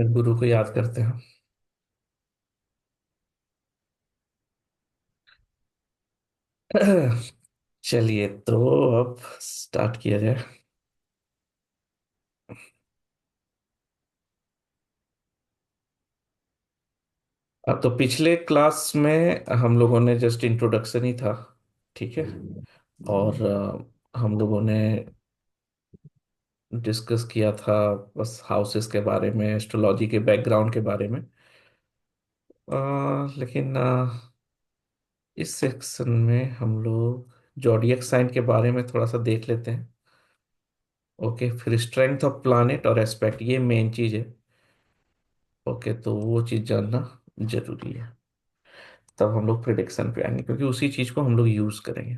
फिर गुरु को याद करते हैं। चलिए तो अब स्टार्ट किया जाए। अब तो पिछले क्लास में हम लोगों ने जस्ट इंट्रोडक्शन ही था। ठीक है। और हम लोगों ने डिस्कस किया था बस हाउसेस के बारे में, एस्ट्रोलॉजी के बैकग्राउंड के बारे में। लेकिन इस सेक्शन में हम लोग जॉडियक साइन के बारे में थोड़ा सा देख लेते हैं। ओके, फिर स्ट्रेंथ ऑफ प्लैनेट और एस्पेक्ट, ये मेन चीज है। ओके, तो वो चीज जानना जरूरी है। तब हम लोग प्रिडिक्शन पे आएंगे क्योंकि उसी चीज को हम लोग यूज करेंगे।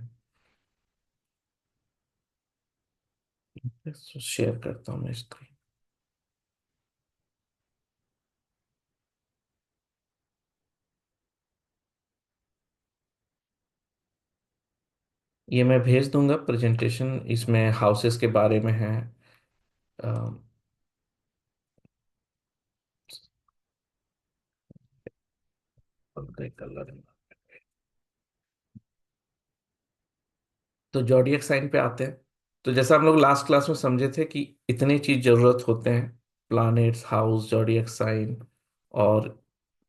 तो शेयर करता हूँ मैं स्क्रीन। ये मैं भेज दूंगा प्रेजेंटेशन, इसमें हाउसेस के बारे में है। कलर। तो जॉडियक साइन पे आते हैं। तो जैसा हम लोग लास्ट क्लास में समझे थे कि इतनी चीज जरूरत होते हैं: प्लैनेट्स, हाउस, जॉडियक साइन, और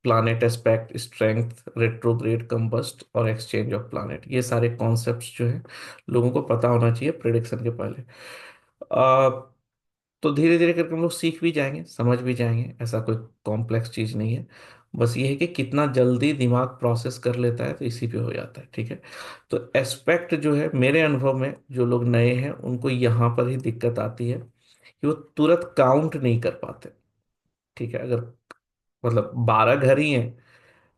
planet aspect, strength, retrograde, combust और एक्सचेंज ऑफ प्लैनेट। ये सारे कॉन्सेप्ट्स जो हैं लोगों को पता होना चाहिए प्रिडिक्शन के पहले। आ, तो धीरे धीरे करके हम लोग सीख भी जाएंगे, समझ भी जाएंगे। ऐसा कोई कॉम्प्लेक्स चीज नहीं है। बस ये है कि कितना जल्दी दिमाग प्रोसेस कर लेता है, तो इसी पे हो जाता है। ठीक है। तो एस्पेक्ट जो है, मेरे अनुभव में जो लोग नए हैं उनको यहाँ पर ही दिक्कत आती है कि वो तुरंत काउंट नहीं कर पाते। ठीक है। अगर मतलब 12 घर ही हैं,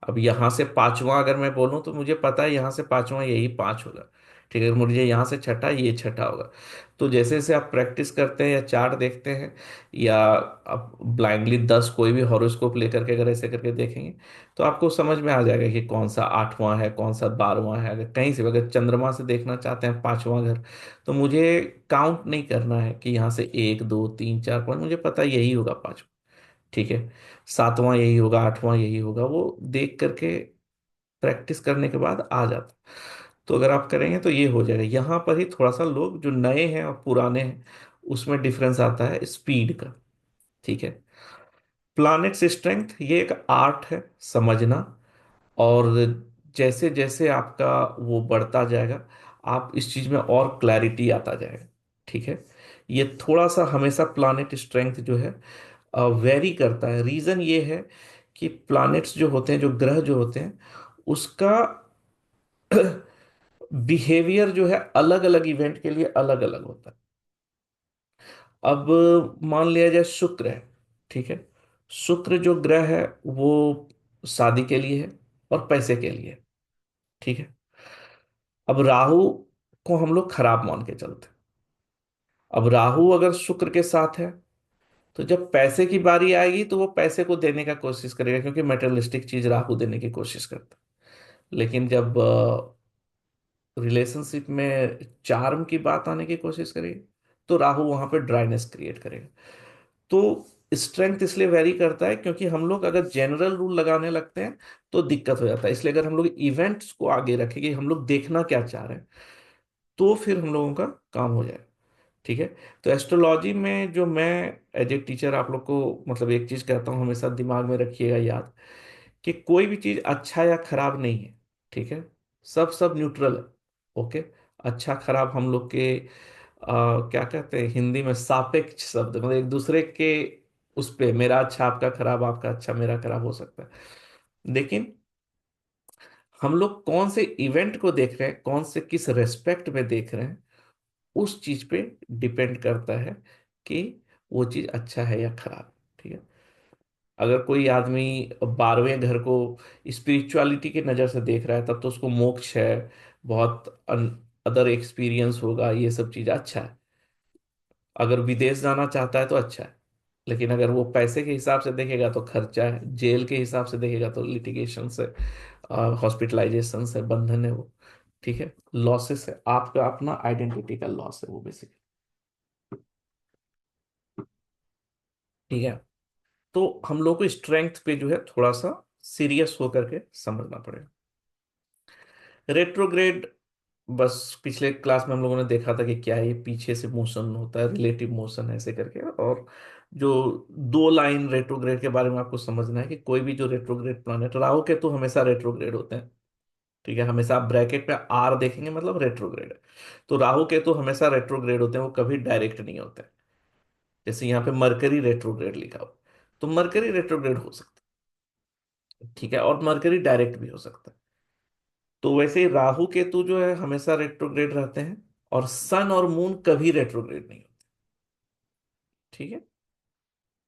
अब यहाँ से पांचवा अगर मैं बोलूँ तो मुझे पता है यहाँ से पांचवा यही पांच होगा। ठीक है। अगर मुझे यहाँ से छठा, ये छठा होगा। तो जैसे जैसे आप प्रैक्टिस करते हैं या चार्ट देखते हैं, या आप ब्लाइंडली 10 कोई भी हॉरोस्कोप लेकर के अगर ऐसे करके देखेंगे, तो आपको समझ में आ जाएगा कि कौन सा आठवां है, कौन सा 12वां है। अगर कहीं से भी, अगर चंद्रमा से देखना चाहते हैं पांचवा घर, तो मुझे काउंट नहीं करना है कि यहाँ से एक दो तीन चार पाँच, मुझे पता है यही होगा पांचवा। ठीक है। सातवां यही होगा, आठवां यही होगा, वो देख करके प्रैक्टिस करने के बाद आ जाता। तो अगर आप करेंगे तो ये हो जाएगा। यहाँ पर ही थोड़ा सा लोग जो नए हैं और पुराने हैं उसमें डिफरेंस आता है स्पीड का। ठीक है। प्लैनेट्स स्ट्रेंथ ये एक आर्ट है समझना। और जैसे जैसे आपका वो बढ़ता जाएगा, आप इस चीज में और क्लैरिटी आता जाएगा। ठीक है। ये थोड़ा सा हमेशा प्लैनेट स्ट्रेंथ जो है वेरी करता है। रीजन ये है कि प्लैनेट्स जो होते हैं, जो ग्रह जो होते हैं, उसका बिहेवियर जो है अलग अलग इवेंट के लिए अलग अलग होता है। अब मान लिया जाए शुक्र है। ठीक है। शुक्र जो ग्रह है वो शादी के लिए है और पैसे के लिए है। ठीक है। अब राहु को हम लोग खराब मान के चलते हैं। अब राहु अगर शुक्र के साथ है, तो जब पैसे की बारी आएगी तो वो पैसे को देने का कोशिश करेगा, क्योंकि मेटेरियलिस्टिक चीज राहु देने की कोशिश करता है। लेकिन जब रिलेशनशिप में चार्म की बात आने की कोशिश करेगी, तो राहु वहां पे ड्राइनेस क्रिएट करेगा। तो स्ट्रेंथ इसलिए वेरी करता है क्योंकि हम लोग अगर जनरल रूल लगाने लगते हैं तो दिक्कत हो जाता है। इसलिए अगर हम लोग इवेंट्स को आगे रखेंगे, हम लोग देखना क्या चाह रहे हैं, तो फिर हम लोगों का काम हो जाएगा। ठीक है। तो एस्ट्रोलॉजी में जो मैं एज ए टीचर आप लोग को मतलब एक चीज कहता हूँ, हमेशा दिमाग में रखिएगा याद, कि कोई भी चीज अच्छा या खराब नहीं है। ठीक है। सब सब न्यूट्रल है। ओके। अच्छा खराब हम लोग के क्या कहते हैं हिंदी में, सापेक्ष शब्द, मतलब एक दूसरे के उस पे, मेरा अच्छा आपका खराब, आपका अच्छा मेरा खराब हो सकता है। लेकिन हम लोग कौन से इवेंट को देख रहे हैं, कौन से किस रेस्पेक्ट में देख रहे हैं, उस चीज पे डिपेंड करता है कि वो चीज अच्छा है या खराब। ठीक है। अगर कोई आदमी 12वें घर को स्पिरिचुअलिटी की नजर से देख रहा है, तब तो उसको मोक्ष है, बहुत अदर एक्सपीरियंस होगा, ये सब चीज अच्छा है। अगर विदेश जाना चाहता है तो अच्छा है। लेकिन अगर वो पैसे के हिसाब से देखेगा तो खर्चा है, जेल के हिसाब से देखेगा तो लिटिगेशन से, हॉस्पिटलाइजेशन से, बंधन है वो। ठीक है। लॉसेस है, आपका अपना आइडेंटिटी का लॉस है वो बेसिकली। ठीक है। तो हम लोग को स्ट्रेंथ पे जो है थोड़ा सा सीरियस होकर के समझना पड़ेगा। रेट्रोग्रेड, बस पिछले क्लास में हम लोगों ने देखा था कि क्या है, ये पीछे से मोशन होता है, रिलेटिव मोशन ऐसे करके। और जो दो लाइन रेट्रोग्रेड के बारे में आपको समझना है कि कोई भी जो रेट्रोग्रेड प्लैनेट, राहु केतु हमेशा रेट्रोग्रेड होते हैं। ठीक है, हमेशा आप ब्रैकेट पे आर देखेंगे मतलब रेट्रोग्रेड है। तो राहु केतु हमेशा रेट्रोग्रेड होते हैं, वो कभी डायरेक्ट नहीं होते। जैसे यहाँ पे मरकरी रेट्रोग्रेड लिखा हो, तो मरकरी रेट्रोग्रेड हो सकता है, ठीक है, और मरकरी डायरेक्ट भी हो सकता है। तो वैसे ही राहु केतु जो है हमेशा रेट्रोग्रेड रहते हैं, और सन और मून कभी रेट्रोग्रेड नहीं होते। ठीक है,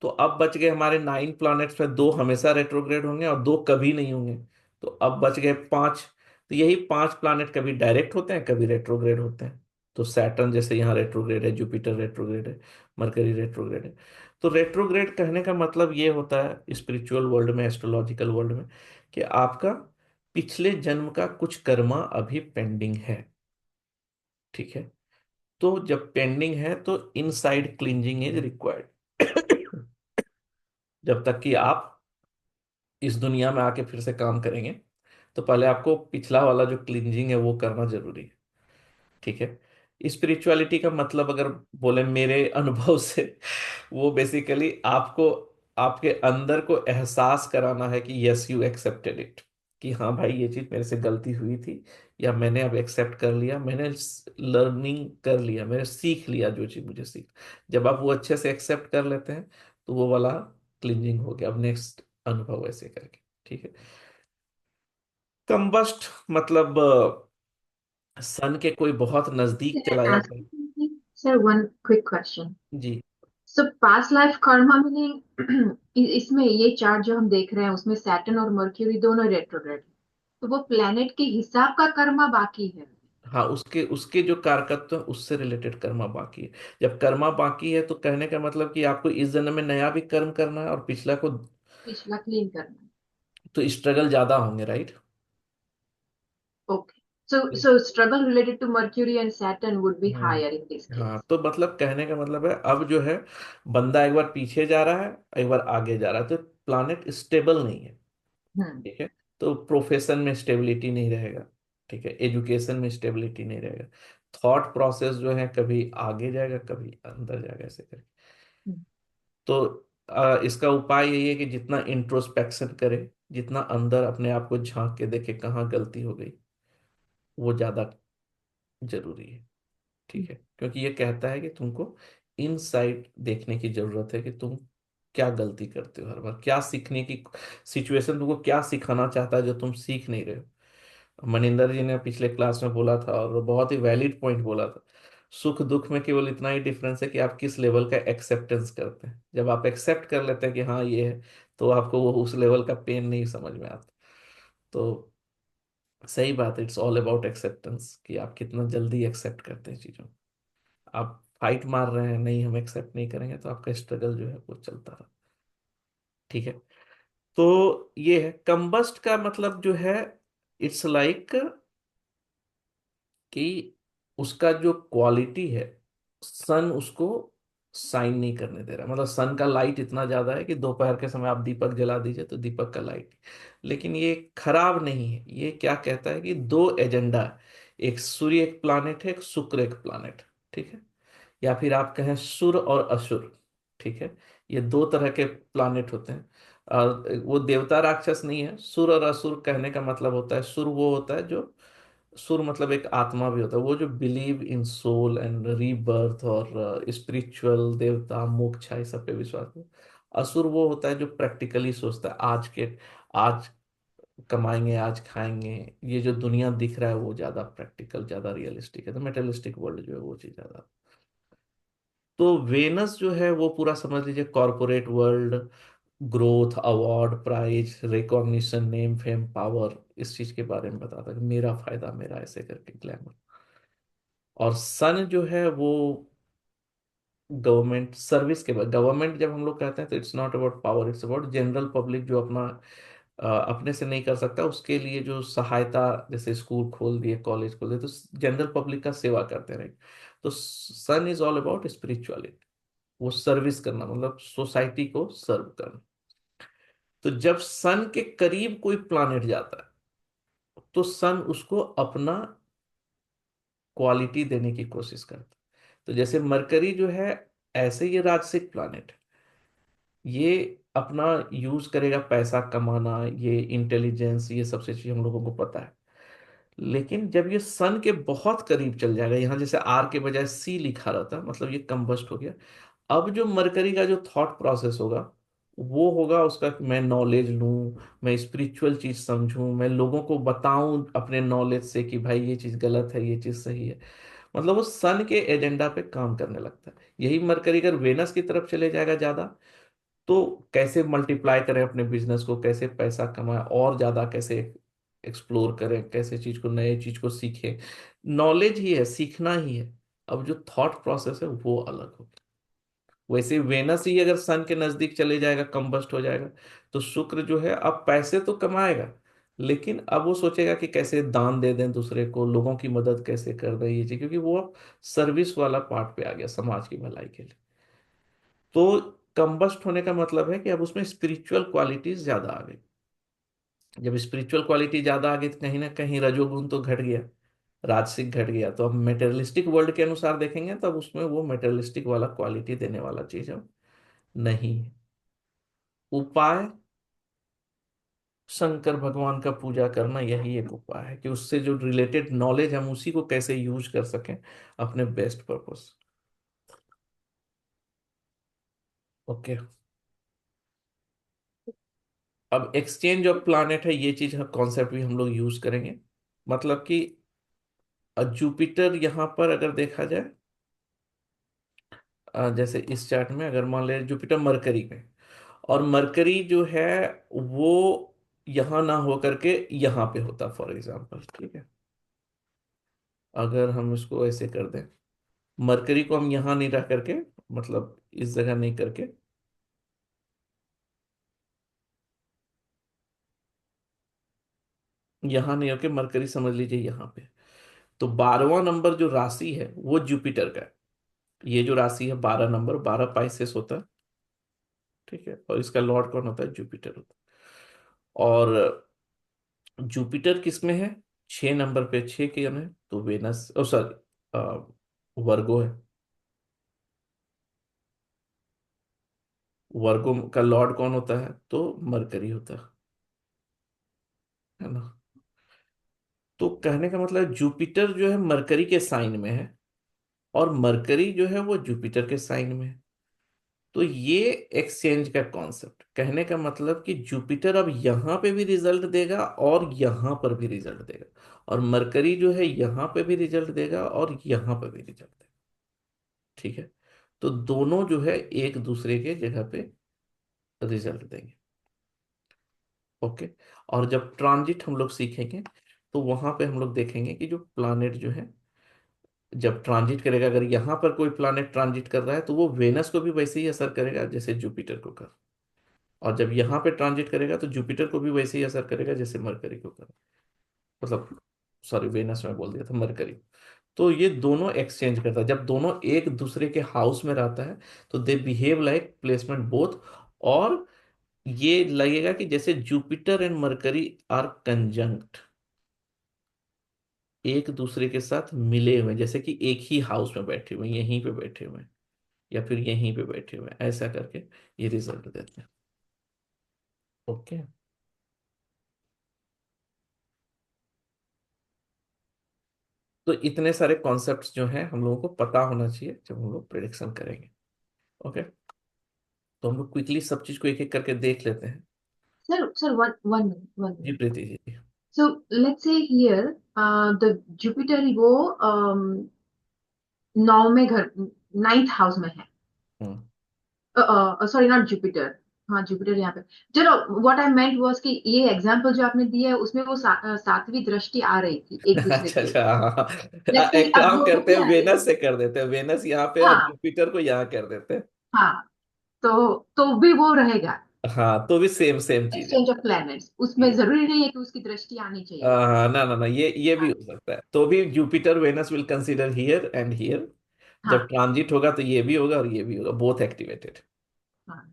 तो अब बच गए हमारे 9 प्लैनेट्स में, दो हमेशा रेट्रोग्रेड होंगे और दो कभी नहीं होंगे। तो अब बच गए 5। तो यही 5 प्लैनेट कभी डायरेक्ट होते हैं, कभी रेट्रोग्रेड होते हैं। तो सैटर्न जैसे यहाँ रेट्रोग्रेड है, जुपिटर रेट्रोग्रेड है, मरकरी रेट्रोग्रेड है। तो रेट्रोग्रेड कहने का मतलब ये होता है स्पिरिचुअल वर्ल्ड में, एस्ट्रोलॉजिकल वर्ल्ड में, कि आपका पिछले जन्म का कुछ कर्मा अभी पेंडिंग है। ठीक है, तो जब पेंडिंग है तो इनसाइड क्लींजिंग इज रिक्वायर्ड। जब तक कि आप इस दुनिया में आके फिर से काम करेंगे, तो पहले आपको पिछला वाला जो क्लींजिंग है वो करना जरूरी है। ठीक है, स्पिरिचुअलिटी का मतलब अगर बोले मेरे अनुभव से, वो बेसिकली आपको आपके अंदर को एहसास कराना है कि यस यू एक्सेप्टेड इट, कि हाँ भाई ये चीज मेरे से गलती हुई थी, या मैंने अब एक्सेप्ट कर लिया, मैंने लर्निंग कर लिया, मैंने सीख लिया जो चीज मुझे सीख। जब आप वो अच्छे से एक्सेप्ट कर लेते हैं, तो वो वाला क्लिंजिंग हो गया। अब नेक्स्ट अनुभव ऐसे करके। ठीक है, कंबस्ट मतलब सन के कोई बहुत नजदीक Can चला I ask जाता है। you something? Sir, one quick question. Ji. So past life karma meaning इसमें ये चार्ट जो हम देख रहे हैं उसमें सैटर्न और मर्क्यूरी दोनों रेट्रोग्रेड, तो वो प्लेनेट के हिसाब का कर्मा बाकी है। हाँ, उसके उसके जो कारकत्व है उससे रिलेटेड कर्मा बाकी है। जब कर्मा बाकी है तो कहने का मतलब कि आपको इस जन्म में नया भी कर्म करना है और पिछला को, पिछला क्लीन करना। तो स्ट्रगल ज्यादा होंगे, right. Okay. So struggle related to Mercury and Saturn would be higher in this हाँ, case. तो मतलब कहने का मतलब है अब जो है बंदा एक बार पीछे जा रहा है, एक बार आगे जा रहा है, तो प्लानेट स्टेबल नहीं है। हम्म। ठीक है, तो प्रोफेशन में स्टेबिलिटी नहीं रहेगा। ठीक है, एजुकेशन में स्टेबिलिटी नहीं रहेगा। थॉट प्रोसेस जो है कभी आगे जाएगा, कभी अंदर जाएगा, ऐसे करके। हम्म। तो इसका उपाय यही है कि जितना इंट्रोस्पेक्शन करे, जितना अंदर अपने आप को झांक के देखे कहाँ गलती हो गई, वो ज्यादा जरूरी है। ठीक है, क्योंकि ये कहता है कि तुमको इनसाइड देखने की जरूरत है कि तुम क्या गलती करते हो हर बार, क्या सीखने की सिचुएशन तुमको क्या सिखाना चाहता है जो तुम सीख नहीं रहे हो। मनिंदर जी ने पिछले क्लास में बोला था, और वो बहुत ही वैलिड पॉइंट बोला था, सुख दुख में केवल इतना ही डिफरेंस है कि आप किस लेवल का एक्सेप्टेंस करते हैं। जब आप एक्सेप्ट कर लेते हैं कि हाँ ये है, तो आपको वो उस लेवल का पेन नहीं समझ में आता। तो सही बात है, इट्स ऑल अबाउट एक्सेप्टेंस, कि आप कितना जल्दी एक्सेप्ट करते हैं चीजों को। आप फाइट मार रहे हैं, नहीं हम एक्सेप्ट नहीं करेंगे, तो आपका स्ट्रगल जो है वो चलता रहा। ठीक है, तो ये है कंबस्ट का मतलब जो है, इट्स लाइक कि उसका जो क्वालिटी है, सन उसको साइन नहीं करने दे रहा। मतलब सन का लाइट इतना ज्यादा है कि दोपहर के समय आप दीपक जला दीजिए तो दीपक का लाइट, लेकिन ये खराब नहीं है। ये क्या कहता है कि दो एजेंडा है, एक सूर्य एक प्लानेट है, एक शुक्र एक प्लानेट। ठीक है, या फिर आप कहें सुर और असुर। ठीक है, ये दो तरह के प्लानेट होते हैं। और वो देवता राक्षस नहीं है। सुर और असुर कहने का मतलब होता है, सुर वो होता है जो, सुर मतलब एक आत्मा भी होता है, वो जो believe in soul and rebirth और स्पिरिचुअल देवता मोक्ष इस सब पे विश्वास है। असुर वो होता है जो प्रैक्टिकली सोचता है, आज कमाएंगे, आज खाएंगे, ये जो दुनिया दिख रहा है वो ज्यादा प्रैक्टिकल, ज्यादा रियलिस्टिक है, तो मेटेरियलिस्टिक वर्ल्ड जो है वो चीज ज्यादा। तो वेनस जो है वो पूरा समझ लीजिए corporate world, growth, award, prize, recognition, name, fame, power, इस चीज के बारे में बताता है कि मेरा फायदा मेरा, ऐसे करके ग्लैमर। और सन जो है वो गवर्नमेंट सर्विस के बाद, गवर्नमेंट जब हम लोग कहते हैं तो it's not about power, it's about general public जो अपना अपने से नहीं कर सकता, उसके लिए जो सहायता, जैसे स्कूल खोल दिए, कॉलेज खोल दिए, तो जनरल पब्लिक का सेवा करते रहे। तो सन इज ऑल अबाउट स्पिरिचुअलिटी, वो सर्विस करना, मतलब सोसाइटी को सर्व करना। तो जब सन के करीब कोई प्लानेट जाता है तो सन उसको अपना क्वालिटी देने की कोशिश करता है। तो जैसे मरकरी जो है, ऐसे ये राजसिक प्लानेट, ये अपना यूज करेगा पैसा कमाना, ये इंटेलिजेंस, ये सबसे चीज हम लोगों को पता है। लेकिन जब ये सन के बहुत करीब चल जाएगा, यहां जैसे आर के बजाय सी लिखा रहता, मतलब ये कंबस्ट हो गया। अब जो मरकरी का जो थॉट प्रोसेस होगा, वो होगा उसका कि मैं नॉलेज लूं, मैं स्पिरिचुअल चीज समझूं, मैं लोगों को बताऊं अपने नॉलेज से कि भाई ये चीज गलत है, ये चीज सही है। मतलब वो सन के एजेंडा पे काम करने लगता है। यही मरकरी अगर वेनस की तरफ चले जाएगा ज्यादा, तो कैसे मल्टीप्लाई करें अपने बिजनेस को, कैसे पैसा कमाएं और ज्यादा, कैसे एक्सप्लोर करें, कैसे चीज को, नए चीज को सीखें। नॉलेज ही है, सीखना ही है। अब जो थॉट प्रोसेस है वो अलग हो। वैसे वेनस ही अगर सन के नजदीक चले जाएगा, कंबस्ट हो जाएगा, तो शुक्र जो है अब पैसे तो कमाएगा, लेकिन अब वो सोचेगा कि कैसे दान दे दें दूसरे को, लोगों की मदद कैसे कर दें, ये चीज, क्योंकि वो अब सर्विस वाला पार्ट पे आ गया, समाज की भलाई के लिए। तो कंबस्ट होने का मतलब है कि अब उसमें स्पिरिचुअल क्वालिटीज ज्यादा आ गई। जब स्पिरिचुअल क्वालिटी ज्यादा आ गई तो कहीं ना कहीं रजोगुण तो घट गया, राजसिक घट गया। तो अब मेटेरियलिस्टिक वर्ल्ड के अनुसार देखेंगे तो अब उसमें वो मेटेरियलिस्टिक वाला क्वालिटी देने वाला चीज अब नहीं है। उपाय, शंकर भगवान का पूजा करना यही एक उपाय है कि उससे जो रिलेटेड नॉलेज हम उसी को कैसे यूज कर सकें अपने बेस्ट पर्पस। ओके। अब एक्सचेंज ऑफ प्लानेट है, ये चीज कॉन्सेप्ट भी हम लोग यूज करेंगे। मतलब कि जुपिटर यहाँ पर अगर देखा जाए, जैसे इस चार्ट में अगर मान ले जुपिटर मरकरी में, और मरकरी जो है वो यहाँ ना हो करके यहाँ पे होता फॉर एग्जांपल, ठीक है। अगर हम इसको ऐसे कर दें, मरकरी को हम यहाँ नहीं रख करके, मतलब इस जगह नहीं करके, यहाँ नहीं होके मरकरी समझ लीजिए यहाँ पे, तो 12वां नंबर जो राशि है वो जुपिटर का है। ये जो राशि है 12 नंबर, 12 पाइसेस होता है, ठीक है। और इसका लॉर्ड कौन होता है? जुपिटर होता है। और जुपिटर किस में है? 6 नंबर पे, 6 के है तो वेनस, ओ सॉरी, वर्गो है। वर्गो का लॉर्ड कौन होता है? तो मरकरी होता है ना। तो कहने का मतलब जुपिटर जो है मरकरी के साइन में है, और मरकरी जो है वो जुपिटर के साइन में है। तो ये एक्सचेंज का कॉन्सेप्ट, कहने का मतलब कि जुपिटर अब यहां पे भी रिजल्ट देगा और यहां पर भी रिजल्ट देगा, और मरकरी जो है यहां पे भी रिजल्ट देगा और यहां पर भी रिजल्ट देगा, ठीक है। तो दोनों जो है एक दूसरे के जगह पे रिजल्ट देंगे। ओके। और जब ट्रांजिट हम लोग सीखेंगे, तो वहां पे हम लोग देखेंगे कि जो प्लानेट जो है जब ट्रांजिट करेगा, अगर यहाँ पर कोई प्लानेट ट्रांजिट कर रहा है तो वो वेनस को भी वैसे ही असर करेगा जैसे जुपिटर को कर, और जब यहाँ पे ट्रांजिट करेगा तो जुपिटर को भी वैसे ही असर करेगा जैसे मरकरी को कर, मतलब सॉरी वेनस में बोल दिया था, मरकरी। तो ये दोनों एक्सचेंज करता है, जब दोनों एक दूसरे के हाउस में रहता है तो they behave like placement both. और ये लगेगा कि जैसे Jupiter and Mercury are conjunct, एक दूसरे के साथ मिले हुए हैं, जैसे कि एक ही हाउस में बैठे हुए हैं, यहीं पे बैठे हुए हैं, या फिर यहीं पे बैठे हुए हैं, ऐसा करके ये रिजल्ट देते हैं। ओके। तो इतने सारे कॉन्सेप्ट्स जो हैं हम लोगों को पता होना चाहिए जब हम लोग प्रिडिक्शन करेंगे। ओके। तो हम लोग क्विकली सब चीज को एक एक करके देख लेते हैं। Sir, one ji minute. Preeti ji. So let's say here, the Jupiter वो नौ में घर, नाइन्थ हाउस में है. हम्म। Sorry, not Jupiter. हाँ, जुपिटर यहाँ पे. चलो, व्हाट आई मेंट वाज कि ये एग्जांपल जो आपने दिया है उसमें वो सातवीं दृष्टि आ रही थी एक दूसरे अच्छा के अच्छा, ऊपर. हाँ। लेट्स से एक अब काम वो करते हैं, रुक रही है. वेनस से कर देते हैं, वेनस यहाँ पे और हाँ. जुपिटर को यहाँ कर देते हैं। हाँ. तो भी वो रहेगा. हाँ, तो भी सेम सेम चीज है। एक्सचेंज ऑफ प्लैनेट्स उसमें ये जरूरी नहीं है कि उसकी दृष्टि आनी चाहिए. ना ना ना, ये भी हाँ. हो सकता है, तो भी Jupiter Venus will consider here and here. जब हाँ. ट्रांजिट होगा तो ये भी होगा और ये भी होगा, बोथ एक्टिवेटेड। हाँ.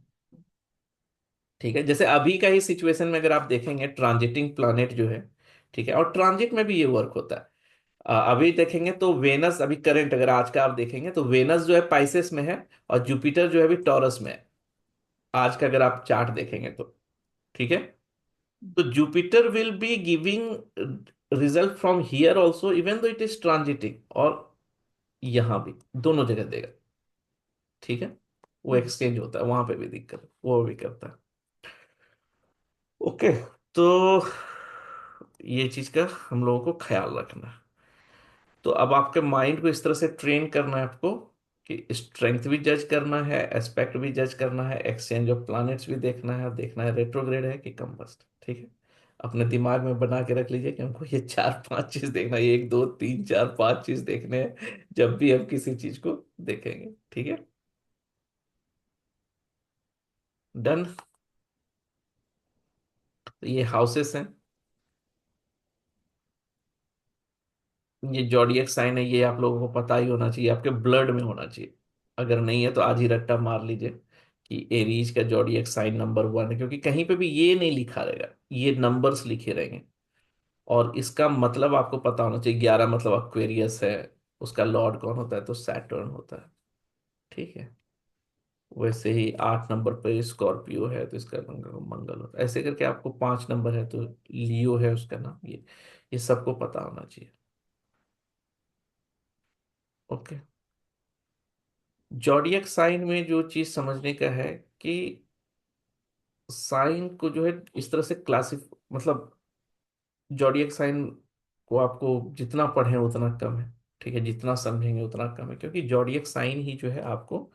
ठीक है, जैसे अभी का ही सिचुएशन में अगर आप देखेंगे ट्रांजिटिंग प्लानेट जो है, ठीक है, और ट्रांजिट में भी ये वर्क होता है। अभी देखेंगे तो वेनस, अभी करंट अगर आज का आप देखेंगे तो वेनस जो है पाइसेस में है, और जुपिटर जो है अभी टॉरस में है, आज का अगर आप चार्ट देखेंगे तो। ठीक है, तो Jupiter will be giving result from here also even though it is transiting, और यहां भी, दोनों जगह देगा। ठीक है, वो एक्सचेंज होता है, वहां पे भी दिक्कत वो भी करता है। ओके, तो ये चीज का हम लोगों को ख्याल रखना है। तो अब आपके माइंड को इस तरह से ट्रेन करना है आपको कि स्ट्रेंथ भी जज करना है, एस्पेक्ट भी जज करना है, एक्सचेंज ऑफ प्लैनेट्स भी देखना है, और देखना है रेट्रोग्रेड है कि कंबस्ट। ठीक है, अपने दिमाग में बना के रख लीजिए कि हमको ये चार पांच चीज देखना है, एक दो तीन चार पांच चीज देखने हैं जब भी हम किसी चीज को देखेंगे। ठीक है, डन। तो ये हाउसेस हैं, ये जॉडियक साइन है, ये आप लोगों को पता ही होना चाहिए, आपके ब्लड में होना चाहिए। अगर नहीं है तो आज ही रट्टा मार लीजिए कि एरीज का जॉडियक साइन नंबर 1 है, क्योंकि कहीं पे भी ये नहीं लिखा रहेगा, ये नंबर्स लिखे रहेंगे। और इसका मतलब आपको पता होना चाहिए, 11 मतलब अक्वेरियस है, उसका लॉर्ड कौन होता है, तो सैटर्न होता है। ठीक है, वैसे ही 8 नंबर पे स्कॉर्पियो है तो इसका मंगल मंगल होता है, ऐसे करके आपको 5 नंबर है तो लियो है उसका नाम, ये सबको पता होना चाहिए। ओके, जॉडियक साइन में जो चीज समझने का है कि साइन को जो है इस तरह से क्लासिफ, मतलब जॉडियक साइन को आपको जितना पढ़ें उतना कम है। ठीक है, जितना समझेंगे उतना कम है, क्योंकि जॉडियक साइन ही जो है आपको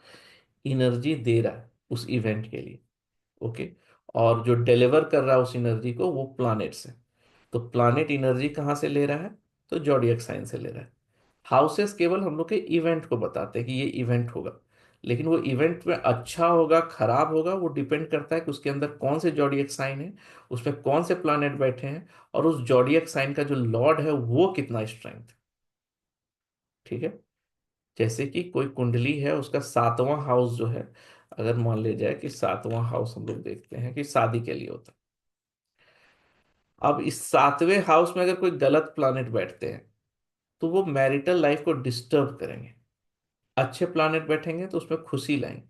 एनर्जी दे रहा है उस इवेंट के लिए। ओके, और जो डिलीवर कर रहा है उस एनर्जी को वो प्लैनेट्स है। तो प्लैनेट एनर्जी कहाँ से ले रहा है, तो जॉडियक साइन से ले रहा है। हाउसेस केवल हम लोग के इवेंट को बताते हैं कि ये इवेंट होगा, लेकिन वो इवेंट में अच्छा होगा खराब होगा वो डिपेंड करता है कि उसके अंदर कौन से जॉडियक साइन है, उसमें कौन से प्लैनेट बैठे हैं, और उस जॉडियक साइन का जो लॉर्ड है वो कितना स्ट्रेंथ। ठीक है, जैसे कि कोई कुंडली है, उसका 7वां हाउस जो है, अगर मान लिया जाए कि 7वां हाउस हम लोग देखते हैं कि शादी के लिए होता है। अब इस 7वें हाउस में अगर कोई गलत प्लैनेट बैठते हैं तो वो मैरिटल लाइफ को डिस्टर्ब करेंगे। अच्छे प्लैनेट बैठेंगे तो उसमें खुशी लाएंगे,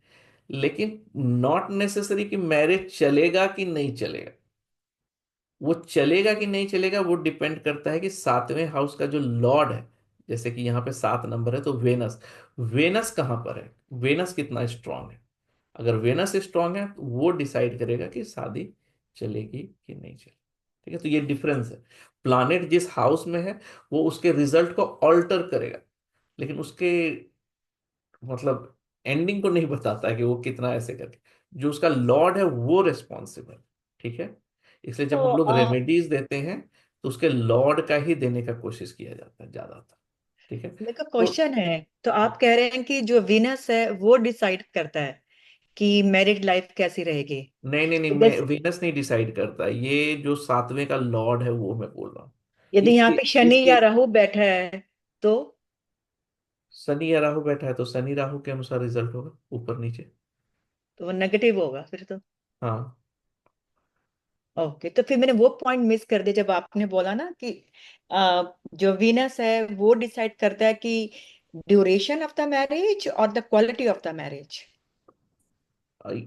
लेकिन नॉट नेसेसरी कि मैरिज चलेगा कि नहीं चलेगा। वो चलेगा कि नहीं चलेगा वो डिपेंड करता है कि 7वें हाउस का जो लॉर्ड है, जैसे कि यहाँ पे 7 नंबर है तो वेनस, वेनस कहाँ पर है, वेनस कितना स्ट्रांग है। अगर वेनस स्ट्रांग है तो वो डिसाइड करेगा कि शादी चलेगी कि नहीं चलेगी। ठीक है, तो ये डिफरेंस है। प्लैनेट जिस हाउस में है वो उसके रिजल्ट को ऑल्टर करेगा, लेकिन उसके मतलब एंडिंग को नहीं बताता है कि वो कितना ऐसे करके, जो उसका लॉर्ड है वो रिस्पॉन्सिबल। ठीक है, इसलिए तो जब हम लोग रेमेडीज देते हैं तो उसके लॉर्ड का ही देने का कोशिश किया जाता है ज्यादातर। ठीक है, मेरे का तो क्वेश्चन है, तो आप कह रहे हैं कि जो वीनस है वो डिसाइड करता है कि मैरिड लाइफ कैसी रहेगी? नहीं नहीं नहीं, तो मैं जैसे वीनस नहीं डिसाइड करता, ये जो 7वें का लॉर्ड है वो मैं बोल रहा हूँ। यदि यहाँ इसके पे शनि इसके या राहु बैठा है तो शनि या राहु बैठा है तो शनि राहु के अनुसार रिजल्ट होगा, ऊपर नीचे। वो नेगेटिव होगा फिर तो। हाँ, ओके, तो फिर मैंने वो पॉइंट मिस कर दिया जब आपने बोला ना कि जो वीनस है वो डिसाइड करता है कि ड्यूरेशन ऑफ द मैरिज और the quality of the marriage.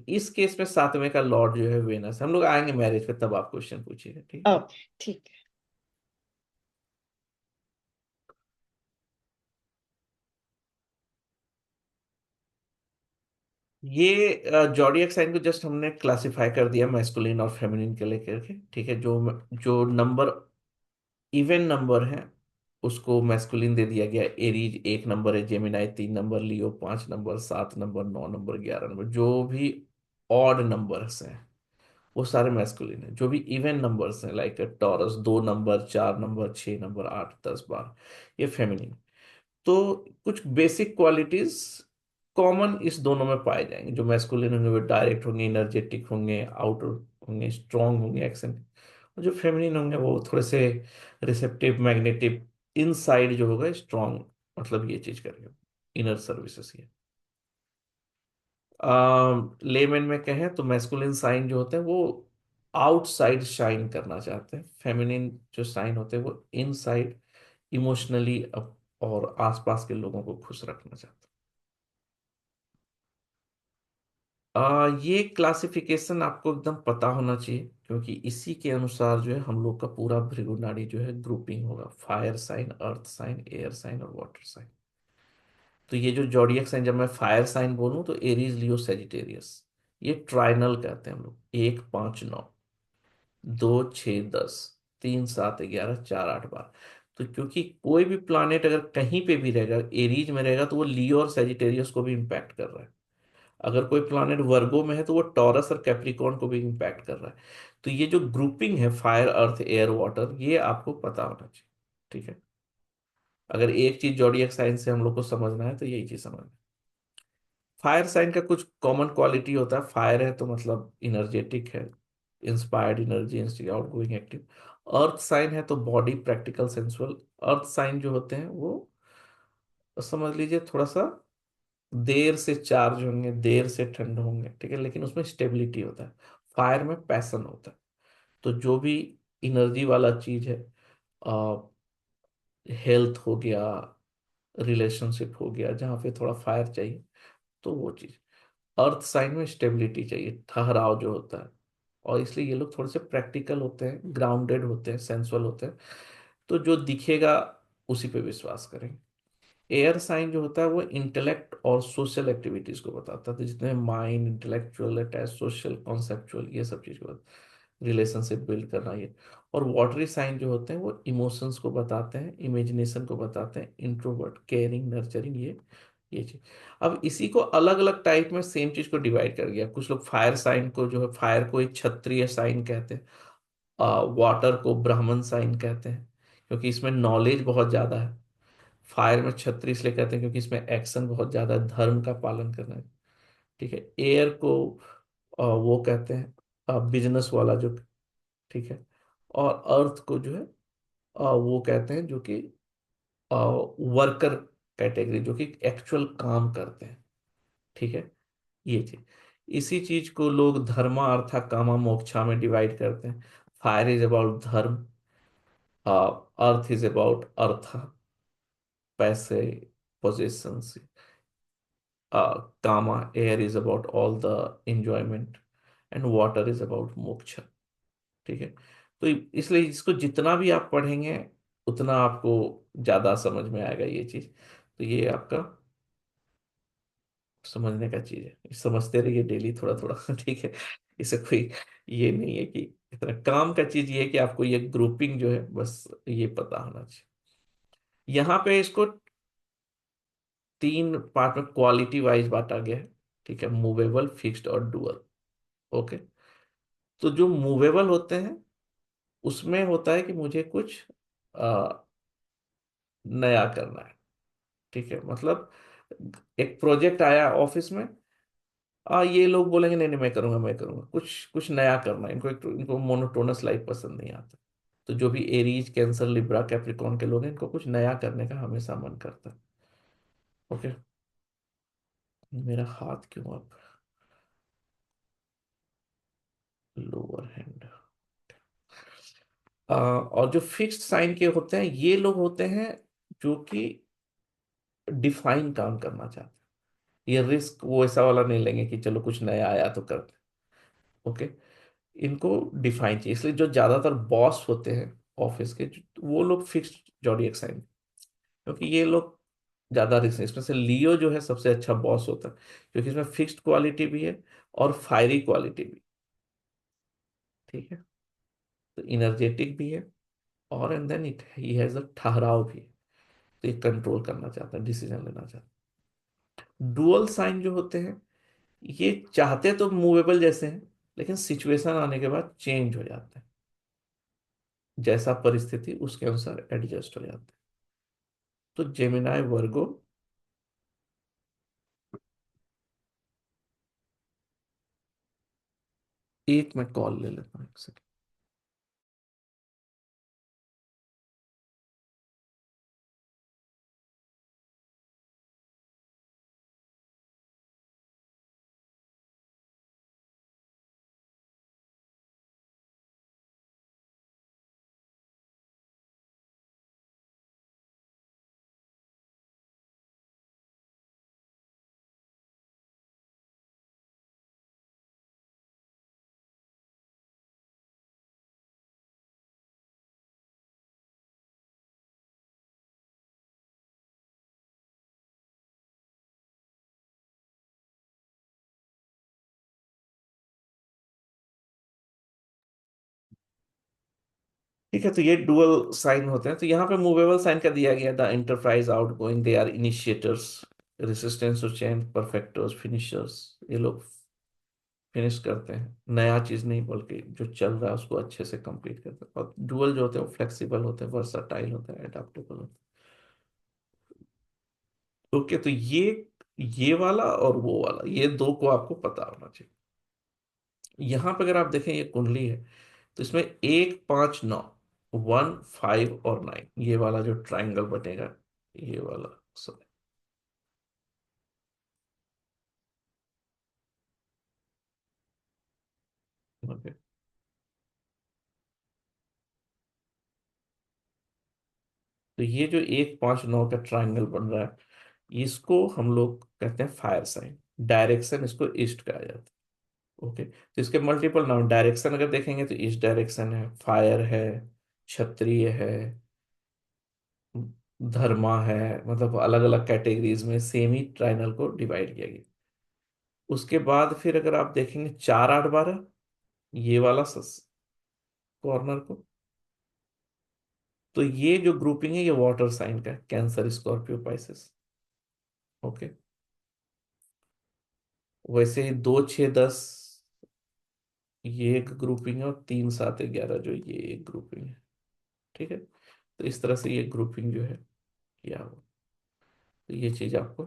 इस केस में 7वें का लॉर्ड जो है वेनस, हम लोग आएंगे मैरिज पे तब आप क्वेश्चन पूछिएगा। ठीक है, ओके, ठीक है। ये जॉडियक साइन को जस्ट हमने क्लासिफाई कर दिया मैस्कुलिन और फेमिनिन के लेकर के। ठीक है, जो जो नंबर इवन नंबर है उसको मैस्कुलिन दे दिया गया, एरीज 1 नंबर है, जेमिनाई 3 नंबर, लियो 5 नंबर, 7 नंबर, 9 नंबर, 11 नंबर, जो भी ऑड नंबर्स हैं वो सारे मैस्कुलिन है। जो भी इवन नंबर्स हैं like taurus 2 number, 4 number, 6 number, 8, 10, 12, ये फेमिनिन। तो कुछ बेसिक क्वालिटीज कॉमन इस दोनों में पाए जाएंगे, जो मैस्कुलिन होंगे वो डायरेक्ट होंगे, एनर्जेटिक होंगे, आउटर होंगे, स्ट्रांग होंगे, एक्शन। और जो फेमिनिन होंगे वो थोड़े से रिसेप्टिव, मैग्नेटिक, इनसाइड जो होगा स्ट्रांग, मतलब ये चीज करेगा, इनर सर्विसेज ये। लेमन में कहें तो मैस्कुलिन साइन जो होते हैं वो आउटसाइड शाइन करना चाहते हैं, फेमिनिन जो साइन होते हैं वो इनसाइड इमोशनली और आसपास के लोगों को खुश रखना चाहते हैं। ये क्लासिफिकेशन आपको एकदम पता होना चाहिए, क्योंकि इसी के अनुसार जो है हम लोग का पूरा भृगु नाड़ी जो है ग्रुपिंग होगा, fire sign, earth sign, air sign और वाटर साइन। तो ये जो जॉडियक साइन, जब मैं फायर साइन बोलूं तो एरीज, लियो, सेजिटेरियस, ये ट्राइनल कहते हैं हम लोग, 1 5 9, 2 6 10, 3 7 11, 4 8 12। तो क्योंकि कोई भी प्लानेट अगर कहीं पे भी रहेगा, एरीज में रहेगा, तो वो लियो और सेजिटेरियस को भी इंपैक्ट कर रहा है। अगर कोई प्लानेट वर्गो में है तो वो टॉरस और कैप्रिकॉर्न को भी इंपैक्ट कर रहा है। तो ये जो ग्रुपिंग है फायर, अर्थ, एयर, वाटर, ये आपको पता होना चाहिए। ठीक है, अगर एक चीज जॉडियक साइन से हम लोग को समझना है तो यही चीज समझना है। फायर साइन का कुछ कॉमन क्वालिटी होता है, फायर है तो मतलब इनर्जेटिक है, इंस्पायर्ड एनर्जी, इंस्टी outgoing active. Earth sign है तो body, practical, sensual. Earth sign जो होते हैं वो समझ लीजिए थोड़ा सा देर से चार्ज होंगे, देर से ठंड होंगे, ठीक है, लेकिन उसमें स्टेबिलिटी होता है। फायर में पैशन होता है। तो जो भी एनर्जी वाला चीज है, हेल्थ हो गया, रिलेशनशिप हो गया, जहाँ पे थोड़ा फायर चाहिए, तो वो चीज। अर्थ साइन में स्टेबिलिटी चाहिए, ठहराव जो होता है, और इसलिए ये लोग थोड़े से प्रैक्टिकल होते हैं, ग्राउंडेड होते हैं, सेंसुअल होते हैं। तो जो दिखेगा उसी पे विश्वास करेंगे। एयर साइन जो होता है वो इंटेलेक्ट और सोशल एक्टिविटीज को बताता है, तो जितने mind, intellectual, attach, social, conceptual, ये सब चीज को, रिलेशनशिप बिल्ड करना ये। और वाटरी साइन जो होते हैं वो इमोशंस को बताते हैं, इमेजिनेशन को बताते हैं, इंट्रोवर्ट, केयरिंग, नर्चरिंग, ये चीज। अब इसी को अलग अलग टाइप में सेम चीज को डिवाइड कर गया। कुछ लोग फायर साइन को जो है, फायर को एक क्षत्रिय साइन कहते हैं, वाटर को ब्राह्मण साइन कहते हैं, क्योंकि इसमें नॉलेज बहुत ज्यादा है। फायर में छत्री इसलिए कहते हैं क्योंकि इसमें एक्शन बहुत ज्यादा है, धर्म का पालन करना है। ठीक है, एयर को वो कहते हैं बिजनेस वाला जो, ठीक है। और अर्थ को जो है वो कहते हैं जो कि वर्कर कैटेगरी, जो कि एक्चुअल काम करते हैं। ठीक है, ये चीज। इसी चीज को लोग धर्मा, अर्था, कामा, मोक्षा में डिवाइड करते हैं। फायर इज अबाउट धर्म, अर्थ इज अबाउट अर्थ, पैसे, possessions, kama, air is about all the enjoyment, and water is about moksha. ठीक है, तो इसलिए इसको जितना भी आप पढ़ेंगे उतना आपको ज्यादा समझ में आएगा ये चीज। तो ये आपका समझने का चीज है, समझते रहिए डेली थोड़ा थोड़ा ठीक है। इसे कोई ये नहीं है कि इतना काम का चीज, ये है कि आपको ये ग्रुपिंग जो है बस ये पता होना चाहिए। यहाँ पे इसको 3 पार्ट में क्वालिटी वाइज बांटा गया है। ठीक है, मूवेबल, फिक्स्ड और डुअल। ओके, तो जो मूवेबल होते हैं उसमें होता है कि मुझे कुछ नया करना है। ठीक है, मतलब एक प्रोजेक्ट आया ऑफिस में, ये लोग बोलेंगे नहीं नहीं मैं करूंगा, मैं करूंगा, कुछ कुछ नया करना है इनको, इनको मोनोटोनस लाइफ पसंद नहीं आता। तो जो भी एरीज, कैंसर, लिब्रा, कैप्रिकॉर्न के लोग हैं, इनको कुछ नया करने का हमेशा मन करता है। ओके, मेरा हाथ क्यों अब लोअर हैंड। और जो फिक्स्ड साइन के होते हैं, ये लोग होते हैं जो कि डिफाइन काम करना चाहते हैं। ये रिस्क वो ऐसा वाला नहीं लेंगे कि चलो कुछ नया आया तो करते। ओके, इनको डिफाइन चाहिए, इसलिए जो ज्यादातर बॉस होते हैं ऑफिस के, वो लोग फिक्स्ड जॉडियक साइन, क्योंकि ये लोग ज्यादा रिस्क, इसमें से लियो जो है सबसे अच्छा बॉस होता है, क्योंकि इसमें फिक्स्ड क्वालिटी भी है और फायरी क्वालिटी भी। ठीक है, तो इनर्जेटिक भी है, और and then it he has a ठहराव भी है। तो ये कंट्रोल करना चाहता है, डिसीजन लेना चाहता है। डुअल साइन जो होते हैं, ये चाहते तो मूवेबल जैसे हैं, लेकिन सिचुएशन आने के बाद चेंज हो जाते हैं, जैसा परिस्थिति उसके अनुसार एडजस्ट हो जाते हैं। तो जेमिनाई, वर्गो। एक मैं कॉल ले लेता हूँ, 1 सेकंड। ठीक है, तो ये डुअल साइन होते हैं। तो यहाँ पे मूवेबल साइन का दिया गया, the enterprise outgoing, they are initiators, resistance to change, perfecters, finishers. ये लोग फिनिश करते हैं, नया चीज नहीं बल्कि जो चल रहा है उसको अच्छे से कंप्लीट करते हैं। और डुअल जो होते हैं वो फ्लेक्सिबल होते हैं, वर्साटाइल होते हैं, एडाप्टेबल होते हैं। ओके, तो ये वाला और वो वाला, ये दो को आपको पता होना चाहिए। यहाँ पे अगर आप देखें ये कुंडली है, तो इसमें 1 5 9, 1 5 और 9, ये वाला जो ट्राइंगल बनेगा, ये वाला। Sorry, okay. तो ये जो 1 5 9 का ट्राइंगल बन रहा है, इसको हम लोग कहते हैं फायर साइन। डायरेक्शन इसको ईस्ट कहा जाता है। ओके, तो इसके मल्टीपल नाउन, डायरेक्शन अगर देखेंगे तो ईस्ट डायरेक्शन है, फायर है, क्षत्रिय है, धर्मा है। मतलब अलग अलग कैटेगरीज में सेम ही ट्राइनल को डिवाइड किया गया। उसके बाद फिर अगर आप देखेंगे 4 8 12, ये वाला कॉर्नर को, तो ये जो ग्रुपिंग है ये वाटर साइन का है, कैंसर, स्कॉर्पियो, पाइसेस। ओके, वैसे ही 2 6 10, ये एक ग्रुपिंग है, और 3 7 11 जो ये एक ग्रुपिंग है। ठीक है, तो इस तरह से ये ग्रुपिंग जो है किया हुआ। तो ये चीज आपको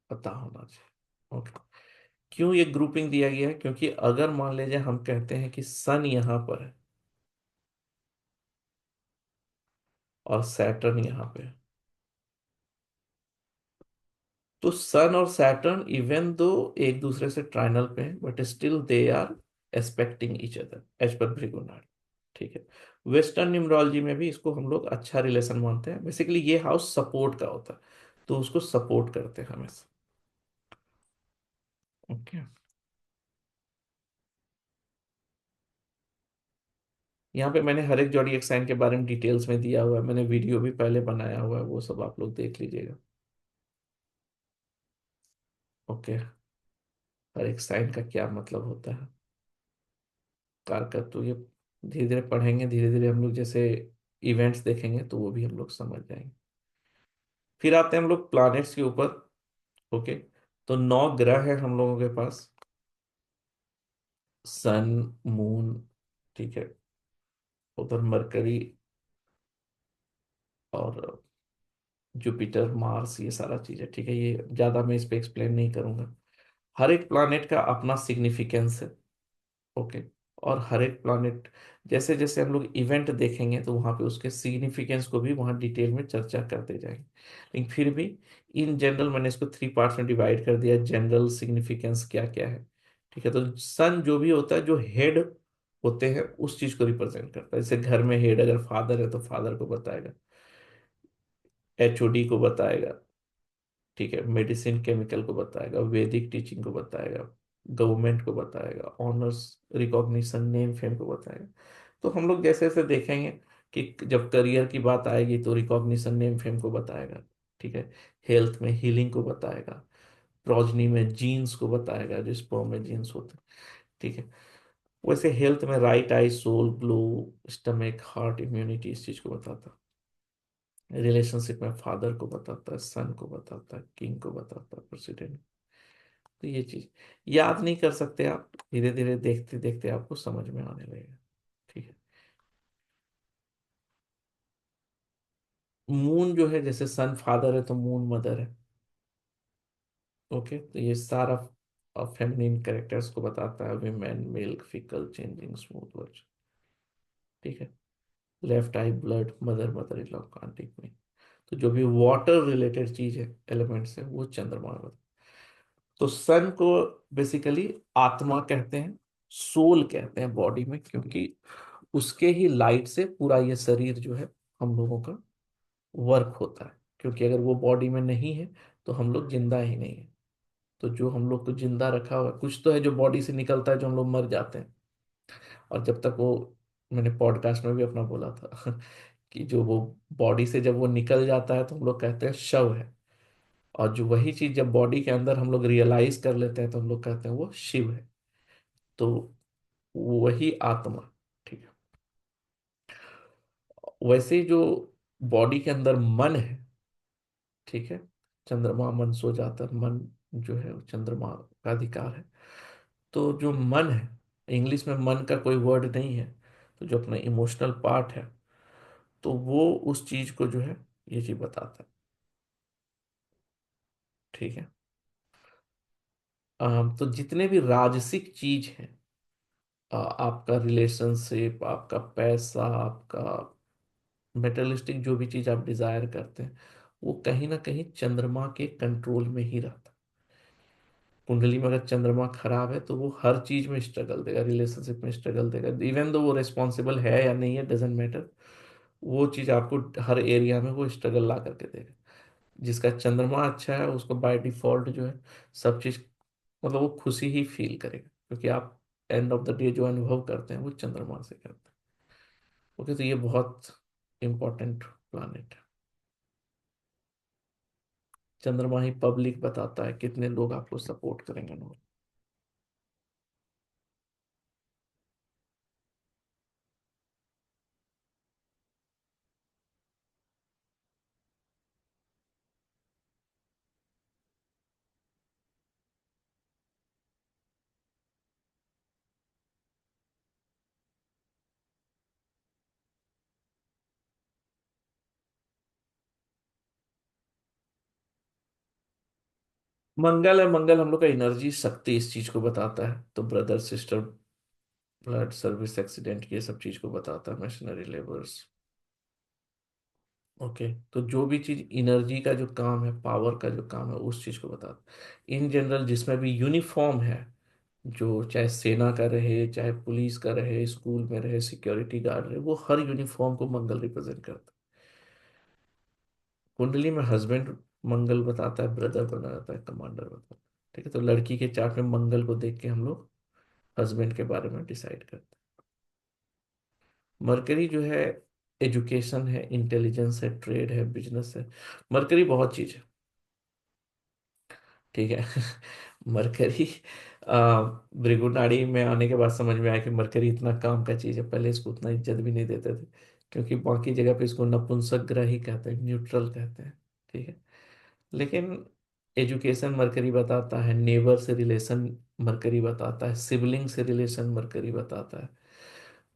पता होना चाहिए। ओके, क्यों ये ग्रुपिंग दिया गया है? क्योंकि अगर मान लीजिए हम कहते हैं कि सन यहाँ पर है और सैटर्न यहाँ पे है, तो सन और सैटर्न इवन दो एक दूसरे से ट्राइनल पे हैं, but still they are aspecting each other as पर ब्रिगुनार्ड। ठीक है, वेस्टर्न न्यूमरोलॉजी में भी इसको हम लोग अच्छा रिलेशन मानते हैं। बेसिकली ये हाउस सपोर्ट का होता है, तो उसको सपोर्ट करते हैं हमेशा। ओके, यहाँ पे मैंने हर एक जॉडिएक साइन के बारे में डिटेल्स में दिया हुआ है, मैंने वीडियो भी पहले बनाया हुआ है, वो सब आप लोग देख लीजिएगा। ओके, हर एक साइन का क्या मतलब होता है, कारकत्व, तो ये धीरे धीरे पढ़ेंगे, धीरे धीरे हम लोग जैसे इवेंट्स देखेंगे तो वो भी हम लोग समझ जाएंगे। फिर आते हैं हम लोग प्लैनेट्स के ऊपर। ओके, तो 9 ग्रह है हम लोगों के पास। सन, मून, ठीक है, उधर मरकरी और जुपिटर, मार्स, ये सारा चीज है। ठीक है, ये ज्यादा मैं इस पे एक्सप्लेन नहीं करूंगा। हर एक प्लैनेट का अपना सिग्निफिकेंस है। ओके, और हर एक प्लैनेट, जैसे जैसे हम लोग इवेंट देखेंगे तो वहां पे उसके सिग्निफिकेंस को भी वहां डिटेल में चर्चा करते जाएंगे। लेकिन फिर भी इन जनरल मैंने इसको 3 पार्ट्स में डिवाइड कर दिया, जनरल सिग्निफिकेंस क्या क्या है। ठीक है, तो सन जो भी होता है, जो हेड होते हैं उस चीज को रिप्रेजेंट करता है। जैसे घर में हेड अगर फादर है तो फादर को बताएगा, एचओडी को बताएगा, ठीक है, मेडिसिन केमिकल को बताएगा, वैदिक टीचिंग को बताएगा, गवर्नमेंट को बताएगा, ऑनर्स, रिकॉग्निशन, नेम फेम को बताएगा। तो हम लोग जैसे जैसे देखेंगे कि जब करियर की बात आएगी तो रिकॉग्निशन, नेम फेम को बताएगा। ठीक है, हेल्थ में हीलिंग को बताएगा, प्रोजनी में जीन्स को बताएगा, जो स्पर्म में जीन्स होते हैं। ठीक है, वैसे हेल्थ में right eye, soul, glow, stomach, heart, immunity, इस चीज को बताता है। रिलेशनशिप में फादर को बताता है, सन को बताता है, किंग को बताता है, प्रेसिडेंट। तो ये चीज याद नहीं कर सकते आप, धीरे धीरे देखते देखते आपको समझ में आने लगेगा। ठीक है, मून जो है, जैसे सन फादर है तो मून मदर है। ओके, तो ये सारा फेमिनिन कैरेक्टर्स को बताता है, women, milk, fickle, changing, smooth verge. ठीक है, left eye, blood, mother, mother in law, aunty, queen. तो जो भी वाटर रिलेटेड चीज है, एलिमेंट्स है, वो चंद्रमा में बताता है। तो सन को बेसिकली आत्मा कहते हैं, सोल कहते हैं बॉडी में, क्योंकि उसके ही लाइट से पूरा ये शरीर जो है हम लोगों का वर्क होता है। क्योंकि अगर वो बॉडी में नहीं है तो हम लोग जिंदा ही नहीं है। तो जो हम लोग को जिंदा रखा हुआ है, कुछ तो है जो बॉडी से निकलता है, जो हम लोग मर जाते हैं। और जब तक वो, मैंने पॉडकास्ट में भी अपना बोला था कि जो वो बॉडी से जब वो निकल जाता है तो हम लोग कहते हैं शव है। और जो वही चीज जब बॉडी के अंदर हम लोग रियलाइज कर लेते हैं तो हम लोग कहते हैं वो शिव है। तो वही आत्मा। ठीक है, वैसे ही जो बॉडी के अंदर मन है, ठीक है, चंद्रमा मन सो जाता है, मन जो है वो चंद्रमा का अधिकार है। तो जो मन है, इंग्लिश में मन का कोई वर्ड नहीं है, तो जो अपना इमोशनल पार्ट है, तो वो उस चीज को जो है ये चीज बताता है। ठीक है। तो जितने भी राजसिक चीज हैं, आपका रिलेशनशिप, आपका पैसा, आपका मेटलिस्टिक जो भी चीज आप डिजायर करते हैं, वो कहीं ना कहीं चंद्रमा के कंट्रोल में ही रहता है। कुंडली में अगर चंद्रमा खराब है तो वो हर चीज में स्ट्रगल देगा, रिलेशनशिप में स्ट्रगल देगा, इवन दो वो रिस्पॉन्सिबल है या नहीं है, डजेंट मैटर। वो चीज आपको हर एरिया में वो स्ट्रगल ला करके देगा। जिसका चंद्रमा अच्छा है उसको बाय डिफॉल्ट जो है सब चीज, मतलब वो खुशी ही फील करेगा, क्योंकि आप एंड ऑफ द डे जो अनुभव करते हैं वो चंद्रमा से करते हैं। ओके, तो ये बहुत इंपॉर्टेंट प्लानिट है। चंद्रमा ही पब्लिक बताता है कितने लोग आपको सपोर्ट करेंगे ना। मंगल है, मंगल हम लोग का एनर्जी शक्ति इस चीज को बताता है, तो brother sister, blood service, accident, ये सब चीज को बताता है, मशीनरी लेबर्स। ओके, तो जो भी चीज एनर्जी का जो काम है, पावर का जो काम है, उस चीज को बताता है। इन जनरल जिसमें भी यूनिफॉर्म है, जो चाहे सेना का रहे, चाहे पुलिस का रहे, स्कूल में रहे, सिक्योरिटी गार्ड रहे, वो हर यूनिफॉर्म को मंगल रिप्रेजेंट करता है। कुंडली में हस्बैंड मंगल बताता है, ब्रदर बताता है, कमांडर बताता है। ठीक है, तो लड़की के चार्ट में मंगल को देख के हम लोग हस्बैंड के बारे में डिसाइड करते हैं। मरकरी जो है एजुकेशन है, इंटेलिजेंस है, ट्रेड है, बिजनेस है। मरकरी बहुत चीज है। ठीक है। मरकरी भृगु नाड़ी में आने के बाद समझ में आया कि मरकरी इतना काम का चीज है। पहले इसको उतना इज्जत भी नहीं देते थे, क्योंकि बाकी जगह पे इसको नपुंसक ग्रह ही कहते हैं, न्यूट्रल कहते हैं। ठीक है। लेकिन एजुकेशन मरकरी बताता है, नेबर से रिलेशन मरकरी बताता है, सिबलिंग से रिलेशन मरकरी बताता है,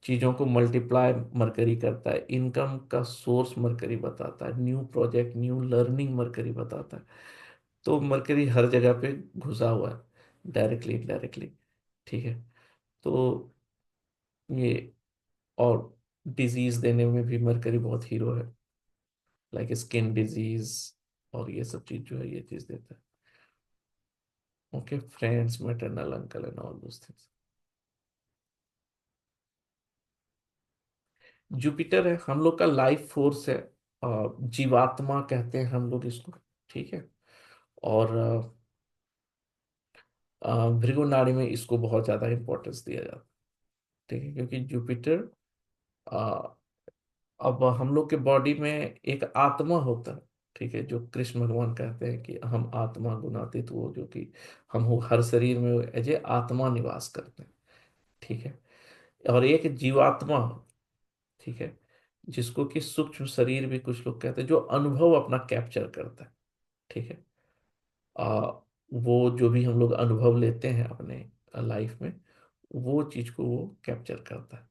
चीज़ों को मल्टीप्लाई मरकरी करता है, इनकम का सोर्स मरकरी बताता है, new project, new learning mercury बताता है। तो मरकरी हर जगह पे घुसा हुआ है, डायरेक्टली इनडायरेक्टली। ठीक है। तो ये, और डिजीज देने में भी मरकरी बहुत हीरो है, लाइक स्किन डिजीज, और ये सब चीज जो है ये चीज देता है। Okay, friends, maternal uncle and all those things. Jupiter है हम लोग का लाइफ फोर्स है, जीवात्मा कहते हैं हम लोग इसको। ठीक है। और भृगु नाड़ी में इसको बहुत ज्यादा इंपॉर्टेंस दिया जाता है। ठीक है, क्योंकि जुपिटर, अ, अब हम लोग के बॉडी में एक आत्मा होता है। ठीक है, जो कृष्ण भगवान कहते हैं कि हम आत्मा गुणातीत, वो जो कि हम हो हर शरीर में एज ए आत्मा निवास करते हैं। ठीक है। और एक जीवात्मा, ठीक है, जिसको कि सूक्ष्म शरीर भी कुछ लोग कहते हैं, जो अनुभव अपना कैप्चर करता है। ठीक है। आ, वो जो भी हम लोग अनुभव लेते हैं अपने लाइफ में, वो चीज को वो कैप्चर करता है।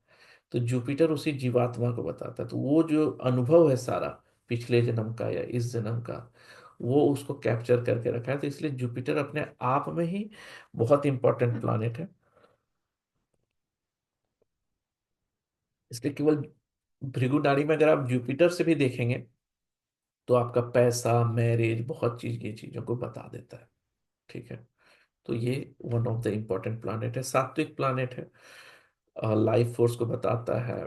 तो जुपिटर उसी जीवात्मा को बताता है, तो वो जो अनुभव है सारा, पिछले जन्म का या इस जन्म का, वो उसको कैप्चर करके रखा है। तो इसलिए जुपिटर अपने आप में ही बहुत इंपॉर्टेंट प्लैनेट है। इसलिए केवल भृगु नाड़ी में अगर आप जुपिटर से भी देखेंगे, तो आपका पैसा, मैरिज, बहुत चीज ये चीजों को बता देता है। ठीक है। तो ये one of the important planet है, सात्विक प्लैनेट है, लाइफ फोर्स को बताता है,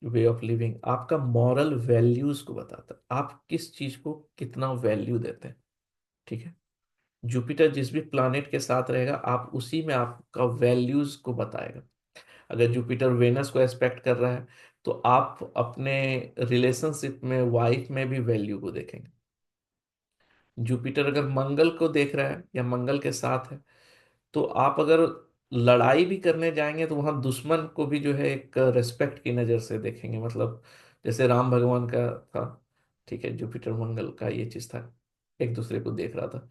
वे ऑफ लिविंग, आपका मॉरल वैल्यूज को बताता है, आप किस चीज को कितना वैल्यू देते हैं। ठीक है। जुपिटर जिस भी प्लैनेट के साथ रहेगा, आप उसी में आपका वैल्यूज को बताएगा। अगर जुपिटर वेनस को एस्पेक्ट कर रहा है, तो आप अपने रिलेशनशिप में, वाइफ में भी वैल्यू को देखेंगे। जुपिटर अगर मंगल को देख रहा है या मंगल के साथ है, तो आप अगर लड़ाई भी करने जाएंगे तो वहां दुश्मन को भी जो है एक रेस्पेक्ट की नजर से देखेंगे। मतलब जैसे राम भगवान का था, ठीक है, जुपिटर मंगल का ये चीज था, एक दूसरे को देख रहा था।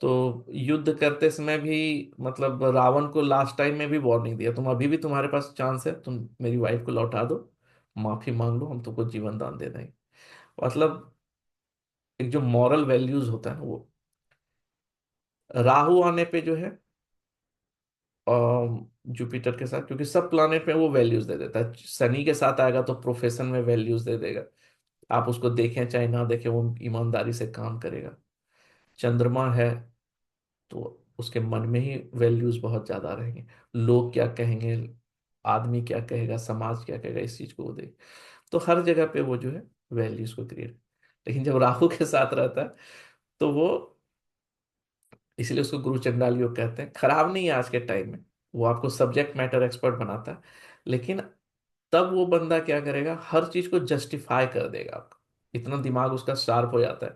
तो युद्ध करते समय भी मतलब रावण को लास्ट टाइम में भी वार्निंग दिया, तुम अभी भी तुम्हारे पास चांस है, तुम मेरी वाइफ को लौटा दो, माफी मांग लो, हम तुमको जीवन दान दे देंगे। मतलब एक जो मॉरल वैल्यूज होता है ना वो, राहु आने पे जो है जुपिटर के साथ, क्योंकि सब प्लैनेट में वो वैल्यूज दे देता है। शनि के साथ आएगा तो प्रोफेशन में वैल्यूज दे देगा, आप उसको देखें चाहे ना देखें वो ईमानदारी से काम करेगा। चंद्रमा है तो उसके मन में ही वैल्यूज बहुत ज्यादा रहेंगे, लोग क्या कहेंगे, आदमी क्या कहेगा, समाज क्या कहेगा, इस चीज को वो देख, तो हर जगह पे वो जो है वैल्यूज को क्रिएट। लेकिन जब राहु के साथ रहता है तो वो, इसलिए उसको गुरु चंडाल योग कहते हैं। खराब नहीं है आज के टाइम में, वो आपको सब्जेक्ट मैटर एक्सपर्ट बनाता है, लेकिन तब वो बंदा क्या करेगा, हर चीज को जस्टिफाई कर देगा आपको, इतना दिमाग उसका शार्प हो जाता है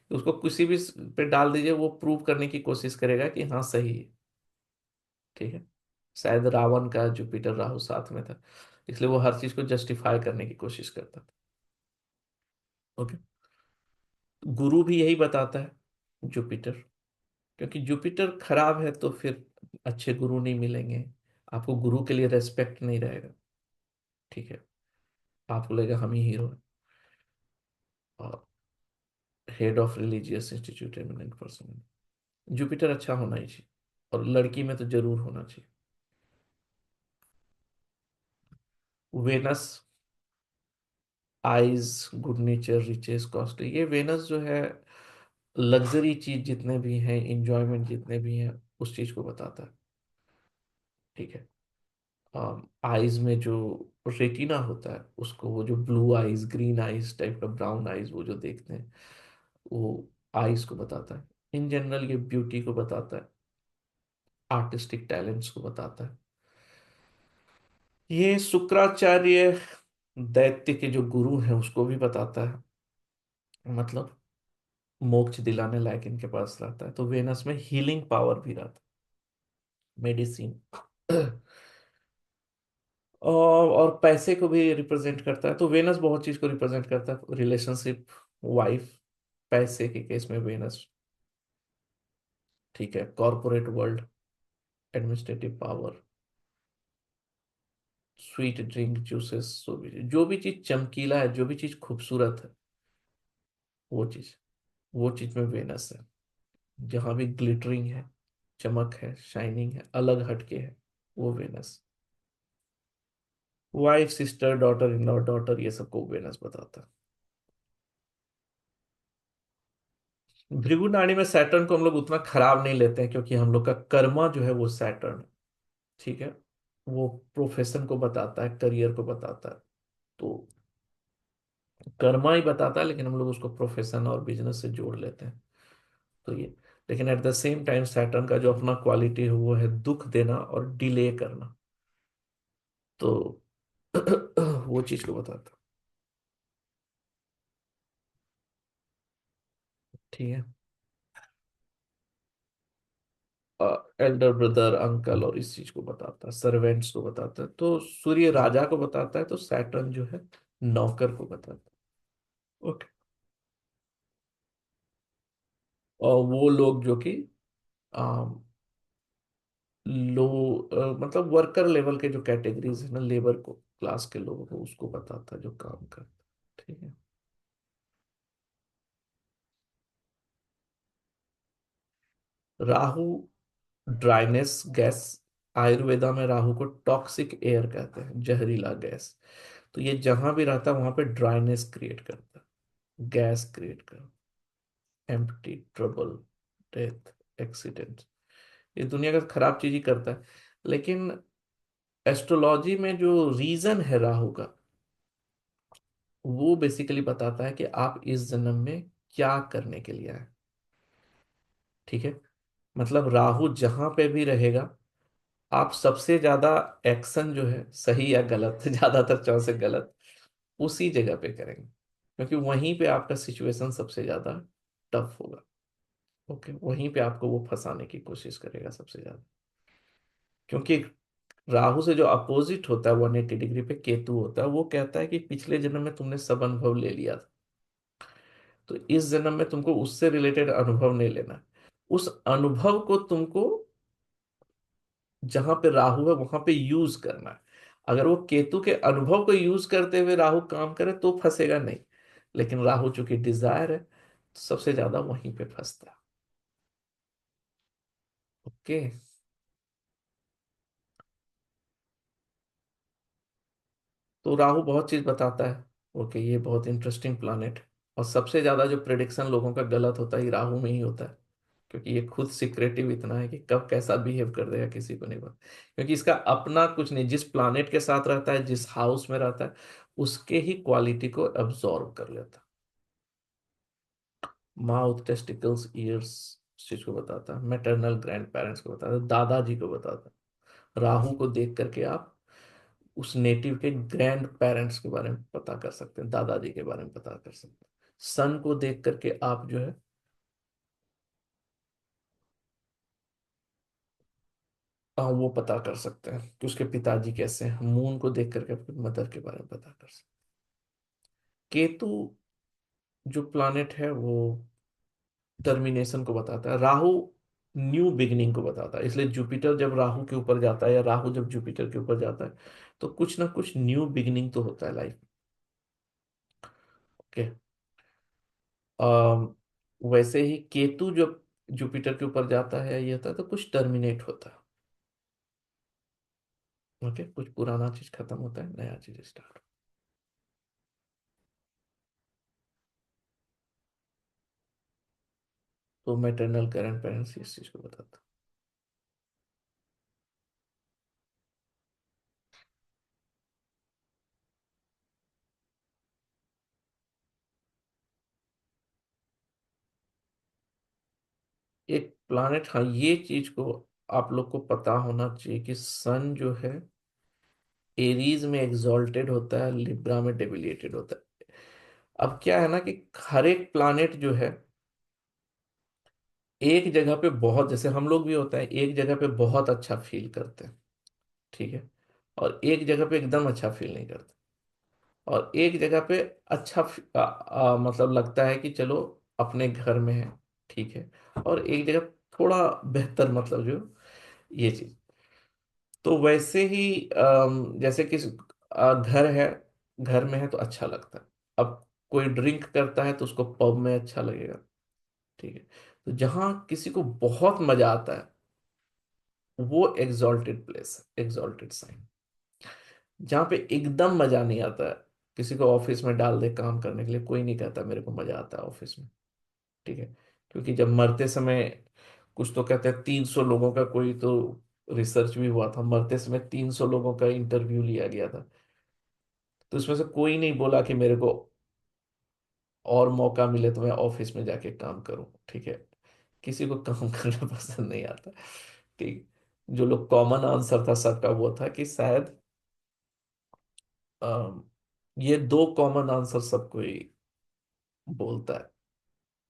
कि उसको किसी भी पे डाल दीजिए वो प्रूव करने की कोशिश करेगा कि हाँ सही है। ठीक है, शायद रावण का जुपिटर राहु साथ में था, इसलिए वो हर चीज को जस्टिफाई करने की कोशिश करता था। ओके, गुरु भी यही बताता है, जुपिटर, क्योंकि जुपिटर खराब है तो फिर अच्छे गुरु नहीं मिलेंगे, आपको गुरु के लिए रेस्पेक्ट नहीं रहेगा। ठीक है, आपको लगेगा हम ही हीरो हैं, और head of religious institute eminent person, Jupiter अच्छा होना ही चाहिए, और लड़की में तो जरूर होना चाहिए। Venus, eyes, good nature, riches, costly, ये वेनस जो है लग्जरी चीज जितने भी हैं, इंजॉयमेंट जितने भी हैं, उस चीज को बताता है। ठीक है, आईज में जो रेटिना होता है उसको, वो जो blue eyes, green eyes type का, ब्राउन आईज वो जो देखते हैं, वो आईज को बताता है। इन जनरल ये ब्यूटी को बताता है, आर्टिस्टिक टैलेंट्स को बताता है। ये शुक्राचार्य दैत्य के जो गुरु हैं उसको भी बताता है, मतलब मोक्ष दिलाने लायक इनके पास रहता है। तो वेनस में हीलिंग पावर भी रहता है, मेडिसिन और पैसे को भी रिप्रेजेंट करता है। तो वेनस बहुत चीज को रिप्रेजेंट करता है, रिलेशनशिप, वाइफ, पैसे के केस में वेनस। ठीक है, corporate world, administrative power, sweet drink, juices, जो भी चीज चमकीला है, जो भी चीज खूबसूरत है, वो चीज, वो चीज में वेनस है। जहां भी ग्लिटरिंग है, चमक है, शाइनिंग है, अलग हटके है, वो Venus. Wife, sister, daughter in law, daughter, ये सबको वेनस बताता है। भृगु नाड़ी में सैटर्न को हम लोग उतना खराब नहीं लेते हैं, क्योंकि हम लोग का कर्मा जो है वो सैटर्न है। ठीक है, वो प्रोफेशन को बताता है, करियर को बताता है, तो कर्मा ही बताता है, लेकिन हम लोग उसको प्रोफेशन और बिजनेस से जोड़ लेते हैं। तो ये, लेकिन at the same time Saturn का जो अपना क्वालिटी है वो है दुख देना और डिले करना, तो वो चीज को बताता है। ठीक है, एल्डर ब्रदर, अंकल, और इस चीज को बताता है, सर्वेंट्स को बताता है। तो सूर्य राजा को बताता है, तो सैटर्न जो है नौकर को बताता है। ओके, और वो लोग जो कि लो, मतलब वर्कर लेवल के जो कैटेगरीज है ना, लेबर को, क्लास के लोगों को, उसको बताता है जो काम करता है। ठीक है, राहु ड्राइनेस गैस, आयुर्वेदा में राहु को टॉक्सिक एयर कहते हैं, जहरीला गैस। तो ये जहां भी रहता है वहां पे ड्राइनेस क्रिएट करता है, गैस क्रिएट करता है, एम्प्टी, ट्रबल, डेथ, एक्सीडेंट, ये दुनिया का खराब चीज ही करता है। लेकिन एस्ट्रोलॉजी में जो रीजन है राहु का, वो बेसिकली बताता है कि आप इस जन्म में क्या करने के लिए आए। ठीक है, मतलब राहु जहां पे भी रहेगा, आप सबसे ज्यादा एक्शन जो है, सही या गलत, ज्यादातर चांस से गलत, उसी जगह पे करेंगे, क्योंकि वहीं पे आपका सिचुएशन सबसे ज्यादा टफ होगा। ओके, वहीं पे आपको वो फंसाने की कोशिश करेगा सबसे ज्यादा, क्योंकि राहु से जो अपोजिट होता है 180 डिग्री पे केतु होता है, वो कहता है कि पिछले जन्म में तुमने सब अनुभव ले लिया था, तो इस जन्म में तुमको उससे रिलेटेड अनुभव नहीं लेना है। उस अनुभव को तुमको जहां पे राहु है वहां पे यूज करना है। अगर वो केतु के अनुभव को यूज करते हुए राहु काम करे तो फंसेगा नहीं, लेकिन राहु चूंकि डिजायर है तो सबसे ज्यादा वहीं पे फंसता है। ओके। तो राहु बहुत चीज बताता है। ओके, ये बहुत इंटरेस्टिंग प्लानेट। और सबसे ज्यादा जो प्रिडिक्शन लोगों का गलत होता है, ये राहु में ही होता है, क्योंकि ये खुद सिक्रेटिव इतना है कि कब कैसा बिहेव कर देगा किसी को नहीं पता। क्योंकि इसका अपना कुछ नहीं, जिस प्लानेट के साथ रहता है, जिस हाउस में रहता है, उसके ही क्वालिटी को एब्जॉर्व कर लेता है। माउथ, टेस्टिकल्स, ईयर्स, इस चीज को बताता है। मैटरनल ग्रैंड पेरेंट्स को बताता है, दादाजी को बताता है। राहु को देख करके आप उस नेटिव के ग्रैंड पेरेंट्स के बारे में पता कर सकते हैं, दादाजी के बारे में पता कर सकते हैं। सन को देख करके आप जो है वो पता कर सकते हैं कि उसके पिताजी कैसे हैं। मून को देख करके अपनी मदर के बारे में पता कर सकते हैं। केतु जो प्लानेट है वो टर्मिनेशन को बताता है। राहु न्यू बिगिनिंग को बताता है। इसलिए जुपिटर जब राहु के ऊपर जाता है या राहु जब जुपिटर के ऊपर जाता है तो कुछ ना कुछ न्यू बिगिनिंग तो होता है लाइफ में। ओके। वैसे ही केतु जब जुपिटर के ऊपर जाता है ये होता है तो कुछ टर्मिनेट होता है। ओके, कुछ पुराना चीज खत्म होता है, नया चीज स्टार्ट। तो मैटरनल ग्रैंड पेरेंट्स इस चीज को बताता है। एक प्लानेट, हाँ ये चीज को आप लोग को पता होना चाहिए कि सन जो है एरीज में एग्जॉल्टेड होता है, लिब्रा में डेबिलिएटेड होता है। अब क्या है ना कि हर एक प्लानेट जो है एक जगह पे बहुत, जैसे हम लोग भी होता है, एक जगह पे बहुत अच्छा फील करते हैं, ठीक है, और एक जगह पे एकदम अच्छा फील नहीं करते, और एक जगह पे अच्छा मतलब लगता है कि चलो अपने घर में है, ठीक है, और एक जगह थोड़ा बेहतर, मतलब जो ये चीज। तो वैसे ही जैसे कि घर है, घर में है तो अच्छा लगता है। अब कोई ड्रिंक करता है तो उसको पब में अच्छा लगेगा, ठीक है। तो जहां किसी को बहुत मजा आता है वो एग्जॉल्टेड प्लेस है, एग्जॉल्टेड साइन। जहाँ पे एकदम मजा नहीं आता है, किसी को ऑफिस में डाल दे काम करने के लिए, कोई नहीं कहता मेरे को मजा आता है ऑफिस में, ठीक है। क्योंकि जब मरते समय, कुछ तो कहते हैं 300 लोगों का, कोई तो रिसर्च भी हुआ था, मरते समय 300 लोगों का इंटरव्यू लिया गया था, तो उसमें से कोई नहीं बोला कि मेरे को और मौका मिले तो मैं ऑफिस में जाके काम करूं, ठीक है। किसी को काम करना पसंद नहीं आता, ठीक। जो लोग कॉमन आंसर था सबका वो था कि शायद अम, ये दो कॉमन आंसर सबको ही बोलता है।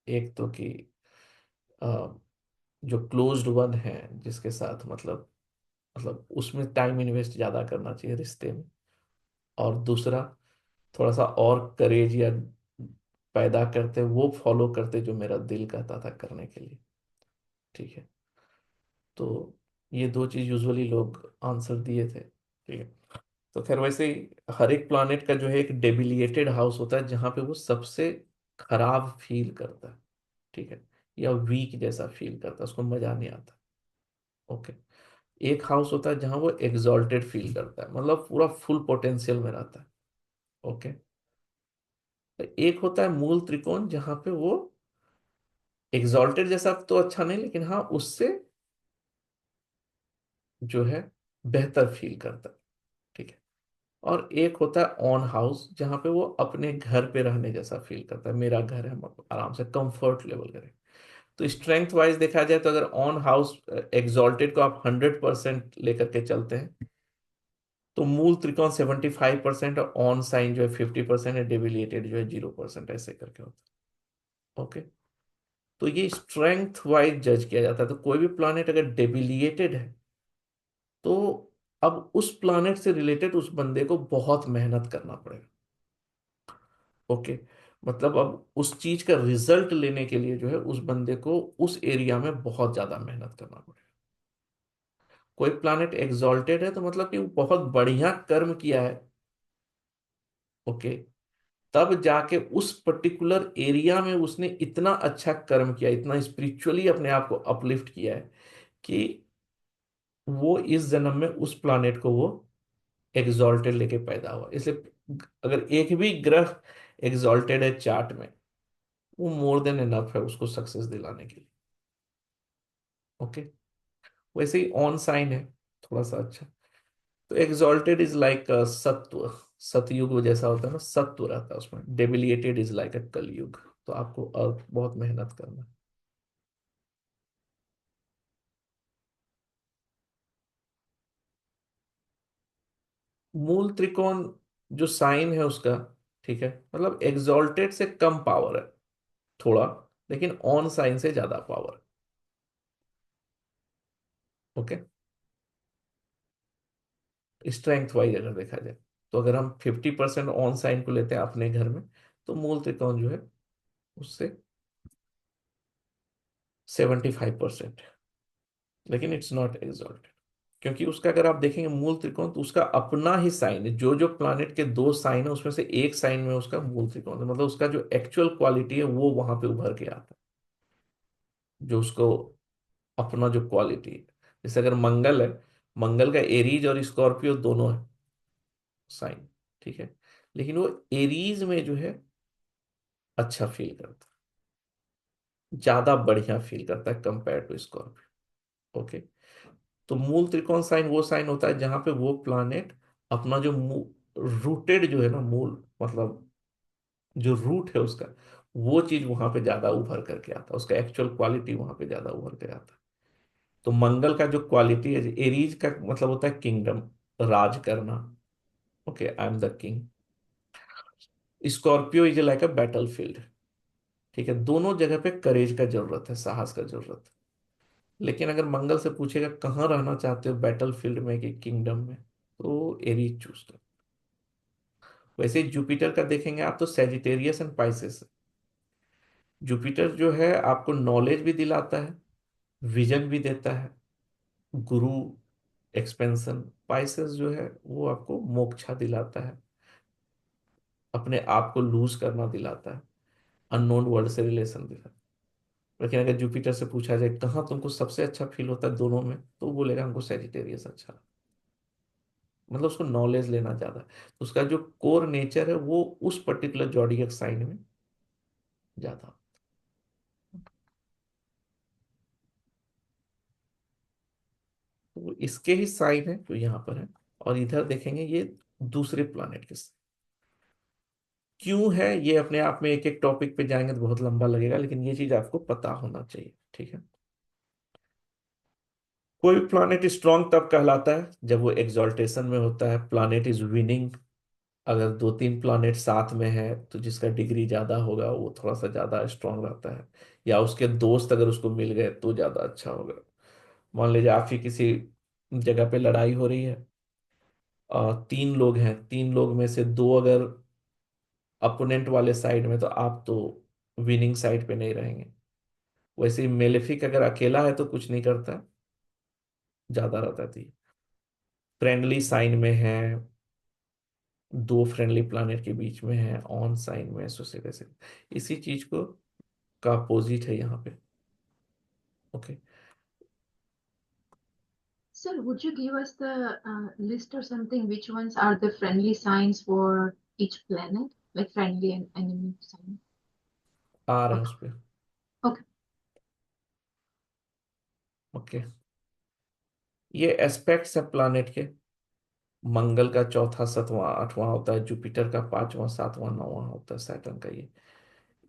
एक तो कि अ, जो क्लोज्ड वन है, जिसके साथ मतलब उसमें टाइम इन्वेस्ट ज्यादा करना चाहिए रिश्ते में, और दूसरा थोड़ा सा और करेज या पैदा करते, वो फॉलो करते जो मेरा दिल कहता था करने के लिए, ठीक है। तो ये दो चीज यूजुअली लोग आंसर दिए थे, ठीक है। तो खैर वैसे ही हर एक प्लानेट का जो है एक डेबिलिएटेड हाउस होता है जहां पे वो सबसे खराब फील करता है, ठीक है, या वीक जैसा फील करता है, उसको मजा नहीं आता। ओके। एक हाउस होता है जहां वो एग्जॉल्टेड फील करता है, मतलब पूरा फुल पोटेंशियल में रहता है। ओके। तो एक होता है मूल त्रिकोण जहां पे वो एग्जॉल्टेड जैसा तो अच्छा नहीं, लेकिन हाँ उससे जो है बेहतर फील करता है, ठीक है। और एक होता है ऑन हाउस जहां पे वो अपने घर पे रहने जैसा फील करता है, मेरा घर है, हम आराम से कंफर्ट लेवल करें। तो स्ट्रेंथ वाइज देखा जाए तो अगर ऑन हाउस एग्जॉल्टेड को आप 100% लेकर के चलते हैं तो मूल त्रिकोण 75% और ऑन साइन जो है 50% है, डेविलिएटेड जो है 0% ऐसे करके होता है। ओके। तो ये स्ट्रेंथ वाइज जज किया जाता है। तो कोई भी प्लैनेट अगर डेबिलिएटेड है तो अब उस प्लानेट से रिलेटेड उस बंदे को बहुत मेहनत करना पड़ेगा। ओके, मतलब अब उस चीज का रिजल्ट लेने के लिए जो है उस बंदे को उस एरिया में बहुत ज्यादा मेहनत करना पड़ेगा। कोई प्लानेट एग्जॉल्टेड है तो मतलब कि वो बहुत बढ़िया कर्म किया है। ओके, तब जाके उस पर्टिकुलर एरिया में उसने इतना अच्छा कर्म किया, इतना स्पिरिचुअली अपने आप को अपलिफ्ट किया है कि वो इस जन्म में उस प्लानेट को वो एग्जॉल्टेड लेके पैदा हुआ। इसलिए अगर एक भी ग्रह एग्जॉल्टेड है चार्ट में, वो मोर देन एनफ है उसको सक्सेस दिलाने के लिए। ओके, वैसे ही ऑन साइन है थोड़ा सा अच्छा। तो एग्जॉल्टेड इज लाइक सत्व, सतयुग जैसा होता है ना, सत्व रहता है उसमें। डेबिलिएटेड इज लाइक अ कलयुग। तो आपको अब बहुत मेहनत करना है। मूल त्रिकोण जो साइन है उसका, ठीक है, मतलब एग्जॉल्टेड से कम पावर है थोड़ा, लेकिन ऑन साइन से ज्यादा पावर। ओके, स्ट्रेंथ वाइज अगर देखा जाए, तो अगर हम 50% ऑन साइन को लेते हैं अपने घर में, तो मूल त्रिकोण जो है उससे 75%। लेकिन इट्स नॉट एग्जॉल्टेड, क्योंकि उसका अगर आप देखेंगे मूल त्रिकोण, तो उसका अपना ही साइन है। जो जो प्लानेट के दो साइन है उसमें से एक साइन में उसका मूल त्रिकोण है, मतलब उसका जो एक्चुअल क्वालिटी है वो वहां पे उभर के आता है, जो उसको अपना जो क्वालिटी है। जैसे अगर मंगल है, मंगल का एरीज और स्कॉर्पियो दोनों है साइन, ठीक है, लेकिन वो एरीज में जो है अच्छा फील करता है, ज्यादा बढ़िया फील करता है कंपेयर टू स्कॉर्पियो। ओके, तो मूल त्रिकोण साइन वो साइन होता है जहां पे वो प्लानेट अपना जो रूटेड जो है ना, मूल मतलब जो रूट है उसका, वो चीज वहां पे ज्यादा उभर करके आता है, उसका एक्चुअल क्वालिटी वहां पे ज्यादा उभर के आता है। तो मंगल का जो क्वालिटी है, एरीज का मतलब होता है किंगडम, राज करना। Okay, I am the king. Scorpio is like a battle field. ठीक है, दोनों जगह पे करेज का जरूरत है, साहस का जरूरत है। लेकिन अगर मंगल से पूछेगा कहाँ रहना चाहते हो, बैटल फील्ड में कि किंगडम में, तो एरीज चूज कर। वैसे जुपिटर का देखेंगे आप तो सेजिटेरियस एंड पाइसेस। जुपिटर जो है आपको नॉलेज भी दिलाता है, विजन भी देता है, गुरु, एक्सपेंशन। पाइसेस जो है वो आपको मोक्षा दिलाता है, अपने आप को लूज करना दिलाता है, अननोन वर्ल्ड से रिलेशन दिलाता है। लेकिन अगर जुपिटर से पूछा जाए कहाँ तुमको सबसे अच्छा फील होता है दोनों में, तो वो बोलेगा हमको सेजिटेरियस अच्छा लगता है। मतलब उसको नॉलेज लेना ज्यादा है, तो उसका जो कोर नेचर है वो उस पर्टिकुलर जॉडियक साइन में ज्यादा। तो इसके ही साइन है जो यहाँ पर है। और इधर देखेंगे ये दूसरे प्लानेट के क्यों है, ये अपने आप में एक एक टॉपिक पे जाएंगे तो बहुत लंबा लगेगा, लेकिन ये चीज आपको पता होना चाहिए, ठीक है। कोई प्लानेट स्ट्रांग तब कहलाता है जब वो एग्जॉल्टेशन में होता है, प्लानेट इज विनिंग। अगर दो तीन प्लानेट साथ में है तो जिसका डिग्री ज्यादा होगा वो थोड़ा सा ज्यादा स्ट्रांग रहता है, या उसके दोस्त अगर उसको मिल गए तो ज्यादा अच्छा होगा। मान लीजिए आप ही किसी जगह पे लड़ाई हो रही है, तीन लोग हैं, तीन लोग में से दो अगर अपोनेंट वाले साइड में, तो आप तो विनिंग साइड पे नहीं रहेंगे। वैसे ही मेलेफिक अगर अकेला है तो कुछ नहीं करता, ज्यादा रहता थी। फ्रेंडली साइन में है, दो फ्रेंडली प्लानेट के बीच में है, ऑन साइन में एसोसिएटेड, इसी चीज को का अपोजिट है यहाँ पे। Okay, Sir, would you give us the list or something? Which ones are the friendly signs for each planet? Like friendly and enemy sign. आ रहे हैं Okay. उस पे। Okay. ओके, ये एस्पेक्ट्स है प्लानेट के। मंगल का चौथा सातवां आठवां होता है, जुपिटर का पांचवां सातवां नौवां होता है, सैटर्न का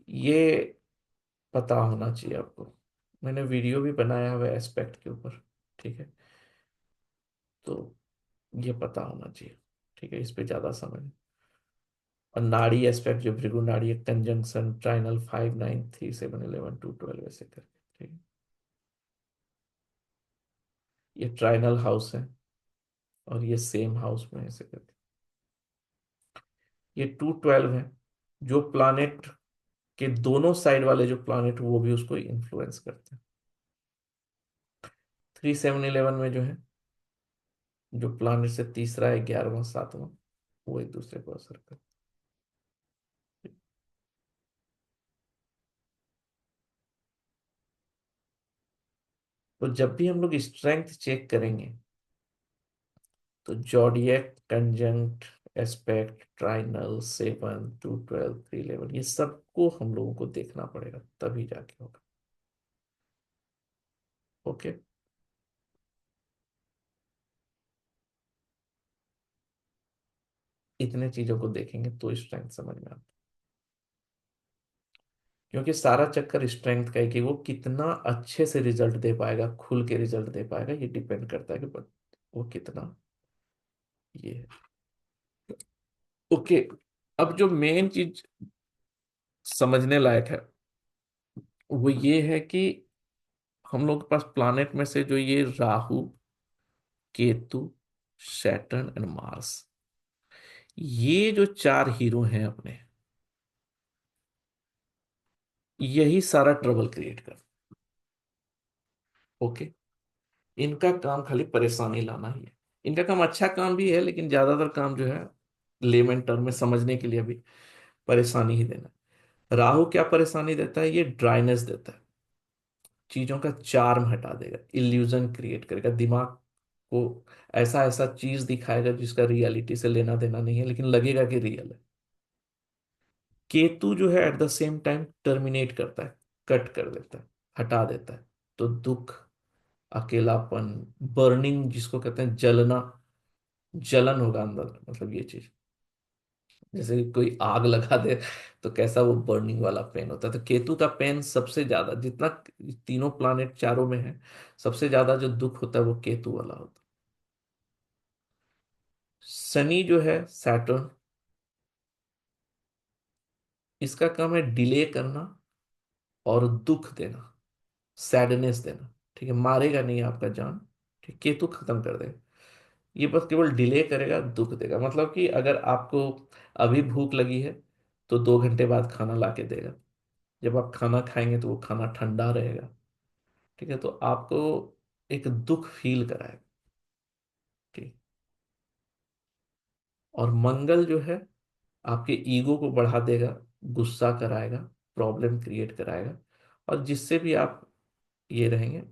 ये पता होना चाहिए आपको। मैंने वीडियो भी बनाया हुआ है एस्पेक्ट के ऊपर, ठीक है। तो ये पता होना चाहिए, ठीक है, इस पे ज्यादा समय नहीं। और नाड़ी एस्पेक्ट जो भृगु नाड़ी, एक कंजंक्शन ट्राइनल 5 9 3 7 11 2 12 ऐसे करके, ठीक है। ये ट्राइनल हाउस है, और ये सेम हाउस में ऐसे करते। ये 212 है। जो प्लानेट के दोनों साइड वाले जो प्लानेट वो भी उसको इन्फ्लुएंस करते हैं। 3711 में जो है, जो प्लानेट से तीसरा है, 11वां 7वां, वो एक दूसरे को असर करते हैं। तो जब भी हम लोग स्ट्रेंथ चेक करेंगे तो जॉडियक, कंजंक्ट, एस्पेक्ट, ट्राइनल, 7, 212, 311, ये सबको हम लोगों को देखना पड़ेगा, तभी जाके होगा। ओके। इतने चीजों को देखेंगे तो स्ट्रेंथ समझ में आता है। क्योंकि सारा चक्कर स्ट्रेंथ का है कि वो कितना अच्छे से रिजल्ट दे पाएगा, खुल के रिजल्ट दे पाएगा, ये डिपेंड करता है कि वो कितना ये है। ओके। अब जो मेन चीज समझने लायक है वो ये है कि हम लोग के पास प्लानेट में से जो ये Rahu, Ketu, Saturn and Mars, ये जो चार हीरो हैं अपने, यही सारा ट्रबल क्रिएट कर। ओके। इनका काम खाली परेशानी लाना ही है। इनका काम अच्छा काम भी है, लेकिन ज्यादातर काम जो है लेमन टर्म में समझने के लिए भी परेशानी ही देना है। राहु क्या परेशानी देता है? ये ड्राइनेस देता है, चीजों का चार्म हटा देगा, इल्यूजन क्रिएट करेगा, दिमाग को ऐसा ऐसा चीज दिखाएगा जिसका रियलिटी से लेना देना नहीं है, लेकिन लगेगा कि रियल है। केतु जो है at the same time terminate करता है, कट कर देता है, हटा देता है। तो दुख, अकेलापन, बर्निंग जिसको कहते हैं, जलना, जलन होगा अंदर, मतलब ये चीज जैसे कि कोई आग लगा दे तो कैसा वो बर्निंग वाला पेन होता है। तो केतु का पेन सबसे ज्यादा, जितना तीनों प्लानेट चारों में है, सबसे ज्यादा जो दुख होता है वो केतु वाला होता है। शनि जो है, सैटर्न, इसका काम है डिले करना और दुख देना, सैडनेस देना। ठीक है, मारेगा नहीं आपका जान। ठीक, केतु खत्म कर देगा। ये बस केवल डिले करेगा, दुख देगा। मतलब कि अगर आपको अभी भूख लगी है तो 2 घंटे बाद खाना ला के देगा। जब आप खाना खाएंगे तो वो खाना ठंडा रहेगा। ठीक है, तो आपको एक दुख फील कराएगा। ठीक। और मंगल जो है, आपके ईगो को बढ़ा देगा, गुस्सा कराएगा, प्रॉब्लम क्रिएट कराएगा, और जिससे भी आप ये रहेंगे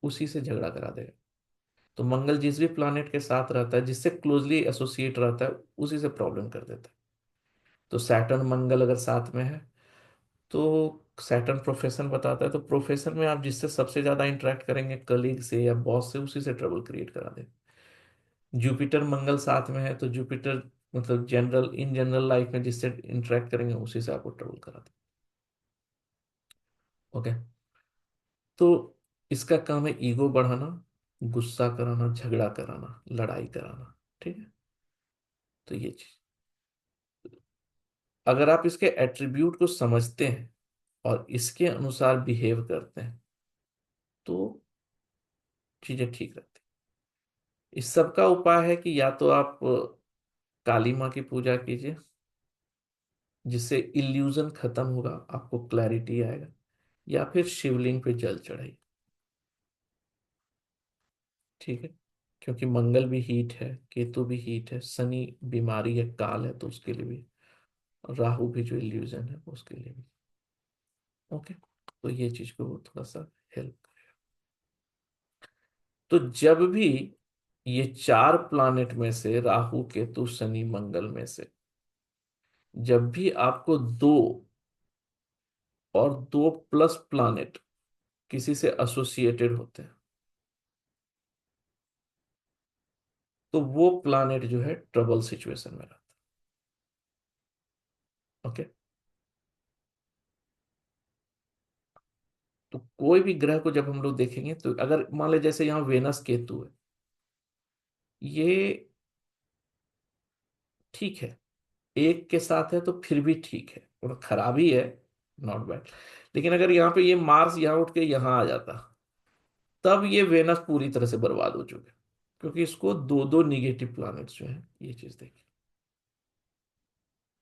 उसी से झगड़ा करा देगा। तो मंगल जिस भी प्लानेट के साथ रहता है, जिससे क्लोजली एसोसिएट रहता है, उसी से प्रॉब्लम कर देता है। तो सैटर्न मंगल अगर साथ में है तो सैटर्न प्रोफेशन बताता है, तो प्रोफेशन में आप जिससे सबसे ज्यादा इंटरेक्ट करेंगे, कलीग से या बॉस से, उसी से ट्रबल क्रिएट करा दे। जुपिटर मंगल साथ में है तो जुपिटर मतलब जनरल, इन जनरल लाइफ में जिससे इंटरेक्ट करेंगे उसी से आपको ट्रबल करा दे। ओके। तो इसका काम है ईगो बढ़ाना, गुस्सा कराना, झगड़ा कराना, लड़ाई कराना। ठीक है। तो ये चीज, अगर आप इसके एट्रीब्यूट को समझते हैं और इसके अनुसार बिहेव करते हैं तो चीजें ठीक रहती हैं। इस सब का उपाय है कि या तो आप काली माँ की पूजा कीजिए, जिससे इल्यूजन खत्म होगा, आपको क्लैरिटी आएगा, या फिर शिवलिंग पे जल चढ़ाइए। ठीक है। क्योंकि मंगल भी हीट है, केतु भी हीट है, शनि बीमारी है, काल है, तो उसके लिए भी, और राहु भी जो इल्यूजन है उसके लिए भी। ओके। तो ये चीज को वो थोड़ा सा हेल्प करेगा। तो जब भी ये चार प्लानेट में से, राहु, केतु, शनि, मंगल में से, जब भी आपको दो और दो प्लस प्लानेट किसी से एसोसिएटेड होते हैं, तो वो प्लानेट जो है ट्रबल सिचुएशन में रहता है। ओके। तो कोई भी ग्रह को जब हम लोग देखेंगे, तो अगर मान ले जैसे यहाँ वेनस केतु है, ये ठीक है, एक के साथ है तो फिर भी ठीक है, और खराबी है, नॉट बैड। लेकिन अगर यहाँ पे ये मार्स यहाँ उठ के यहाँ आ जाता, तब ये वेनस पूरी तरह से बर्बाद हो चुके। क्योंकि इसको दो दो निगेटिव प्लैनेट्स जो है, ये चीज देखिए।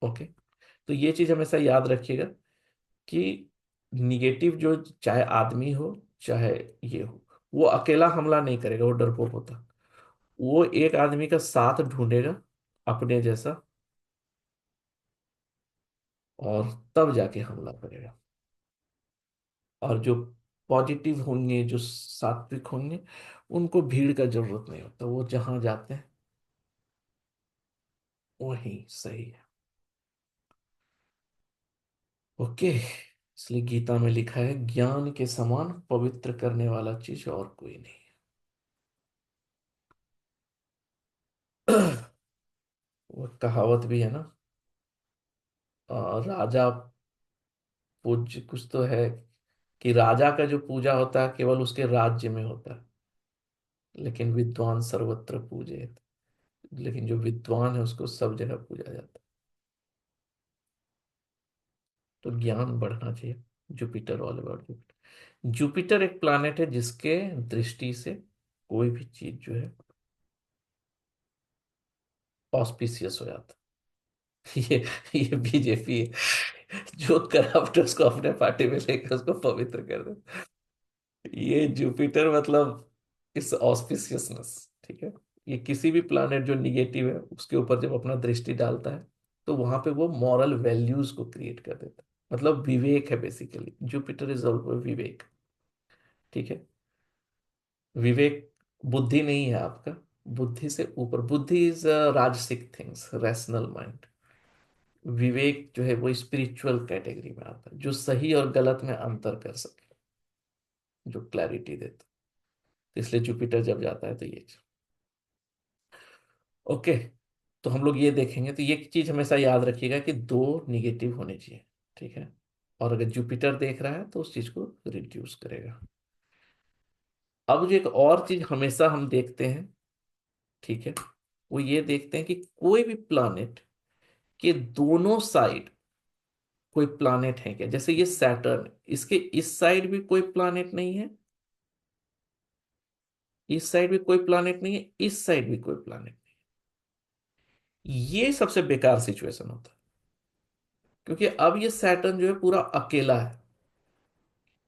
ओके, तो ये चीज हमेशा याद रखिएगा कि निगेटिव जो, चाहे आदमी हो चाहे ये हो, वो अकेला हमला नहीं करेगा, वो डरपोक होता। वो एक आदमी का साथ ढूंढेगा अपने जैसा, और तब जाके हमला करेगा। और जो पॉजिटिव होंगे, जो सात्विक होंगे, उनको भीड़ का जरूरत नहीं होता, वो जहां जाते हैं वही सही है। ओके, इसलिए गीता में लिखा है, ज्ञान के समान पवित्र करने वाला चीज और कोई नहीं है। वो कहावत भी है ना, राजा पूज्य कुछ तो है, कि राजा का जो पूजा होता है केवल उसके राज्य में होता है, लेकिन विद्वान सर्वत्र पूजे। लेकिन जो विद्वान है उसको सब जगह पूजा जाता है। तो ज्ञान बढ़ना चाहिए। Jupiter, all about Jupiter. Jupiter एक प्लैनेट है जिसके दृष्टि से कोई भी चीज जो है ऑस्पिशियस हो जाता है। ये बीजेपी है, जो करप्ट है उसको अपने पार्टी में लेकर उसको पवित्र कर दे। ये जुपिटर मतलब इस ऑस्पिशियसनेस, ठीक है। ये किसी भी प्लैनेट जो निगेटिव है उसके ऊपर जब अपना दृष्टि डालता है, तो वहां पे वो मॉरल वैल्यूज को क्रिएट कर देता है। मतलब विवेक है बेसिकली, जुपिटर इज ऑल विवेक, ठीक है। विवेक बुद्धि नहीं है आपका, बुद्धि से ऊपर। बुद्धि इज राजसिक थिंग्स, रैशनल माइंड। विवेक जो है वो स्पिरिचुअल कैटेगरी में आता है, जो सही और गलत में अंतर कर सके, जो क्लैरिटी देता है। तो इसलिए जुपिटर जब जाता है तो ये। ओके, तो हम लोग ये देखेंगे, तो ये चीज हमेशा याद रखिएगा कि दो निगेटिव होने चाहिए, ठीक है। और अगर जुपिटर देख रहा है तो उस चीज को रिड्यूस करेगा। अब जो एक और चीज हमेशा हम देखते हैं, ठीक है, वो ये देखते हैं कि कोई भी प्लैनेट के दोनों साइड कोई प्लैनेट है क्या। जैसे ये सैटर्न, इसके इस साइड भी कोई प्लैनेट नहीं है, इस साइड भी कोई प्लैनेट नहीं है, इस साइड भी कोई प्लैनेट नहीं है। ये सबसे बेकार सिचुएशन होता है, क्योंकि अब ये सैटर्न जो है पूरा अकेला है।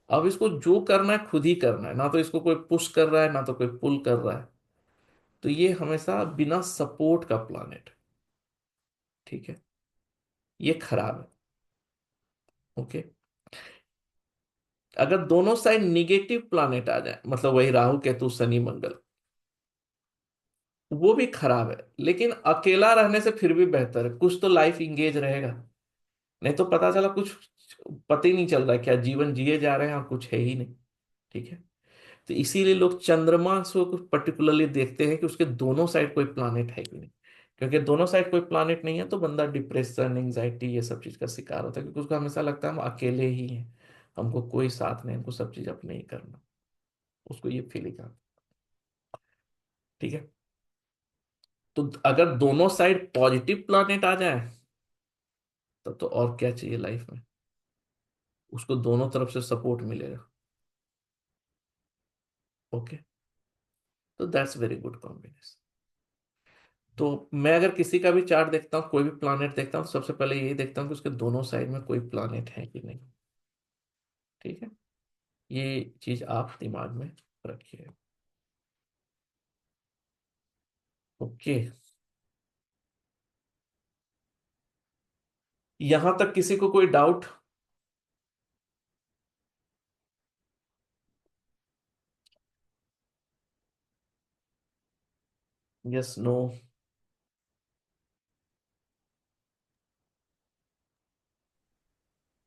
अब इसको जो करना है खुद ही करना है, ना तो इसको कोई पुश कर रहा है ना तो कोई पुल कर रहा है। तो ये हमेशा बिना सपोर्ट का प्लैनेट है, ठीक है। ये खराब है। ओके, अगर दोनों साइड निगेटिव प्लैनेट आ जाए, मतलब वही राहु केतु शनि मंगल, वो भी खराब है, लेकिन अकेला रहने से फिर भी बेहतर है। कुछ तो लाइफ इंगेज रहेगा, नहीं तो पता चला कुछ पता ही नहीं चल रहा है, क्या जीवन जिए जा रहे हैं और कुछ है ही नहीं, ठीक है। तो इसीलिए लोग चंद्रमा को कुछ पर्टिकुलरली देखते हैं कि उसके दोनों साइड कोई प्लैनेट है कि नहीं। क्योंकि दोनों साइड कोई प्लैनेट नहीं है तो बंदा डिप्रेशन, एंजाइटी, ये सब चीज का शिकार होता है, क्योंकि उसको हमेशा लगता है हम अकेले ही हैं, हमको कोई साथ नहीं, हमको सब चीज अपने ही करना। उसको ये फीलिंग आता है, ठीक है। तो अगर दोनों साइड पॉजिटिव प्लैनेट आ जाए, तब तो और क्या चाहिए लाइफ में। उसको दोनों तरफ से सपोर्ट मिलेगा। ओके, तो दैट्स वेरी गुड कॉम्बिनेशन। तो मैं अगर किसी का भी चार्ट देखता हूँ, कोई भी प्लैनेट देखता हूँ, तो सबसे पहले यही देखता हूँ कि उसके दोनों साइड में कोई प्लैनेट है कि नहीं, ठीक है। ये चीज आप दिमाग में रखिए। ओके, यहां तक किसी को कोई doubt? Yes, no?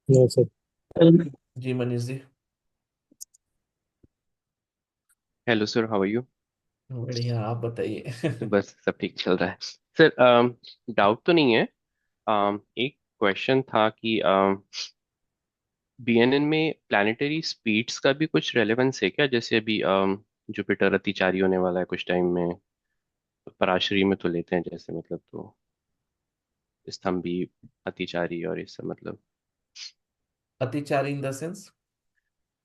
No sir. जी Manish ji. Hello sir, how are you? बढ़िया, आप बताइए। बस सब ठीक चल रहा है सर। डाउट तो नहीं है। एक क्वेश्चन था कि बीएनएन में प्लानिटरी स्पीड्स का भी कुछ रेलेवेंस है क्या? जैसे अभी जुपिटर अतिचारी होने वाला है कुछ टाइम में, पराशरी में तो लेते हैं जैसे, मतलब तो स्तंभी अतिचारी और ये सब, अतिचारी इन द सेंस?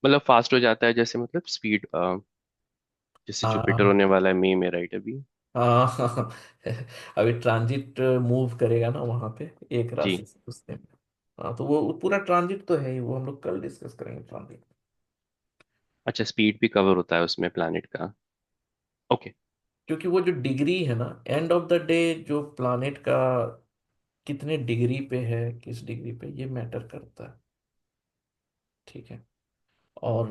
मतलब फास्ट हो जाता है जैसे, मतलब स्पीड जैसे जुपिटर हाँ होने वाला है मई में, राइट अभी। हाँ। अभी ट्रांजिट मूव करेगा ना वहां पे, एक राशि जी। से दूसरे में। हाँ तो वो पूरा ट्रांजिट तो है ही, वो हम लोग कल डिस्कस करेंगे ट्रांजिट। अच्छा, स्पीड भी कवर होता है उसमें प्लैनेट का। ओके। क्योंकि वो जो डिग्री है ना, एंड ऑफ द डे जो प्लानेट का कितने डिग्री पे है, किस डिग्री पे, ये मैटर करता है। ठीक है। और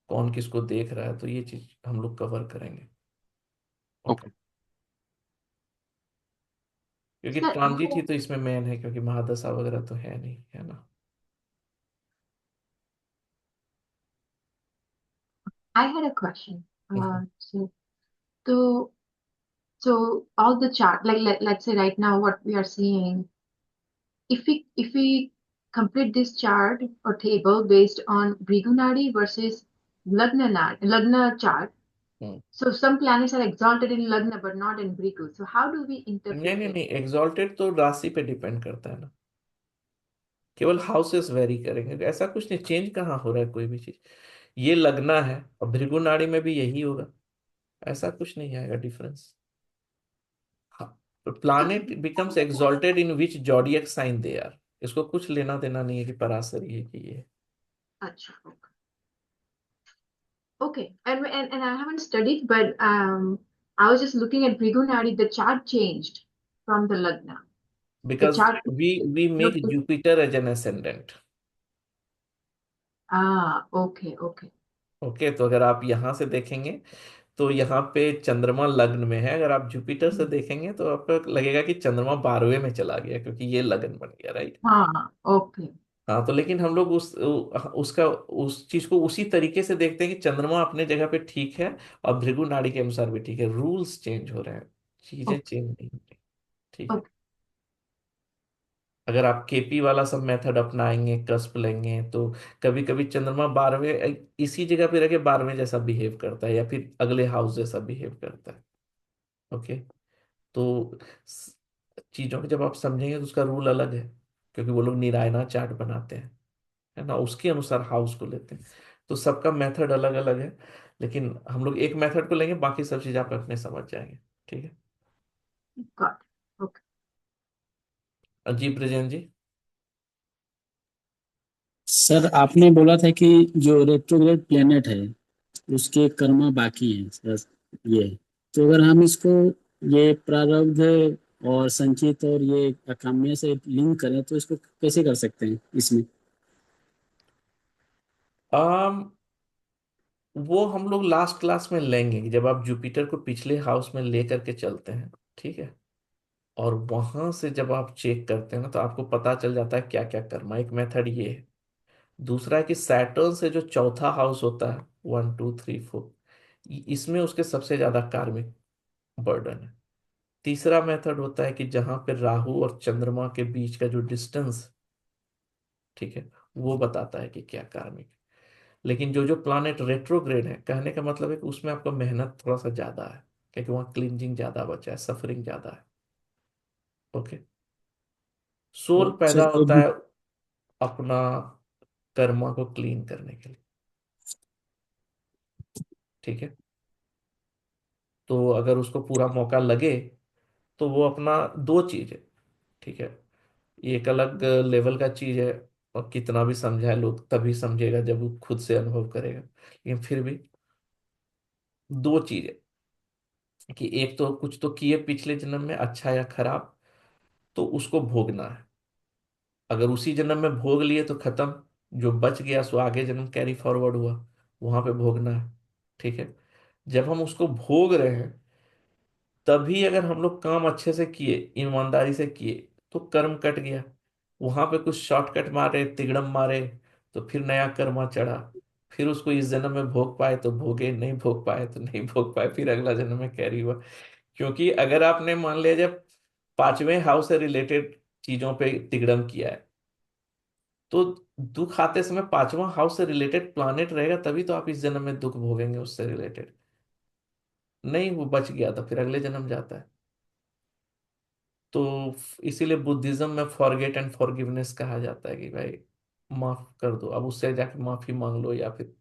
कौन किसको देख रहा है, तो ये चीज हम लोग कवर करेंगे। ओके। ओके। क्योंकि सर ट्रांजिट ही तो इसमें मेन है, क्योंकि महादशा वगैरह तो है नहीं, है ना। I had a question. Hmm. So so all the chart, like let's say right now what we are seeing, if we complete this chart or table based on Bhrigu Nadi versus Lagna chart, hmm. so some planets are exalted in Lagna but not in Bhrigu. So how do we नहीं interpret नहीं it? नहीं, exalted तो राशि पे depend करता है ना। केवल हाउसेस वेरी करेंगे, ऐसा कुछ नहीं, चेंज कहाँ हो रहा है कोई भी चीज। ये लगना है, और भृगु नाड़ी में भी यही होगा, ऐसा कुछ नहीं आएगा difference. So planet becomes exalted in which zodiac sign they are. इसको कुछ लेना देना नहीं है कि पराशरी है कि ये। Acha, okay. And I haven't studied, but I was just looking at Bhrigu Nadi, the chart changed from the Lagna. The because chart we make looked. Jupiter as an ascendant। Ah, okay, okay. Okay, तो अगर आप यहाँ से देखेंगे तो यहाँ पे चंद्रमा लग्न में है, अगर आप जुपिटर से Hmm. देखेंगे तो आपको लगेगा कि चंद्रमा 12वें में चला गया, क्योंकि ये लग्न बन गया, राइट। हाँ, okay. हाँ तो लेकिन हम लोग उसका उस चीज को उसी तरीके से देखते हैं कि चंद्रमा अपने जगह पे ठीक है, और भृगु नाड़ी के अनुसार भी ठीक है, रूल्स चेंज हो रहे हैं, चीजें Okay, चेंज नहीं हो रही। ठीक है। okay. अगर आप केपी वाला सब मेथड अपनाएंगे, कस्प लेंगे, तो कभी कभी चंद्रमा 12वें इसी जगह पे रह के 12वें जैसा बिहेव करता है, या फिर अगले हाउस जैसा बिहेव करता है। ओके। तो स- चीजों को जब आप समझेंगे तो उसका रूल अलग है, क्योंकि वो लोग निरायना चार्ट बनाते हैं, है ना, उसके अनुसार हाउस को लेते हैं। तो सबका मेथड अलग अलग है, लेकिन हम लोग एक मेथड को लेंगे, बाकी सब चीज आप अपने समझ जाएंगे। ठीक है। Got it. Okay. अजीब ब्रजेन जी। सर आपने बोला था कि जो रेट्रोग्रेड प्लेनेट है उसके कर्मा बाकी हैं सर, ये तो अगर हम इसको ये प्रारब्ध और संचित और ये अकाम्य से लिंक करें तो इसको कैसे कर सकते हैं इसमें? आम वो हम लोग लास्ट क्लास में लेंगे कि जब आप जुपिटर को पिछले हाउस में ले करके चलते हैं। ठीक है। और वहां से जब आप चेक करते हैं ना, तो आपको पता चल जाता है क्या क्या करना, एक मेथड ये है। दूसरा है कि सैटर्न से जो चौथा हाउस होता है, 1 2 3 4, इसमें उसके सबसे ज्यादा कार्मिक बर्डन है। तीसरा मेथड होता है कि जहां पे राहु और चंद्रमा के बीच का जो डिस्टेंस, ठीक है, वो बताता है कि क्या कार्मिक है। लेकिन जो जो प्लानेट रेट्रोग्रेड है, कहने का मतलब है कि उसमें आपका मेहनत थोड़ा सा ज्यादा है, क्योंकि वहां क्लिनजिंग ज्यादा बचा है, सफरिंग ज्यादा है। ओके। सोल अच्छा पैदा तो होता है अपना कर्मा को क्लीन करने के लिए। ठीक है। तो अगर उसको पूरा मौका लगे, तो वो अपना दो चीज है। ठीक है। ये एक अलग लेवल का चीज है, और कितना भी समझाए लोग तभी समझेगा जब वो खुद से अनुभव करेगा, लेकिन फिर भी दो चीज है कि एक तो कुछ तो किए पिछले जन्म में, अच्छा या खराब, तो उसको भोगना है। अगर उसी जन्म में भोग लिए तो खत्म, जो बच गया सो आगे जन्म कैरी फॉरवर्ड हुआ, वहां पे भोगना है। ठीक है। जब हम उसको भोग रहे हैं, तभी अगर हम लोग काम अच्छे से किए, ईमानदारी से किए, तो कर्म कट गया। वहां पे कुछ शॉर्टकट मारे, तिगड़म मारे, तो फिर नया कर्मा चढ़ा। फिर उसको इस जन्म में भोग पाए तो भोगे, नहीं भोग पाए तो नहीं भोग पाए, फिर अगला जन्म में कैरी हुआ। क्योंकि अगर आपने मान लिया जब 5वें हाउस से रिलेटेड चीजों पे तिगड़म किया है, तो दुख आते समय 5वां हाउस से रिलेटेड प्लानेट रहेगा, तभी तो आप इस जन्म में दुख भोगेंगे उससे रिलेटेड। नहीं, वो बच गया तो फिर अगले जन्म जाता है। तो इसीलिए बुद्धिज्म में फॉरगेट एंड फॉरगिवनेस कहा जाता है कि भाई माफ कर दो, अब उससे जाके माफी मांग लो, या फिर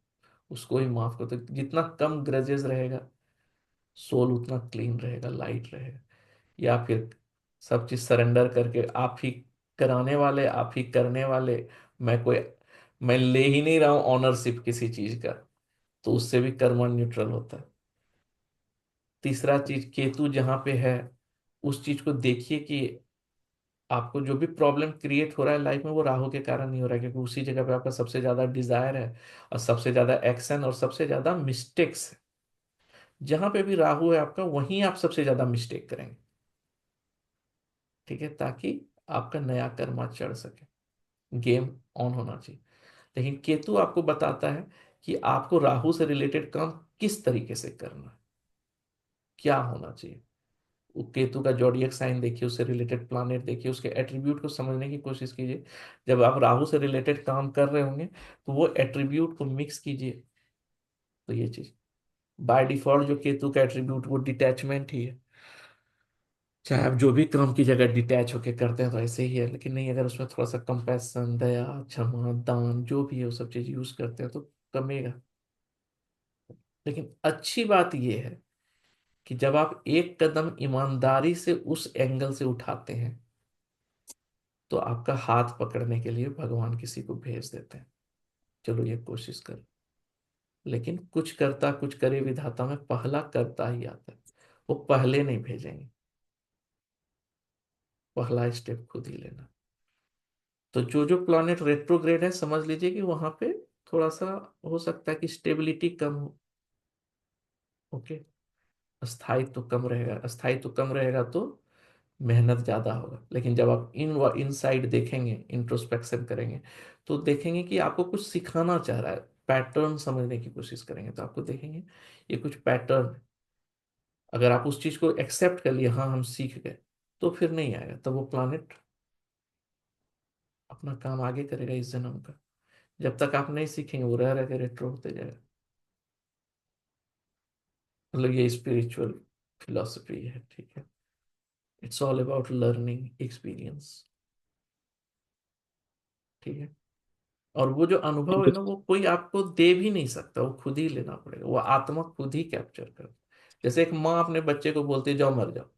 उसको ही माफ कर दो। जितना कम ग्रजेस रहेगा, सोल उतना क्लीन रहेगा, लाइट रहेगा। या फिर सब चीज सरेंडर करके, आप ही कराने वाले, आप ही करने वाले, मैं कोई, मैं ले ही नहीं रहा हूं ऑनरशिप किसी चीज का, तो उससे भी कर्मा न्यूट्रल होता है। तीसरा चीज, केतु जहां पे है उस चीज को देखिए कि आपको जो भी प्रॉब्लम क्रिएट हो रहा है लाइफ में, वो राहु के कारण नहीं हो रहा है, क्योंकि उसी जगह पे आपका सबसे ज्यादा डिजायर है और सबसे ज्यादा एक्शन और सबसे ज्यादा मिस्टेक्स है। जहां पे भी राहु है आपका, वहीं आप सबसे ज्यादा मिस्टेक करेंगे। ठीक है, ताकि आपका नया कर्मा चढ़ सके, गेम ऑन होना चाहिए। लेकिन केतु आपको बताता है कि आपको राहु से रिलेटेड काम किस तरीके से करना है, क्या होना चाहिए। वो केतु का जॉडियक साइन देखिए, उससे रिलेटेड प्लानेट देखिए, उसके एट्रीब्यूट को समझने की कोशिश कीजिए। जब आप राहु से रिलेटेड काम कर रहे होंगे तो वो एट्रीब्यूट को मिक्स कीजिए। तो ये चीज बाय डिफॉल्ट जो केतु का एट्रीब्यूट वो डिटैचमेंट ही है। चाहे आप जो भी काम की जगह डिटैच होके करते हैं तो ऐसे ही है, लेकिन नहीं, अगर उसमें थोड़ा सा कंपैशन, दया, क्षमा, दान जो भी है वो सब चीज यूज करते हैं तो कमेगा। लेकिन अच्छी बात यह है कि जब आप एक कदम ईमानदारी से उस एंगल से उठाते हैं तो आपका हाथ पकड़ने के लिए भगवान किसी को भेज देते हैं, चलो ये कोशिश कर। लेकिन कुछ करता कुछ करे विधाता में पहला करता ही आता है, वो पहले नहीं भेजेंगे, पहला स्टेप खुद ही लेना। तो जो जो प्लैनेट रेट्रोग्रेड है, समझ लीजिए कि वहां पे थोड़ा सा हो सकता है कि स्टेबिलिटी कम हो। ओके, स्थायित्व कम रहेगा, स्थायित्व कम रहेगा तो मेहनत ज्यादा होगा। लेकिन जब आप इनसाइड देखेंगे, इंट्रोस्पेक्शन करेंगे, तो देखेंगे कि आपको कुछ सिखाना चाह रहा है, पैटर्न समझने की कोशिश करेंगे तो आपको देखेंगे ये कुछ पैटर्न। अगर आप उस चीज को एक्सेप्ट कर लिए, हाँ हम सीख गए, तो फिर नहीं आएगा, तब वो प्लानिट अपना काम आगे करेगा इस जन्म का। जब तक आप नहीं सीखेंगे वो रह रह के रेट्रो होते जाएगा। मतलब ये स्पिरिचुअल फिलॉसफी है, ठीक है। It's all about learning experience, ठीक है। और वो जो अनुभव है ना, वो कोई आपको दे भी नहीं सकता, वो खुद ही लेना पड़ेगा, वो आत्मा खुद ही कैप्चर कर। जैसे एक माँ अपने बच्चे को बोलती है जाओ मर जाओ,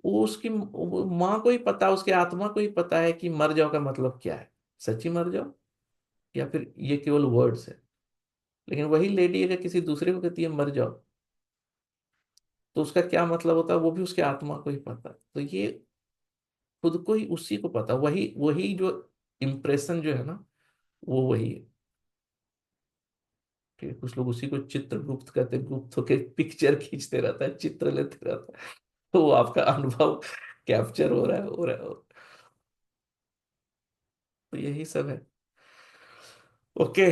वो उसकी वो माँ को ही पता, उसके आत्मा को ही पता है कि मर जाओ का मतलब क्या है, सच्ची मर जाओ या फिर ये केवल वर्ड्स है। लेकिन वही लेडी अगर किसी दूसरे को कहती है मर जाओ, तो उसका क्या मतलब होता है वो भी उसके आत्मा को ही पता है। तो ये खुद को ही उसी को पता, वही वही जो इम्प्रेशन जो है ना, वो वही है। कि कुछ लोग उसी को चित्रगुप्त कहते हैं, गुप्त होके पिक्चर खींचते रहता है, चित्र लेते रहता है, तो वो आपका अनुभव कैप्चर हो रहा है, हो रहा है, तो यही सब है। ओके,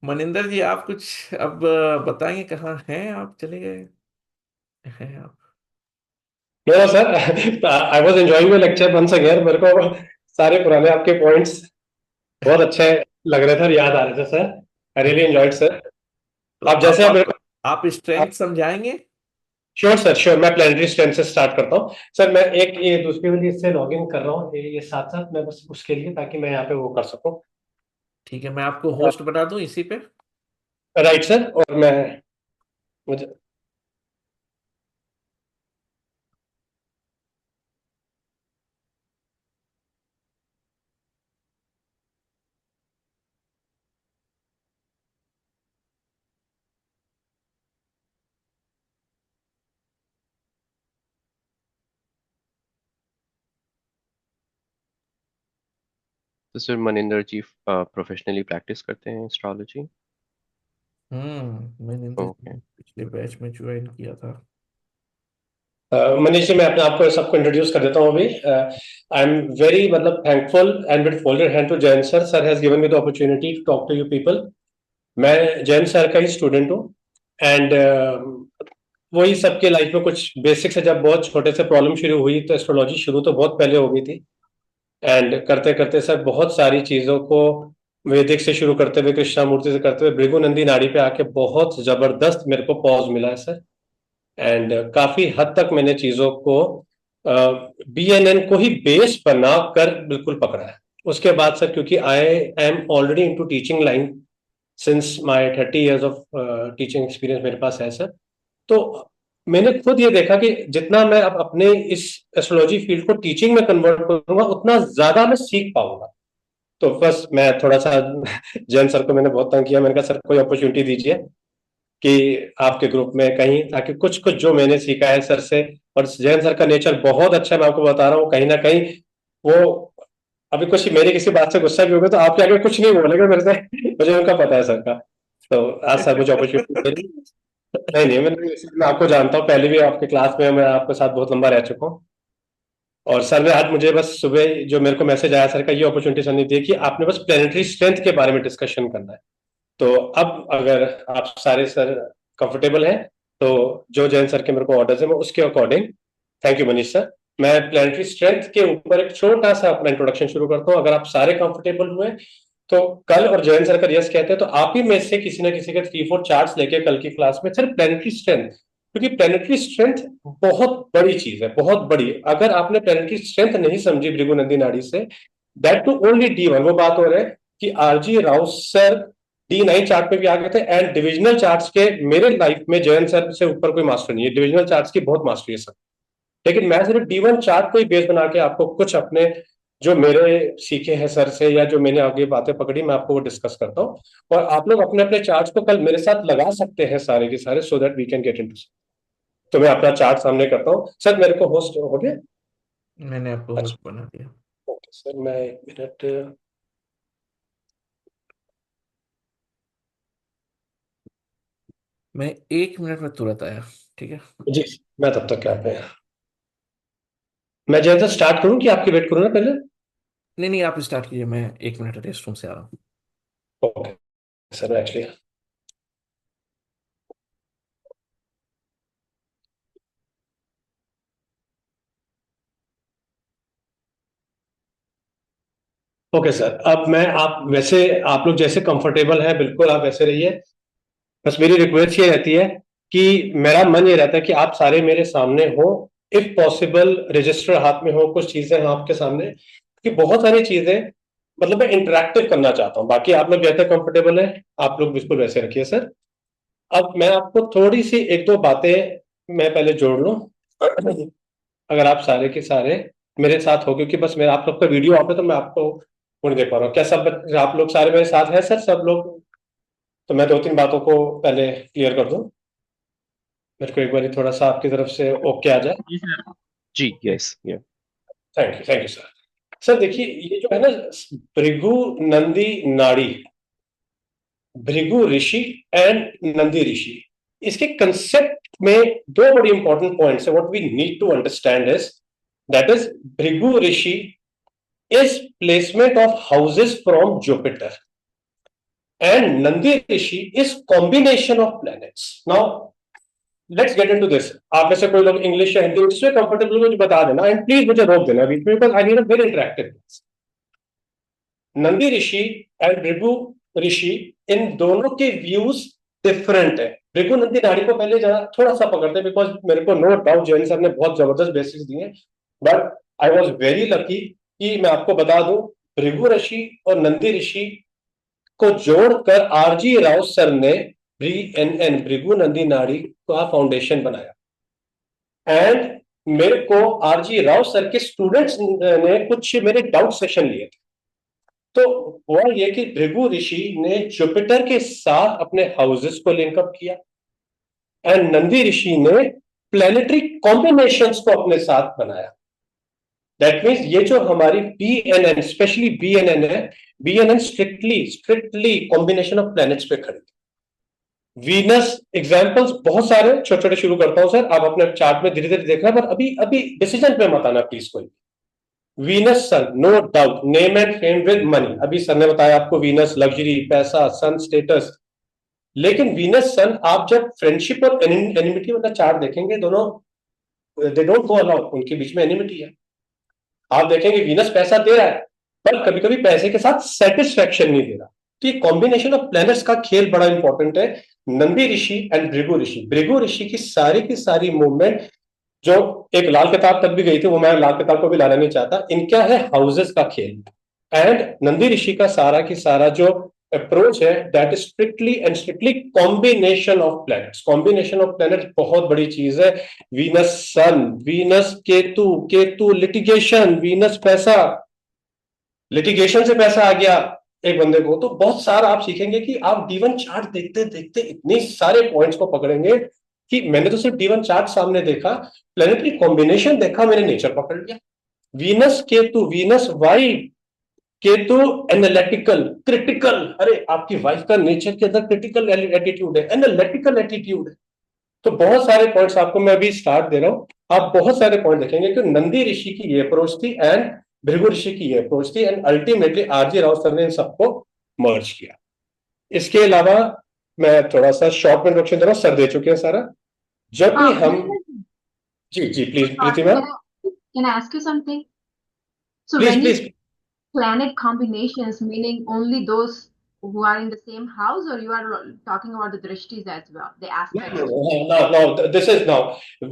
मनिंदर जी आप कुछ अब बताएंगे, कहाँ हैं आप, चले गए हैं आप? No sir, I was enjoying your lecture once again. मेरे को सारे पुराने आपके पॉइंट्स बहुत अच्छे लग रहे थे और याद आ रहे थे sir. I really enjoyed sir. तो आप जैसे आप मेरे को आप स्ट्रेंथ समझाएंगे? Sure sir, sure. मैं प्लानिटरी स्ट्रेंथ से स्टार्ट करता हूँ सर। मैं एक ये दूसरी वाली इससे लॉग इन कर रहा हूँ, ये साथ साथ मैं बस उसके लिए, ताकि मैं यहाँ पे वो कर सकूँ। ठीक है, मैं आपको होस्ट बना दूं इसी पे। Right sir. और मैं मुझे तो सर मनिंदर जी प्रोफेशनली प्रैक्टिस करते हैं एस्ट्रोलॉजी? मैंने ओके। पिछले बैच में ज्वाइन किया था। मनीष जी, मैं अपने आपको सबको इंट्रोड्यूस कर देता हूँ अभी। आई एम वेरी मतलब thankful and will fold hand to Jain sir. Sir has given me the opportunity to talk to you people. मैं जैन सर का ही स्टूडेंट हूँ। एंड वही सबके लाइफ में कुछ बेसिक से, जब बहुत छोटे से प्रॉब्लम शुरू हुई तो एस्ट्रोलॉजी शुरू तो बहुत पहले हो गई थी। एंड करते करते सर बहुत सारी चीजों को, वैदिक से शुरू करते हुए कृष्णामूर्ति से करते हुए भृगु नंदी नाड़ी पे आके बहुत जबरदस्त मेरे को पॉज मिला है सर। एंड काफी हद तक मैंने चीजों को बीएनएन को ही बेस बना कर बिल्कुल पकड़ा है। उसके बाद सर, क्योंकि I am already into teaching line, since my 30 years of teaching experience मेरे पास है सर। तो मैंने खुद ये देखा कि जितना मैं अब अपने इस एस्ट्रोलॉजी फील्ड को टीचिंग में कन्वर्ट करूंगा उतना ज्यादा मैं सीख पाऊंगा। तो बस मैं थोड़ा सा जैन सर को मैंने बहुत तंग किया, मैंने कहा सर कोई अपॉर्चुनिटी दीजिए कि आपके ग्रुप में कहीं, ताकि कुछ कुछ जो मैंने सीखा है सर से। और जैन सर का नेचर बहुत अच्छा है, मैं आपको बता रहा हूँ, कहीं ना कहीं वो अभी कुछ मेरी किसी बात से गुस्सा भी हो गया तो आपके आगे कुछ नहीं बोलेगा मेरे से, मुझे उनका पता है सर का। तो आज सर मुझे अपॉर्चुनिटी मिली। नहीं नहीं, मैं आपको जानता हूँ, पहले भी आपके क्लास में मैं आपके साथ बहुत लंबा रह चुका हूँ। और सर ने आज मुझे बस सुबह जो मेरे को मैसेज आया सर का, ये अपॉर्चुनिटी सर ने दी कि आपने बस प्लेनेटरी स्ट्रेंथ के बारे में डिस्कशन करना है। तो अब अगर आप सारे सर कंफर्टेबल हैं तो जो जैन सर के मेरे को ऑर्डर्स हैं मैं उसके according, thank you Manish sir, मैं प्लेनेटरी स्ट्रेंथ के ऊपर एक छोटा सा अपना इंट्रोडक्शन शुरू करता हूँ। अगर आप सारे कंफर्टेबल हुए तो कल, और जैन सर का यस कहते हैं तो आप ही में से किसी ना किसी के 3-4 चार्ट्स लेके कल की क्लास में सिर्फ प्लेनेटरी स्ट्रेंथ, क्योंकि प्लेनेटरी स्ट्रेंथ बहुत बड़ी चीज है, बहुत बड़ी। अगर आपने प्लेनेटरी स्ट्रेंथ नहीं समझी भृगु नंदी नाड़ी से, दैट टू ओनली D1, वो बात हो रहा है कि RG Rao sir D9 chart पे भी आ गए थे, एंड डिविजनल चार्ट्स के मेरे लाइफ में जयंत सर से ऊपर कोई मास्टर नहीं है, डिविजनल चार्ट्स की बहुत मास्टरी है सर। लेकिन मैं सिर्फ D1 चार्ट को ही बेस बना के आपको कुछ अपने जो मेरे सीखे हैं सर से, या जो मैंने आगे बातें पकड़ी, मैं आपको वो डिस्कस करता हूँ। और आप लोग अपने अपने चार्ट्स को कल मेरे साथ लगा सकते हैं सारे के सारे, so that we can get into. तो मैं अपना चार्ट सामने करता हूँ सर, मेरे को होस्ट हो गया। मैंने आपको अच्छा, होस्ट बना दिया। ओके सर, मैं 1 मिनट। मैं 1 मिनट में तुरंत आया, ठीक है। जी, मैं तब तक क्या पे, मैं जैसे स्टार्ट करूं कि आपकी वेट करूं ना पहले? नहीं नहीं, आप स्टार्ट कीजिए, मैं 1 मिनट रेस्ट रूम से आ रहा हूँ। Okay sir, actually okay sir, अब मैं, आप वैसे आप लोग जैसे कंफर्टेबल हैं बिल्कुल आप वैसे रहिए। बस मेरी रिक्वेस्ट ये रहती है कि मेरा मन ये रहता है कि आप सारे मेरे सामने हो, इफ पॉसिबल रजिस्टर हाथ में हो, कुछ चीजें हैं आपके सामने, कि बहुत सारी चीजें मतलब मैं इंटरेक्टिव करना चाहता हूँ। बाकी आप लोग जैसे कंफर्टेबल है आप लोग बिल्कुल वैसे रखिए सर। अब मैं आपको थोड़ी सी 1-2 बातें मैं पहले जोड़ लूं, अगर आप सारे के सारे मेरे साथ हो, क्योंकि बस मैं आप लोग का वीडियो आप है तो मैं आपको वो नहीं देख पा रहा हूँ। क्या सब आप लोग सारे मेरे साथ हैं सर, सब लोग? तो मैं 2-3 बातों को पहले क्लियर कर दूं, मेरे को एक बार थोड़ा सा आपकी तरफ से ओके आ जाए। जी सर। जी यस ये। Thank you sir. सर देखिए, ये जो है ना भृगु नंदी नाड़ी, भृगु ऋषि एंड नंदी ऋषि, इसके कंसेप्ट में दो बड़ी इंपॉर्टेंट पॉइंट्स है, what we need to understand is, that is Bhrigu Rishi is placement of houses from Jupiter, and Nandi Rishi is combination of planets. Now let's get into this. आप में से कोई लोग इंग्लिश या हिंदी जिसमें कंफर्टेबल मुझे बता देना, एंड प्लीज मुझे रोक देना बीच में, because I need a very interactive. Nandi Rishi and Bhrigu Rishi, इन दोनों के व्यूज डिफरेंट है। भृगु नंदी नाड़ी को पहले जरा थोड़ा सा पकड़ते हैं, बिकॉज मेरे को नो डाउट जैन सर ने बहुत जबरदस्त बेसिस दिए, but I was very lucky कि मैं आपको बता दूं, भृगु ऋषि और नंदी ऋषि को जोड़कर आरजी राव सर ने BNN, भृगु नंदी नाड़ी का फाउंडेशन बनाया। एंड मेरे को आरजी राव सर के स्टूडेंट्स ने कुछ मेरे डाउट सेशन लिए थे। तो हुआ ये कि भृगु ऋषि ने जुपिटर के साथ अपने हाउसेस को लिंकअप किया, एंड नंदी ऋषि ने प्लेनेटरी कॉम्बिनेशंस को अपने साथ बनाया। दैट मीन्स ये जो हमारी BNN, स्पेशली BNN है, BNN strictly strictly combination of planets पे खड़ी। वीनस एग्जांपल्स बहुत सारे, छोटे छोटे शुरू करता हूं सर, आप अपने चार्ट में धीरे धीरे देखना, पर अभी अभी डिसीजन पे मत आना प्लीज कोई। Venus Sun, no doubt, name and fame with money, अभी सर ने बताया आपको, वीनस लग्जरी, पैसा, सन स्टेटस। लेकिन वीनस सन आप जब फ्रेंडशिप और एनिमिटी वाला चार्ट देखेंगे, दोनों दे डोंट गो अलॉन्ग, उनके बीच में एनिमिटी है। आप देखेंगे वीनस पैसा दे रहा है, पर कभी कभी पैसे के साथ सेटिस्फैक्शन नहीं दे रहा। तो ये कॉम्बिनेशन ऑफ प्लैनेट्स का खेल बड़ा इंपॉर्टेंट है। नंदी ऋषि एंड भृगु ऋषि, भृगु ऋषि की सारी मूवमेंट जो एक लाल किताब तक भी गई थी, वो मैं लाल किताब को भी लाना नहीं चाहता, इनका है हाउसेस का खेल। एंड नंदी ऋषि का सारा की सारा जो अप्रोच है that is strictly and strictly combination of planets. Combination of planets बहुत बड़ी चीज है। Venus sun, Venus Ketu, Ketu litigation, Venus पैसा, लिटिगेशन से पैसा आ गया एक बंदे को। तो बहुत सारा आप सीखेंगे कि आप D1 चार्ट देखते देखते इतने सारे पॉइंट्स को पकड़ेंगे कि मैंने तो सिर्फ D1 चार्ट सामने देखा, प्लैनेटरी कॉम्बिनेशन देखा, मैंने नेचर पकड़ लिया। Venus Ketu, Venus wife, Ketu analytical critical, अरे आपकी वाइफ का नेचर के अंदर क्रिटिकल एटीट्यूड है, एनालिटिकल एटीट्यूड है। तो बहुत सारे पॉइंट्स आपको मैं अभी स्टार्ट दे रहा हूं, आप बहुत सारे पॉइंट देखेंगे कि नंदी ऋषि की ये अप्रोच थी एंड भृगु ऋषि की ये अप्रोच थी and ultimately RG Rao sir ने इन सबको मर्ज किया। इसके अलावा मैं थोड़ा सा शॉर्ट इंट्रोडक्शन दे रहा हूं, सर दे चुके हैं सारा। जब भी हम, जी जी please Pritima, Can I ask you something? So please when you please. planet combinations, meaning only those who are in the same house, or you are talking about the drishtis as well, the aspects? No, this is now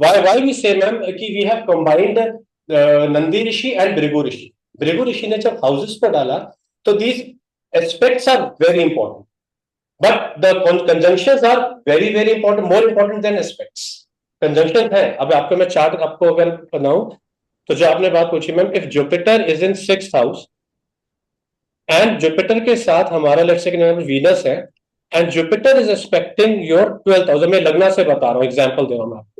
why we say ma'am कि we have combined Nandi Rishi and Bhrigu Rishi. Bhrigu Rishi ने जब houses पर डाला तो these aspects are very important, but the conjunctions are very very important, more important than aspects. Conjunction है। अब आपको मैं चार्ट आपको अगर बनाऊं तो जो आपने बात पूछी ma'am, if Jupiter is in 6th house and Jupiter के साथ हमारा लेट्स से वीनस है and Jupiter is expecting your 12th house, मैं लग्न से बता रहा हूं, एग्जांपल दे रहा हूं मैं आपको।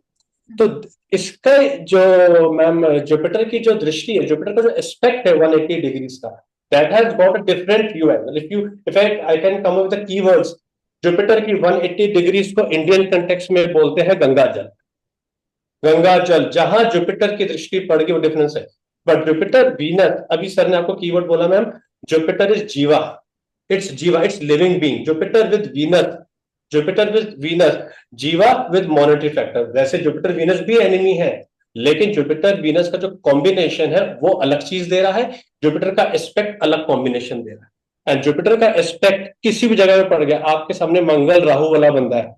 तो इसका जो मैम जुपिटर की जो दृष्टि है, जुपिटर का जो एस्पेक्ट है 180 डिग्रीज का, that has got a different view angle. If I can come up with the keywords, Jupiter की 180 डिग्रीज को इंडियन कंटेक्स्ट में बोलते हैं गंगा जल। गंगा जल जहां जुपिटर की दृष्टि पड़ गई वो डिफरेंस है। बट जुपिटर वीनस, अभी सर ने आपको कीवर्ड बोला मैम, जुपिटर इज जीवा, इट्स जीवा, it's living being. Jupiter with Venus, Jupiter with Venus, जीवा विद मॉनेटरी फैक्टर। वैसे जुपिटर वीनस भी एनिमी है, लेकिन जुपिटर वीनस का जो कॉम्बिनेशन है वो अलग चीज दे रहा है, जुपिटर का एस्पेक्ट अलग कॉम्बिनेशन दे रहा है। एंड जुपिटर का एस्पेक्ट किसी भी जगह में पड़ गया, आपके सामने मंगल राहु वाला बंदा है,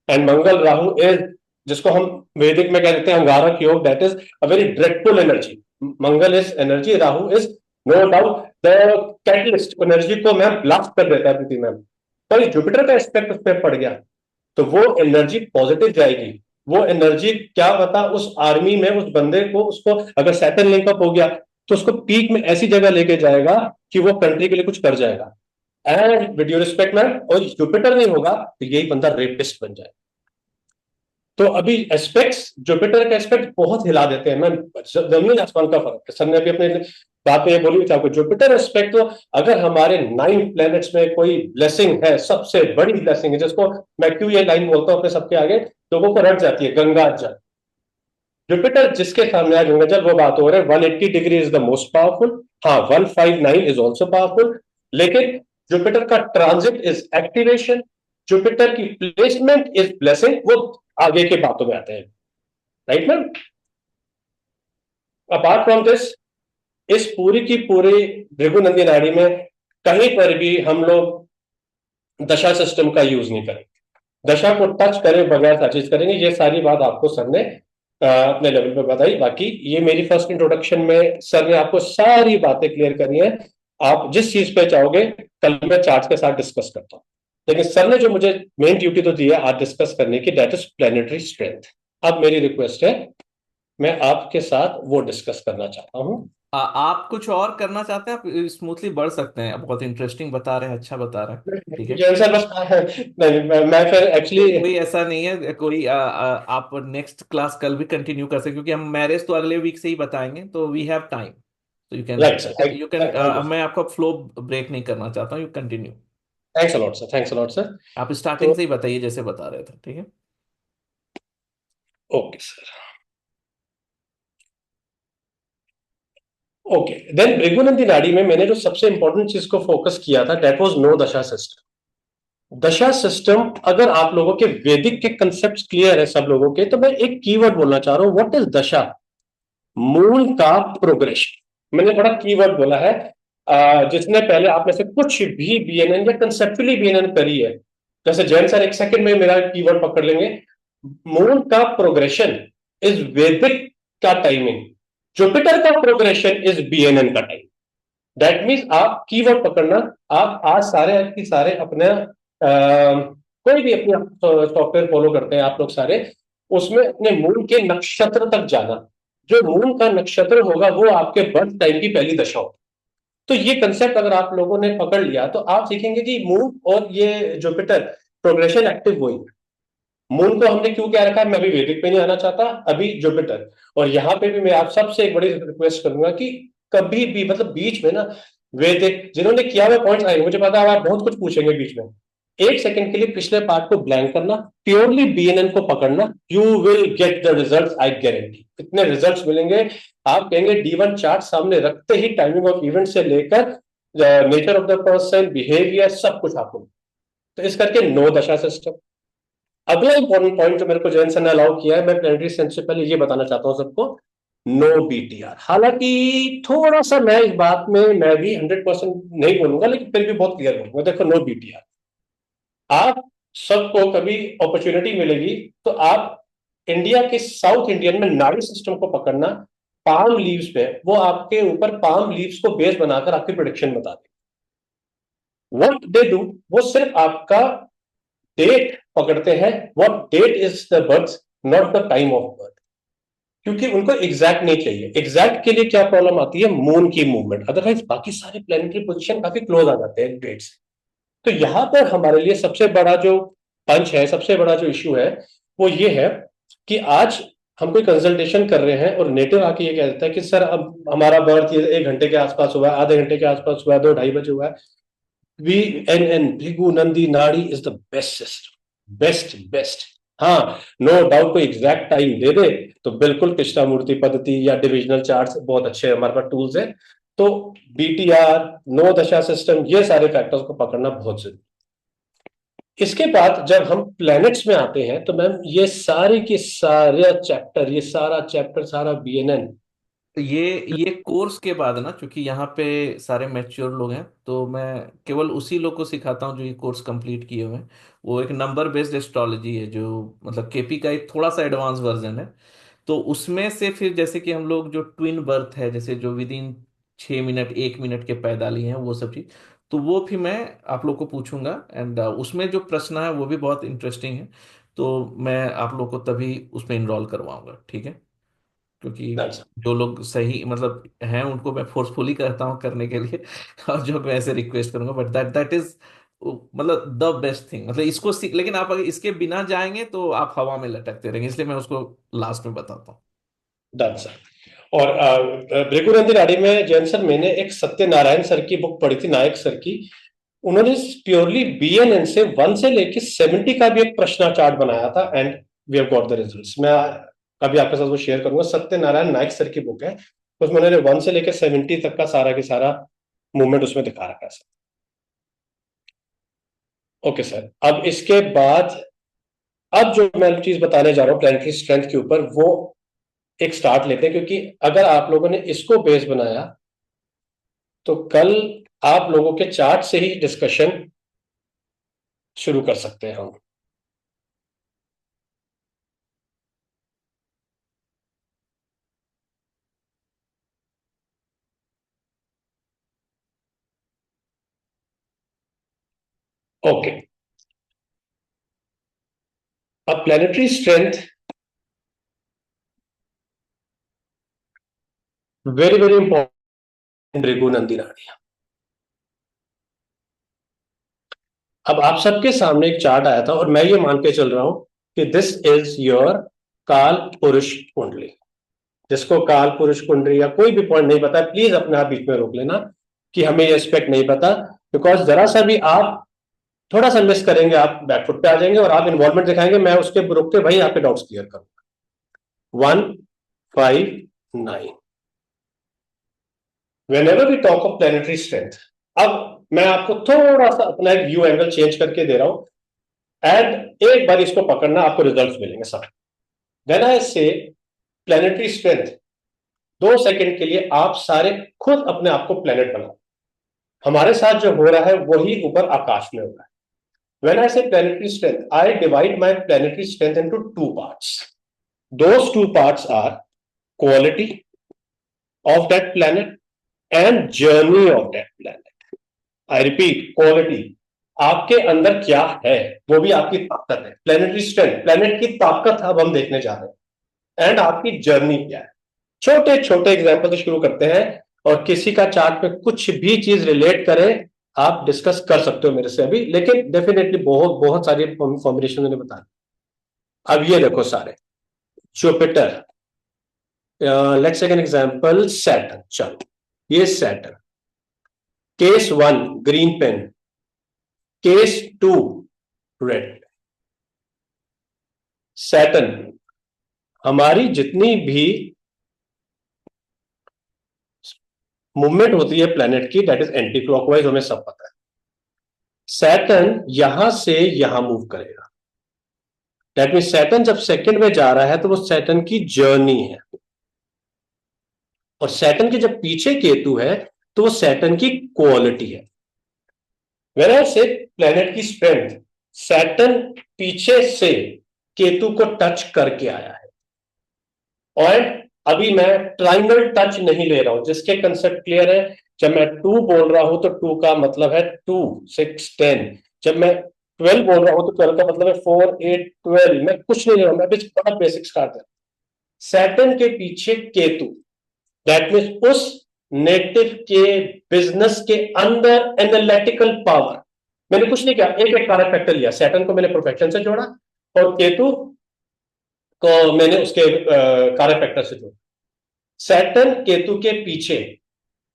एंड मंगल राहु इज, जिसको हम वैदिक में कहते हैं Angarak Yoga, that is a very dreadful energy. Mangal is energy, Rahu is no doubt the catalyst, energy को मैम ब्लास्ट कर देता है पृथ्वी मैम। तो जुपिटर का एस्पेक्ट उस पर पड़ गया तो वो एनर्जी पॉजिटिव जाएगी। वो एनर्जी क्या पता उस आर्मी में उस बंदे को, उसको अगर सैटर्न लिंकअप हो गया तो उसको पीक में ऐसी जगह लेके जाएगा कि वो कंट्री के लिए कुछ कर जाएगा। And with due respect ma'am, और जुपिटर नहीं होगा तो यही बंदा रेपिस्ट बन जाएगा। तो अभी एस्पेक्ट्स, जुपिटर का एस्पेक्ट बहुत हिला देते हैं मैम, जमीन आसमान का फर्क है। सर ने अभी अपने बात में ये बोली आपको, जुपिटर एस्पेक्ट तो अगर हमारे 9 प्लैनेट्स में कोई ब्लेसिंग है, सबसे बड़ी ब्लेसिंग है, जिसको मैं क्यों ये लाइन बोलता हूं अपने सबके आगे, लोगों को रट जाती है, गंगा जल। जुपिटर जिसके सामने आया गंगा जल, वो बात हो रहा है 180 degree is the most powerful, हाँ 159 इज ऑल्सो पावरफुल, लेकिन जुपिटर का ट्रांजिट इज एक्टिवेशन, जुपिटर की प्लेसमेंट इज ब्लेसिंग, वो आगे के बातों में आते हैं, right ma'am. Apart from this, इस पूरी की पूरी भृगुनंदी नाड़ी में कहीं पर भी हम लोग दशा सिस्टम का यूज नहीं करेंगे, दशा को टच करें बगैर साजिश करेंगे। ये सारी बात आपको सर ने अपने लेवल पे बताई। बाकी ये मेरी फर्स्ट इंट्रोडक्शन में सर ने आपको सारी बातें क्लियर करी हैं। आप जिस चीज पे चाहोगे कल मैं चार्ट के साथ डिस्कस करता हूँ, लेकिन सर ने जो मुझे मेन ड्यूटी तो दी है आज डिस्कस करने की, दैट इज प्लैनेटरी स्ट्रेंथ। अब मेरी रिक्वेस्ट है, मैं आपके साथ वो डिस्कस करना चाहता हूँ। आप कुछ और करना चाहते हैं, आप स्मूथली बढ़ सकते हैं, आप बहुत इंटरेस्टिंग बता रहे हैं, अच्छा बता रहे हैं, ठीक है। जैन सर बस नहीं, मैं फिर एक्चुअली कोई ऐसा नहीं है, कोई आप नेक्स्ट क्लास कल भी कंटिन्यू कर सकते, क्योंकि हम मैरिज तो अगले वीक से ही बताएंगे, तो वी हैव टाइम, तो राइट सर, यू कैन मैं आपका फ्लो ब्रेक नहीं करना चाहता हूँ, you continue. Thanks a lot sir, thanks a lot sir. आप स्टार्टिंग से ही बताइए जैसे बता रहे थे, ठीक है। ओके सर, ओके देन भृगुनंदी नाड़ी में मैंने जो सबसे इंपॉर्टेंट चीज को फोकस किया था, दैट वाज नो दशा सिस्टम। दशा सिस्टम, अगर आप लोगों के वैदिक के कंसेप्ट्स क्लियर है सब लोगों के, तो मैं एक कीवर्ड बोलना चाह रहा हूं, व्हाट इज दशा? मूल का प्रोग्रेशन। मैंने बड़ा कीवर्ड बोला है, जिसने पहले आप में से कुछ भी बीएनएन या कंसेप्चुअली बीएनएन करी है, जैसे जैन सर एक सेकंड में मेरा कीवर्ड पकड़ लेंगे। मून का प्रोग्रेशन इज वैदिक का टाइमिंग, जुपिटर का प्रोग्रेशन इज बीएनएन का टाइम। दैट मीन्स आप कीवर्ड पकड़ना, आप आज सारे की सारे अपने कोई भी अपने सॉफ्टवेयर फॉलो करते हैं आप लोग सारे, उसमें अपने मून के नक्षत्र तक जाना। जो मून का नक्षत्र होगा वो आपके बर्थ टाइम की पहली दशा होगी। तो ये कंसेप्ट अगर आप लोगों ने पकड़ लिया तो आप सीखेंगे कि मून और ये जुपिटर प्रोग्रेशन एक्टिव वही है। मून को हमने क्यों क्या रखा है, मैं अभी वैदिक पे नहीं आना चाहता, अभी जुपिटर। और यहाँ पे भी मैं आप सबसे एक बड़ी रिक्वेस्ट करूंगा कि कभी भी मतलब बीच में ना वैदिक जिन्होंने किया हुआ पॉइंट्स आए, मुझे पता है आप बहुत कुछ पूछेंगे बीच में, एक सेकंड के लिए पिछले पार्ट को ब्लैंक करना, प्योरली बीएनएन को पकड़ना, you will get the results, I guarantee. इतने रिजल्ट्स मिलेंगे, आप कहेंगे D1 चार्ट सामने रखते ही टाइमिंग ऑफ इवेंट से लेकर nature of the person, behaviour, सब कुछ आपको। तो इस करके 9 दशा सिस्टम। अगला इंपॉर्टेंट पॉइंट जो मेरे को जैन सर ने अलाउ किया है, मैं प्लेनेटरी सेंस से पहले ये बताना चाहता हूं सबको, नो बीटीआर। हालांकि थोड़ा सा मैं इस बात में मैं भी 100% नहीं बोलूंगा, लेकिन फिर भी बहुत क्लियर बोलूंगा। देखो, नो बीटीआर, आप सबको कभी अपॉर्चुनिटी मिलेगी तो आप इंडिया के साउथ इंडियन में नाड़ी सिस्टम को पकड़ना, पाम लीव्स पे वो आपके ऊपर पाम लीव्स को बेस बनाकर आपकी प्रोडिक्शन बता दे। व्हाट दे डू, वो सिर्फ आपका डेट पकड़ते हैं, what date is the birth, not the time of birth, क्योंकि उनको एग्जैक्ट नहीं चाहिए। एग्जैक्ट के लिए क्या प्रॉब्लम आती है, मून की मूवमेंट, अदरवाइज बाकी सारे प्लेनेटरी पोजीशन काफी क्लोज आ जाते हैं डेट से। तो यहां पर हमारे लिए सबसे बड़ा जो पंच है, सबसे बड़ा जो इश्यू है वो ये है कि आज हम कोई कंसल्टेशन कर रहे हैं और नेटिव आके ये कह देता है कि सर अब हमारा बर्थ ये 1 घंटे के आसपास हुआ है, आधे घंटे के आसपास हुआ है, 2 ढाई बजे हुआ है, VNN भृगु नंदी नाड़ी is the best system, best best. हाँ, नो डाउट कोई एग्जैक्ट टाइम दे दे तो बिल्कुल कृष्णामूर्ति पद्धति या डिविजनल चार्ट्स बहुत अच्छे हमारे पास टूल्स हैं। तो BTR, 9 दशा सिस्टम, ये सारे फैक्टर्स को पकड़ना बहुत जरूरी। इसके बाद जब हम प्लैनेट्स में आते हैं तो मैम ये सारे के सारे चैप्टर, ये सारा चैप्टर, सारा BNN। तो ये कोर्स के बाद ना, क्योंकि यहाँ पे सारे मैच्योर लोग हैं, तो मैं केवल उसी लोग को सिखाता हूँ जो ये कोर्स कंप्लीट किए हुए हैं। वो एक नंबर बेस्ड एस्ट्रोलॉजी है, जो मतलब केपी का एक थोड़ा सा एडवांस वर्जन है। तो उसमें से फिर जैसे कि हम लोग जो ट्विन बर्थ है, जैसे जो विद इन 6 मिनट 1 मिनट के पैदाली हैं, वो सब चीज, तो वो भी मैं आप लोग को पूछूंगा। एंड उसमें जो प्रश्न है वो भी बहुत इंटरेस्टिंग है। तो मैं आप लोग को तभी उसमें इनरोल करवाऊंगा, ठीक है? क्योंकि जो लोग सही मतलब हैं उनको मैं फोर्सफुली कहता हूँ करने के लिए और जो मैं ऐसे रिक्वेस्ट करूंगा, बट दैट इज मतलब द बेस्ट थिंग। मतलब इसको सीख, लेकिन आप अगर इसके बिना जाएंगे तो आप हवा में लटकते रहेंगे, इसलिए मैं उसको लास्ट में बताता हूँ। Done sir. और भृगुनंदी नाड़ी में जैन सर मैंने एक सत्यनारायण सर की बुक पढ़ी थी, नायक सर की। उन्होंने प्योरली BNN से 1 से लेके 70 का भी एक प्रश्न चार्ट बनाया था, and we have got the results. मैं कभी आपके साथ वो शेयर करूंगा, सत्यनारायण नायक सर की बुक है, उसमें उन्होंने 1 से लेके 70 तक का सारा के सारा मूवमेंट उसमें दिखा रखा है सर। ओके सर, अब इसके बाद अब जो मैं चीज बताने जा रहा हूँ प्लैनेटरी स्ट्रेंथ के ऊपर, वो एक स्टार्ट लेते हैं, क्योंकि अगर आप लोगों ने इसको बेस बनाया तो कल आप लोगों के चार्ट से ही डिस्कशन शुरू कर सकते हैं हम। ओके, अब planetary strength very very important, Bhrigu Nandi नाड़ी। अब आप सबके सामने एक चार्ट आया था और मैं ये मान के चल रहा हूं कि दिस इज योर काल पुरुष कुंडली। जिसको काल पुरुष कुंडली या कोई भी पॉइंट नहीं पता, प्लीज अपने आप बीच में रोक लेना कि हमें ये एस्पेक्ट नहीं पता, बिकॉज जरा सा भी आप थोड़ा सा मिस करेंगे, आप बैकफुट पे आ जाएंगे और आप इन्वॉल्वमेंट दिखाएंगे, मैं उसके रुक के भाई आपके डाउट्स क्लियर करूंगा। 1, 5, 9, whenever we talk of planetary strength, अब मैं आपको थोड़ा सा अपना एक व्यू एंगल चेंज करके दे रहा हूं, एंड एक बार इसको पकड़ना, आपको रिजल्ट्स मिलेंगे सब। When I say planetary strength, 2 second के लिए आप सारे खुद अपने आप को प्लैनेट बनाओ। हमारे साथ जो हो रहा है वही ऊपर आकाश में हो रहा है। When I say planetary strength, I divide my planetary strength into 2 parts. Those 2 parts are quality of that planet and journey of that planet. I repeat, quality आपके अंदर क्या है, वो भी आपकी ताकत है। प्लैनेटरी स्ट्रेंथ, प्लैनेट की ताकत अब हम देखने जा रहे हैं, एंड आपकी जर्नी क्या है। छोटे छोटे एग्जाम्पल से शुरू करते हैं, और किसी का चार्ट पे कुछ भी चीज रिलेट करें आप डिस्कस कर सकते हो मेरे से अभी, लेकिन डेफिनेटली बहुत बहुत सारी फॉर्मुलेशन मैंने बता दी। अब ये देखो सारे, Jupiter, let's take an example Saturn. चलो ये Saturn, case 1 green pen, case 2 red. Saturn, हमारी जितनी भी मूवमेंट होती है प्लेनेट की, दैट इज एंटी क्लॉकवाइज, हमें सब पता है। सैटर्न यहां से यहां मूव करेगा, दैट मीन सैटर्न जब सेकंड में जा रहा है तो वो सैटर्न की जर्नी है, और सैटर्न के जब पीछे केतु है तो वो सैटर्न की क्वालिटी है। व्हेन आई से प्लेनेट की स्ट्रेंथ, सैटर्न पीछे से केतु को टच करके आया है, और अभी मैं ट्राइंगल टच नहीं ले रहा हूं, जिसके कंसेप्ट क्लियर है। जब मैं 2 बोल रहा हूं तो 2 का मतलब है 2 6 10। जब मैं 12 बोल रहा हूं तो 12 का मतलब है 4 8 12। मैं कुछ नहीं ले रहा हूं, मैं अभी बड़ा बेसिक स्टार्ट कर। सैटर्न के पीछे केतु, दैट मीन्स उस नेटिव के बिजनेस के अंदर एनालिटिकल पावर। मैंने कुछ नहीं किया, एक एक कारक फैक्टर लिया, सैटर्न को मैंने प्रोफेशन से जोड़ा और केतु को मैंने उसके कारक फैक्टर से जोड़ा। सैटर्न केतु के पीछे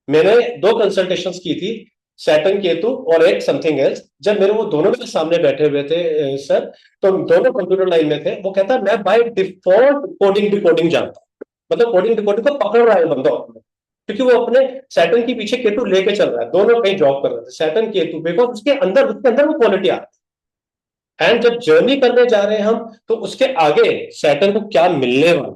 मैंने 2 कंसल्टेशंस की थी, सैटर्न केतु और एक समथिंग एल्स। जब मेरे वो दोनों मेरे सामने बैठे हुए थे सर, तो दोनों कंप्यूटर लाइन में थे। वो कहता है मैं बाय डिफॉल्ट कोडिंग डिकोडिंग जानता हूं, मतलब कोडिंग डिकोडिंग को पकड़ रहा है बंदा अपने, क्योंकि वो अपने सैटर्न के पीछे केतु लेके चल रहा है। दोनों कहीं जॉब कर रहे थे, सैटर्न केतु, बिकॉज उसके अंदर वो क्वालिटी आ रही है। एंड जब जर्नी करने जा रहे हैं हम, तो उसके आगे सैटर्न को क्या मिलने वाला,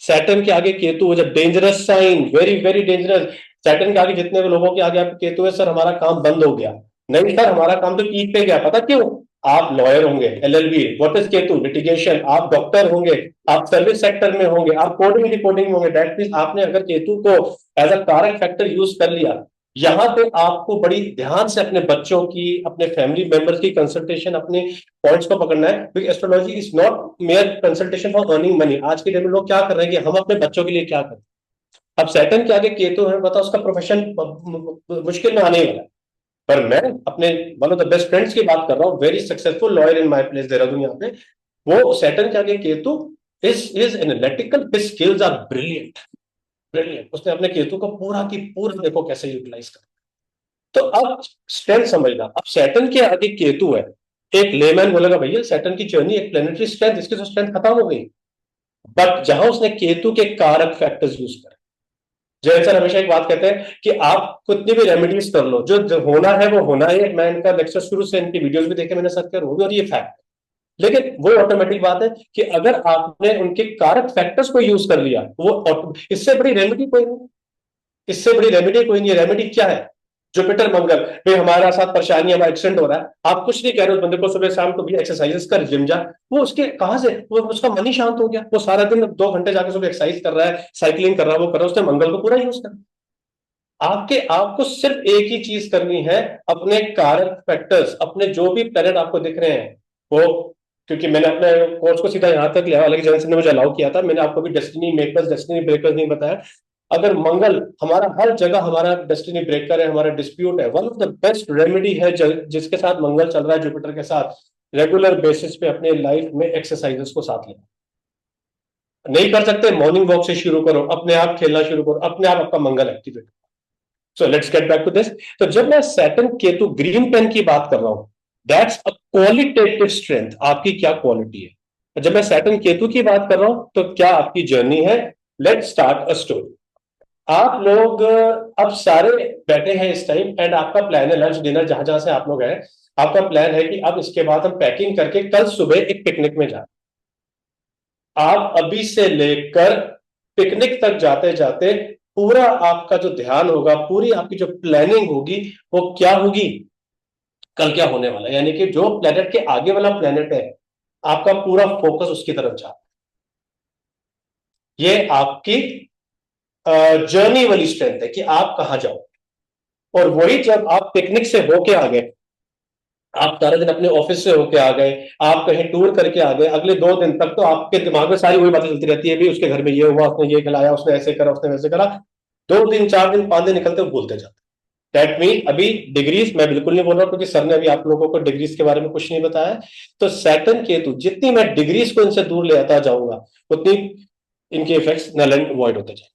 सैटर्न के आगे केतु जब dangerous sign, very very dangerous. Saturn के आगे जितने भी लोगों के आगे आप केतु है, सर हमारा काम बंद हो गया। नहीं सर, हमारा काम तो पीक पे गया, पता क्यों? आप लॉयर होंगे, LLB, what is Ketu, litigation. आप डॉक्टर होंगे, आप सर्विस सेक्टर में होंगे, आप कोडिंग रिपोर्टिंग में होंगे। दैट मींस आपने अगर केतु को एज अ कारक फैक्टर यूज कर लिया, यहां पे आपको बड़ी ध्यान से अपने बच्चों की, अपने फैमिली मेंबर्स की कंसल्टेशन, अपने पॉइंट्स को पकड़ना है, क्योंकि astrology is not mayor consultation for earning money. आज के डेट में लोग क्या कर रहे हैं कि हम अपने बच्चों के लिए क्या करें। अब सैटर्न के आगे केतु है, बताओ उसका प्रोफेशन मुश्किल में आने वाला है। पर मैं अपने one of the best friends की बात कर रहा हूँ, very successful lawyer in my place Dehradun, यहाँ पे वो सैटर्न के आगे Ketu is analytical, his skills are brilliant, brilliant. उसने अपने केतु को पूरा की पूरा देखो कैसे यूटिलाइज कर। तो अब स्ट्रेंथ समझना, अब सैटर्न के आगे केतु है। एक लेमैन बोलेगा भैया सैटर्न की जर्नी एक प्लेनेटरी स्ट्रेंथ, इसकी तो स्ट्रेंथ खत्म हो गई। बट जहां उसने केतु के कारक फैक्टर्स यूज करे, जय सर हमेशा एक बात कहते हैं कि आप कितनी भी रेमेडीज कर लो, जो होना है वो होना है। मैं इनका लेक्चर शुरू से, इनकी वीडियोस भी देखे मैंने सर के, और ये फैक्ट। लेकिन वो ऑटोमेटिक बात है कि अगर आपने उनके कारक फैक्टर्स को यूज कर लिया, वो इससे बड़ी रेमेडी कोई नहीं, इससे बड़ी रेमेडी कोई नहीं है। रेमेडी क्या है? जुपिटर मंगल, भाई हमारा साथ परेशानी, हमारा एक्सीडेंट हो रहा है, आप कुछ नहीं कह रहे उस बंदे को सुबह शाम तो भी एक्सरसाइजेस कर, जिम जा। वो उसके कहां से, वो उसका मन ही शांत हो गया। वो सारा दिन 2 घंटे जाकर सुबह एक्सरसाइज कर रहा है, साइकिलिंग कर रहा है, वो कर रहा है, उसने मंगल को पूरा यूज कर। आपको सिर्फ एक ही चीज करनी है, अपने कारक फैक्टर्स, अपने जो भी प्लेनेट आपको दिख रहे हैं वो, क्योंकि मैंने अपने कोर्स को सीधा यहां तक लिया, हालांकि जैन ने मुझे अलाउ किया था, मैंने आपको भी डेस्टिनी मेकर्स डेस्टिनी ब्रेकर्स नहीं बताया। अगर मंगल हमारा हर जगह हमारा डेस्टिनी ब्रेकर है, हमारा डिस्प्यूट है, one of the best remedy है जिसके साथ मंगल चल रहा है जुपिटर के साथ, रेगुलर बेसिस पे अपने लाइफ में एक्सरसाइजेस को साथ लेना। नहीं कर सकते, मॉर्निंग वॉक से शुरू करो, अपने आप खेलना शुरू करो, अपने आप आपका Mangal activate. So let's get back to this. तो जब मैं सैटर्न केतु ग्रीन पेन की बात कर रहा हूं, दैट्स अ क्वालिटेटिव स्ट्रेंथ, आपकी क्या क्वालिटी है। जब मैं सैटर्न केतु की बात कर रहा हूं तो क्या आपकी जर्नी है। Let's start a story. आप लोग अब सारे बैठे हैं इस टाइम, एंड आपका प्लान है लंच डिनर, जहां जहां से आप लोग हैं, आपका प्लान है कि अब इसके बाद हम पैकिंग करके कल सुबह एक पिकनिक में जाए। आप अभी से लेकर पिकनिक तक जाते जाते पूरा आपका जो ध्यान होगा, पूरी आपकी जो प्लानिंग होगी, वो क्या होगी, कल क्या होने वाला है। यानी कि जो प्लेनेट के आगे वाला प्लेनेट है, आपका पूरा फोकस उसकी तरफ जा, ये आपकी जर्नी वाली स्ट्रेंथ है कि आप कहाँ जाओ। और वही जब आप पिकनिक से होके आ गए, आप सारा दिन अपने ऑफिस से होके आ गए, आप कहीं टूर करके आ गए, अगले 2 दिन तक तो आपके दिमाग में सारी वही बातें चलती रहती है, भी उसके घर में ये हुआ, उसने ये खिलाया, उसने ऐसे करा, उसने वैसे करा। 2 दिन 4 दिन 5 दिन निकलते हुए भूलते जाते। दैट मीन अभी डिग्रीज मैं बिल्कुल नहीं बोल रहा क्योंकि सर ने अभी आप लोगों को डिग्रीज के बारे में कुछ नहीं बताया। तो सैटर्न केतु जितनी मैं डिग्रीज को इनसे दूर ले आता जाऊंगा उतनी इनके इफेक्ट्स नल एंड वॉइड होते जाएंगे।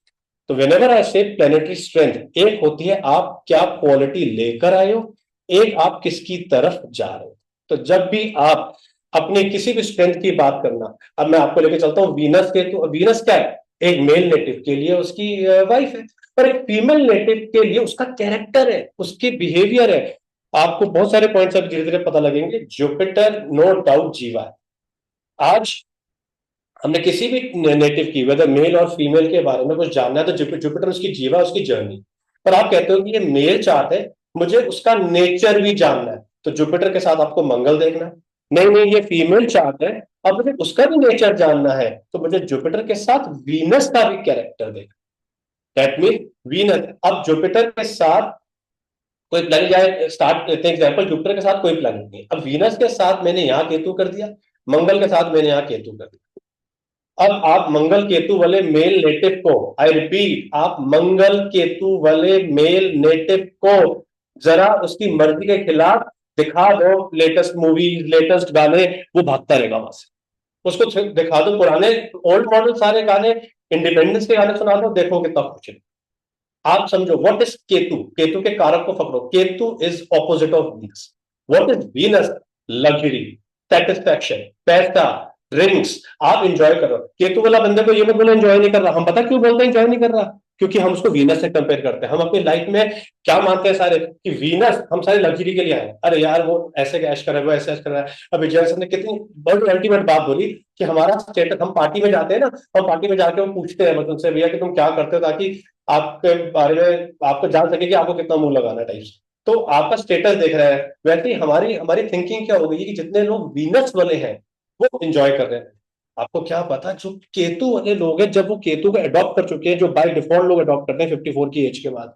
तो वेनेवर आई से प्लेनेटरी स्ट्रेंथ, एक होती है आप क्या क्वालिटी लेकर आए हो, एक आप किसकी तरफ जा रहे हो। तो जब भी आप अपने किसी भी स्ट्रेंथ की बात करना, अब मैं आपको लेके चलता हूं वीनस के, तो वीनस क्या है, एक मेल नेटिव के लिए उसकी वाइफ है, पर एक फीमेल नेटिव के लिए उसका कैरेक्टर है, उसकी बिहेवियर है। आपको बहुत सारे पॉइंट्स अब धीरे धीरे पता लगेंगे। जुपिटर नो डाउट जीवा है। आज हमने किसी भी नेटिव की वेदर मेल और फीमेल के बारे में कुछ जानना है तो जुपिटर उसकी जीवा, उसकी जर्नी। पर आप कहते हो कि ये मेल चार्ट है, मुझे उसका नेचर भी जानना है, तो जुपिटर के साथ आपको मंगल देखना है। नहीं नहीं, ये फीमेल चार्ट है, अब मुझे उसका भी नेचर जानना है, तो मुझे जुपिटर के साथ वीनस का भी कैरेक्टर देखना। दैट मीन वीनस, अब जुपिटर के साथ कोई प्लैनेट जाए, स्टार्ट करते हैं एग्जांपल, जुपिटर के साथ कोई प्लैनेट नहीं, अब वीनस के साथ मैंने यहां केतु कर दिया, मंगल के साथ मैंने यहां केतु कर दिया। अब आप मंगल केतु वाले मेल नेटिव को, आई रिपीट, आप मंगल केतु वाले मेल नेटिव को जरा उसकी मर्जी के खिलाफ दिखा दो लेटेस्ट मूवी, लेटेस्ट गाने, वो भागता रहेगा वहां से। उसको दिखा दो पुराने ओल्ड मॉडल सारे गाने, इंडिपेंडेंस के गाने सुना दो, देखो कितना कुछ है। आप समझो व्हाट इज केतु, केतु के कारक को पकड़ो, Ketu is opposite of Venus. What is Venus? Luxury, satisfaction, पैसा, ड्रिंक्स, आप इंजॉय करो। केतु वाला बंदे को ये मत बोलो एंजॉय नहीं कर रहा, हम पता क्यों बोलते हैं एंजॉय नहीं कर रहा, क्योंकि हम उसको वीनस से कंपेयर करते हैं। हम अपनी लाइफ में क्या मानते हैं सारे कि वीनस, हम सारे लग्जरी के लिए आए, अरे यार वो ऐसे ऐश कर रहा है, वो ऐसे ऐश कर रहा है। अभी जैन ने कितनी बड़ी अल्टीमेट बात बोली कि हमारा स्टेटस, हम पार्टी में जाते हैं ना, और पार्टी में जाके वो पूछते हैं मतलब उनसे, भैया कि तुम क्या करते हो, ताकि आपके बारे में आपको जान सके कि आपको कितना मुंह लगाना टाइप। तो आपका स्टेटस देख रहा है। वैसे ही हमारी हमारी थिंकिंग क्या हो गई कि जितने लोग वीनस वाले हैं वो एंजॉय कर रहे हैं। आपको क्या पता जो केतु वाले लोग हैं, जब वो केतु को अडॉप्ट कर चुके हैं, जो बाय डिफॉल्ट लोग अडॉप्ट करते हैं 54 की एज के बाद,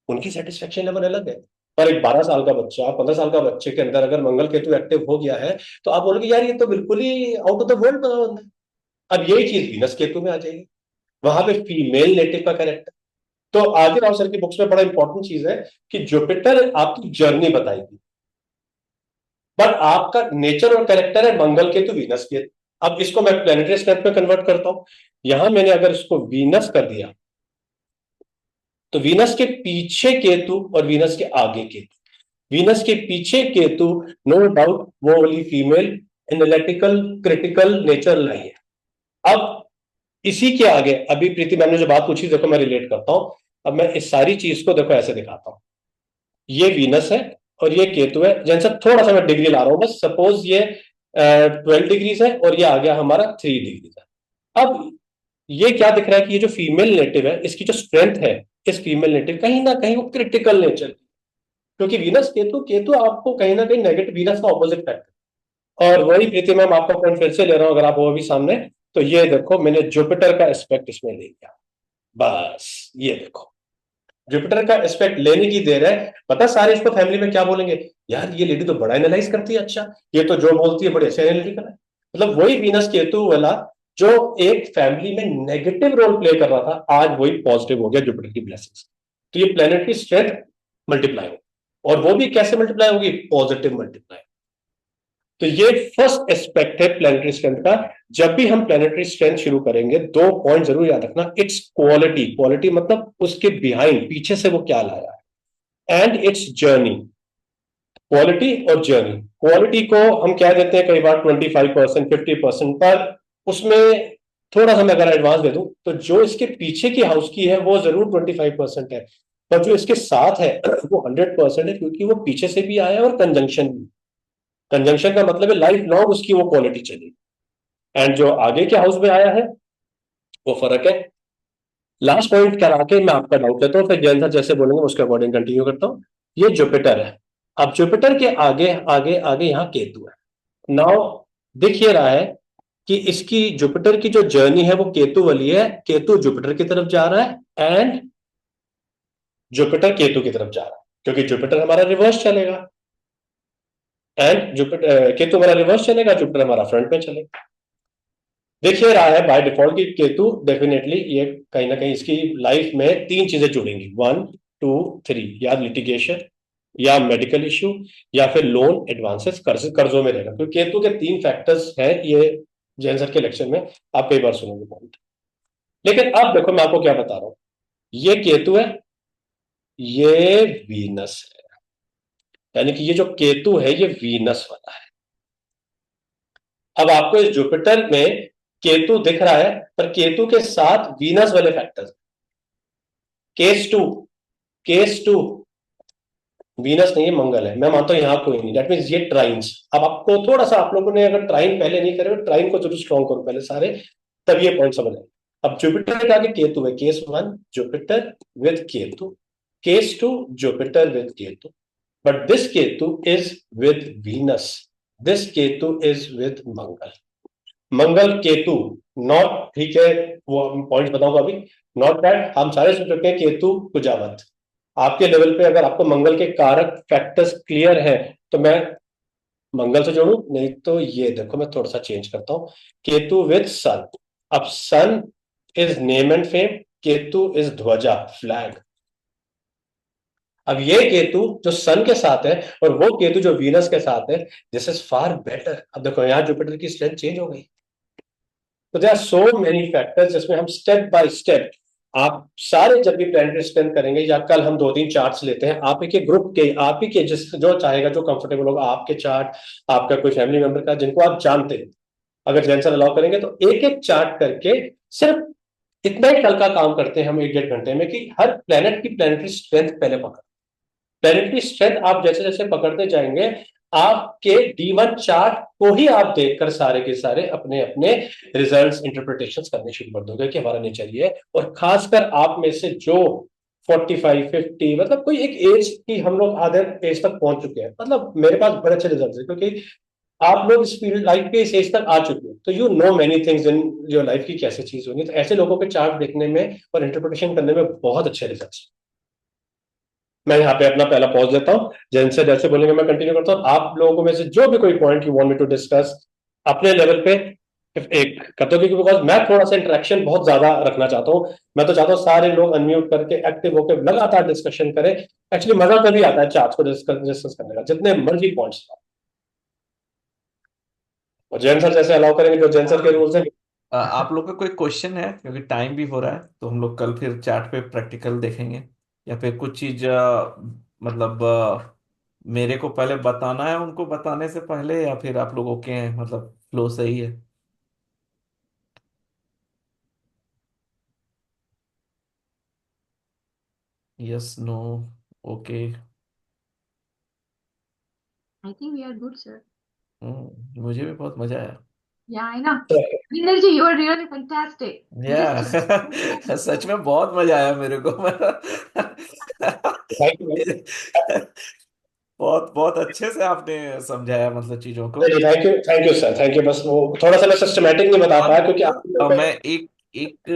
उनकी सेटिस्फेक्शन लेवल अलग है। पर एक 12 साल का बच्चा, 15 साल का बच्चे के अंदर अगर मंगल केतु एक्टिव हो गया है, तो आप बोलोगे यार ये तो बिल्कुल ही आउट ऑफ द वर्ल्ड बंदा है। अब यही चीज वीनस केतु में आ जाएगी, वहां पे फीमेल नेटिव का कैरेक्टर। तो आगे राव सर की बुक्स में बड़ा इंपॉर्टेंट चीज है कि जुपिटर आपकी जर्नी बताएगी, पर आपका नेचर और कैरेक्टर है मंगल केतु वीनस केतु। अब इसको मैं प्लेनेटरी स्ट्रेंथ में कन्वर्ट करता हूं। यहां मैंने अगर इसको वीनस कर दिया, तो वीनस के पीछे केतु और वीनस के आगे केतु। वीनस के पीछे केतु नो डाउट वो वाली फीमेल एनालिटिकल क्रिटिकल नेचर लाई है। अब इसी के आगे अभी प्रीति मैम ने जो बात पूछी, देखो मैं रिलेट करता हूं। अब मैं इस सारी चीज को देखो ऐसे दिखाता हूं, ये वीनस है और ये केतु है। जैसे थोड़ा सा मैं डिग्री ला रहा हूं बस, सपोज ये 12 डिग्रीज है और ये आ गया हमारा 3 डिग्रीज है। अब ये क्या दिख रहा है कि ये जो फीमेल नेटिव है, इसकी जो स्ट्रेंथ है, इस फीमेल नेटिव कहीं ना कहीं वो क्रिटिकल नेचर, क्योंकि वीनस केतु, केतु आपको कहीं ना कहीं नेगेटिव, वीनस का ऑपोजिट फैक्टर। और वही प्रीति मैम आपका पॉइंट फिर से ले रहा हूं, अगर आप वो भी सामने, तो ये देखो मैंने जुपिटर का एस्पेक्ट इसमें ले लिया। बस ये देखो जुपिटर का एस्पेक्ट लेने की देर है। पता सारे इसको फैमिली में क्या बोलेंगे, यार ये लेडी तो बड़ा एनालाइज करती है, अच्छा ये तो जो बोलती है बड़े अच्छे एनालिटिकल है। मतलब वही वीनस केतु वाला जो एक फैमिली में नेगेटिव रोल प्ले कर रहा था, आज वही पॉजिटिव हो गया जुपिटर की ब्लेसिंग्स। तो ये प्लैनेटरी स्ट्रेंथ मल्टीप्लाई हो, और वो भी कैसे मल्टीप्लाई होगी, पॉजिटिव मल्टीप्लाई। तो ये फर्स्ट एस्पेक्ट है प्लैनेटरी स्ट्रेंथ का। जब भी हम प्लैनेटरी स्ट्रेंथ शुरू करेंगे, 2 पॉइंट जरूर याद रखना, इट्स क्वालिटी, क्वालिटी मतलब उसके बिहाइंड, पीछे से वो क्या लाया है, एंड इट्स जर्नी। क्वालिटी और जर्नी, क्वालिटी को हम क्या देते हैं कई बार 25%, 50%, पर उसमें थोड़ा सा मैं अगर एडवांस दे दूं, तो जो इसके पीछे की हाउस की है वो जरूर 25% है, पर जो इसके साथ है वो 100% है, क्योंकि वो पीछे से भी आया है और कंजंक्शन भी। कंजंक्शन का मतलब है लाइफ लॉन्ग उसकी वो क्वालिटी चली। एंड जो आगे के हाउस में आया है वो फर्क है। लास्ट पॉइंट करा के मैं आपका डाउट लेता हूँ, फिर जैन सर जैसे बोलेंगे उसके अकॉर्डिंग कंटिन्यू करता हूँ। ये जुपिटर है, अब जुपिटर के आगे आगे आगे यहाँ केतु है। नाउ दिख ये रहा है कि इसकी जुपिटर की जो जर्नी है वो केतु वाली है, केतु जुपिटर की तरफ जा रहा है एंड जुपिटर केतु की तरफ जा रहा है, क्योंकि जुपिटर हमारा रिवर्स चलेगा एंड जुपिटर केतु हमारा रिवर्स चलेगा, जुपिटर हमारा फ्रंट में चलेगा। देखिए रहा है बाय डिफॉल्ट कि केतु डेफिनेटली ये कहीं ना कहीं इसकी लाइफ में तीन चीजें जुड़ेंगी, 1 2 3, या लिटिगेशन, या मेडिकल इश्यू, या फिर लोन एडवांसेस, कर्जों में रहेगा, क्योंकि केतु के तीन फैक्टर्स हैं ये। जैन सर के लेक्चर में आप कई बार सुनोगे पॉइंट। लेकिन अब देखो मैं आपको क्या बता रहा हूं, ये केतु है, ये वीनस है, यानी कि ये जो केतु है ये वीनस वाला है। अब आपको इस जुपिटर में केतु दिख रहा है, पर केतु के साथ वीनस वाले फैक्टर्स। केस टू वीनस नहीं है, मंगल है। मैं मानता हूं यहां कोई नहीं, दैट मीन ये ट्राइन्स। अब आपको थोड़ा सा, आप लोगों ने अगर ट्राइन पहले नहीं करे, ट्राइन को जरूर स्ट्रॉन्ग करो पहले सारे, तब ये पॉइंट समझ आए। अब जुपिटर के आगे केतु है, case 1 Jupiter with Ketu, case 2 Jupiter with Ketu, but this Ketu is with Venus, this Ketu is with Mangal. Mangal Ketu not, ठीक है, वो पॉइंट बताऊंगा अभी। नॉट दैट हम सारे सोच रखे हैं केतु कुजावत। आपके लेवल पे अगर आपको मंगल के कारक फैक्टर्स क्लियर है तो मैं मंगल से जोड़ू, नहीं तो ये देखो मैं थोड़ा सा चेंज करता हूं, केतु विद सन। अब sun is name and fame, Ketu is ध्वजा, फ्लैग। अब ये केतु जो सन के साथ है और वो केतु जो वीनस के साथ है, दिस इज फार बेटर। अब देखो यहां जुपिटर की स्ट्रेंथ चेंज हो गई। तो there are so many factors जिसमें हम स्टेप बाय स्टेप, आप सारे जब भी प्लानिटरी स्ट्रेंथ करेंगे, या कल हम 2 3 चार्ट्स लेते हैं आप ही के ग्रुप के, आप ही के जिस जो चाहेगा, जो कंफर्टेबल होगा, आपके चार्ट, आपका कोई फैमिली मेंबर का जिनको आप जानते हैं, अगर जैन सर अलाउ करेंगे तो एक एक चार्ट करके सिर्फ इतना ही कल का काम करते हैं हम 1 1.5 घंटे में, कि हर प्लेनेट की प्लानिटरी स्ट्रेंथ पहले पकड़। प्लेनेटरी स्ट्रेंथ आप जैसे जैसे पकड़ते जाएंगे, आपके D1 चार्ट को ही आप देखकर सारे के सारे अपने अपने रिजल्ट्स इंटरप्रिटेशंस करने शुरू कर दोगे कि हमारा नेचर ये है। और खासकर आप में से जो 45 50, मतलब कोई एक एज की, हम लोग आधे एज तक पहुंच चुके हैं, मतलब मेरे पास बड़े अच्छे रिजल्ट है, क्योंकि आप लोग इस फील्ड लाइफ के इस एज तक आ चुके हो, तो you know many things in your life की कैसे चीज होगी। तो ऐसे लोगों के चार्ट देखने में और इंटरप्रिटेशन करने में बहुत अच्छे रिजल्ट। मैं यहाँ पे अपना पहला पॉज लेता हूँ, जैसे जैसे बोलेंगे मैं कंटिन्यू करता हूँ। आप लोगों में से जो भी कोई point you want me to discuss अपने लेवल पे एक करते हो, क्योंकि बिकॉज मैं थोड़ा सा इंटरेक्शन बहुत ज्यादा रखना चाहता हूँ। मैं तो चाहता हूँ सारे लोग अनम्यूट करके एक्टिव होकर लगातार डिस्कशन करें। एक्चुअली मजा तभी आता है चार्ट को डिस्कस करने का, जितने मर्जी पॉइंट्स। और जैन सर जैसे अलाउ करेंगे, जो जैन सर के रूल्स हैं। आप लोग का कोई क्वेश्चन है, क्योंकि टाइम भी हो रहा है, तो हम लोग कल फिर चैट पे प्रैक्टिकल देखेंगे, या फिर कुछ चीज मतलब मेरे को पहले बताना है उनको बताने से पहले, या फिर आप लोग ओके हैं, मतलब फ्लो सही है? Yes, no, okay. I think we are good, sir. मुझे भी बहुत मजा आया। Yeah, I know. Vinderji, you are really fantastic. या Just सच में बहुत मजा आया मेरे को। थैंक यू, बहुत बहुत अच्छे से आपने समझाया, मतलब चीजों को। Thank you sir, thank you. बस वो थोड़ा सा मैं सिस्टमेटिक नहीं बता पाया, क्योंकि आप मैं एक एक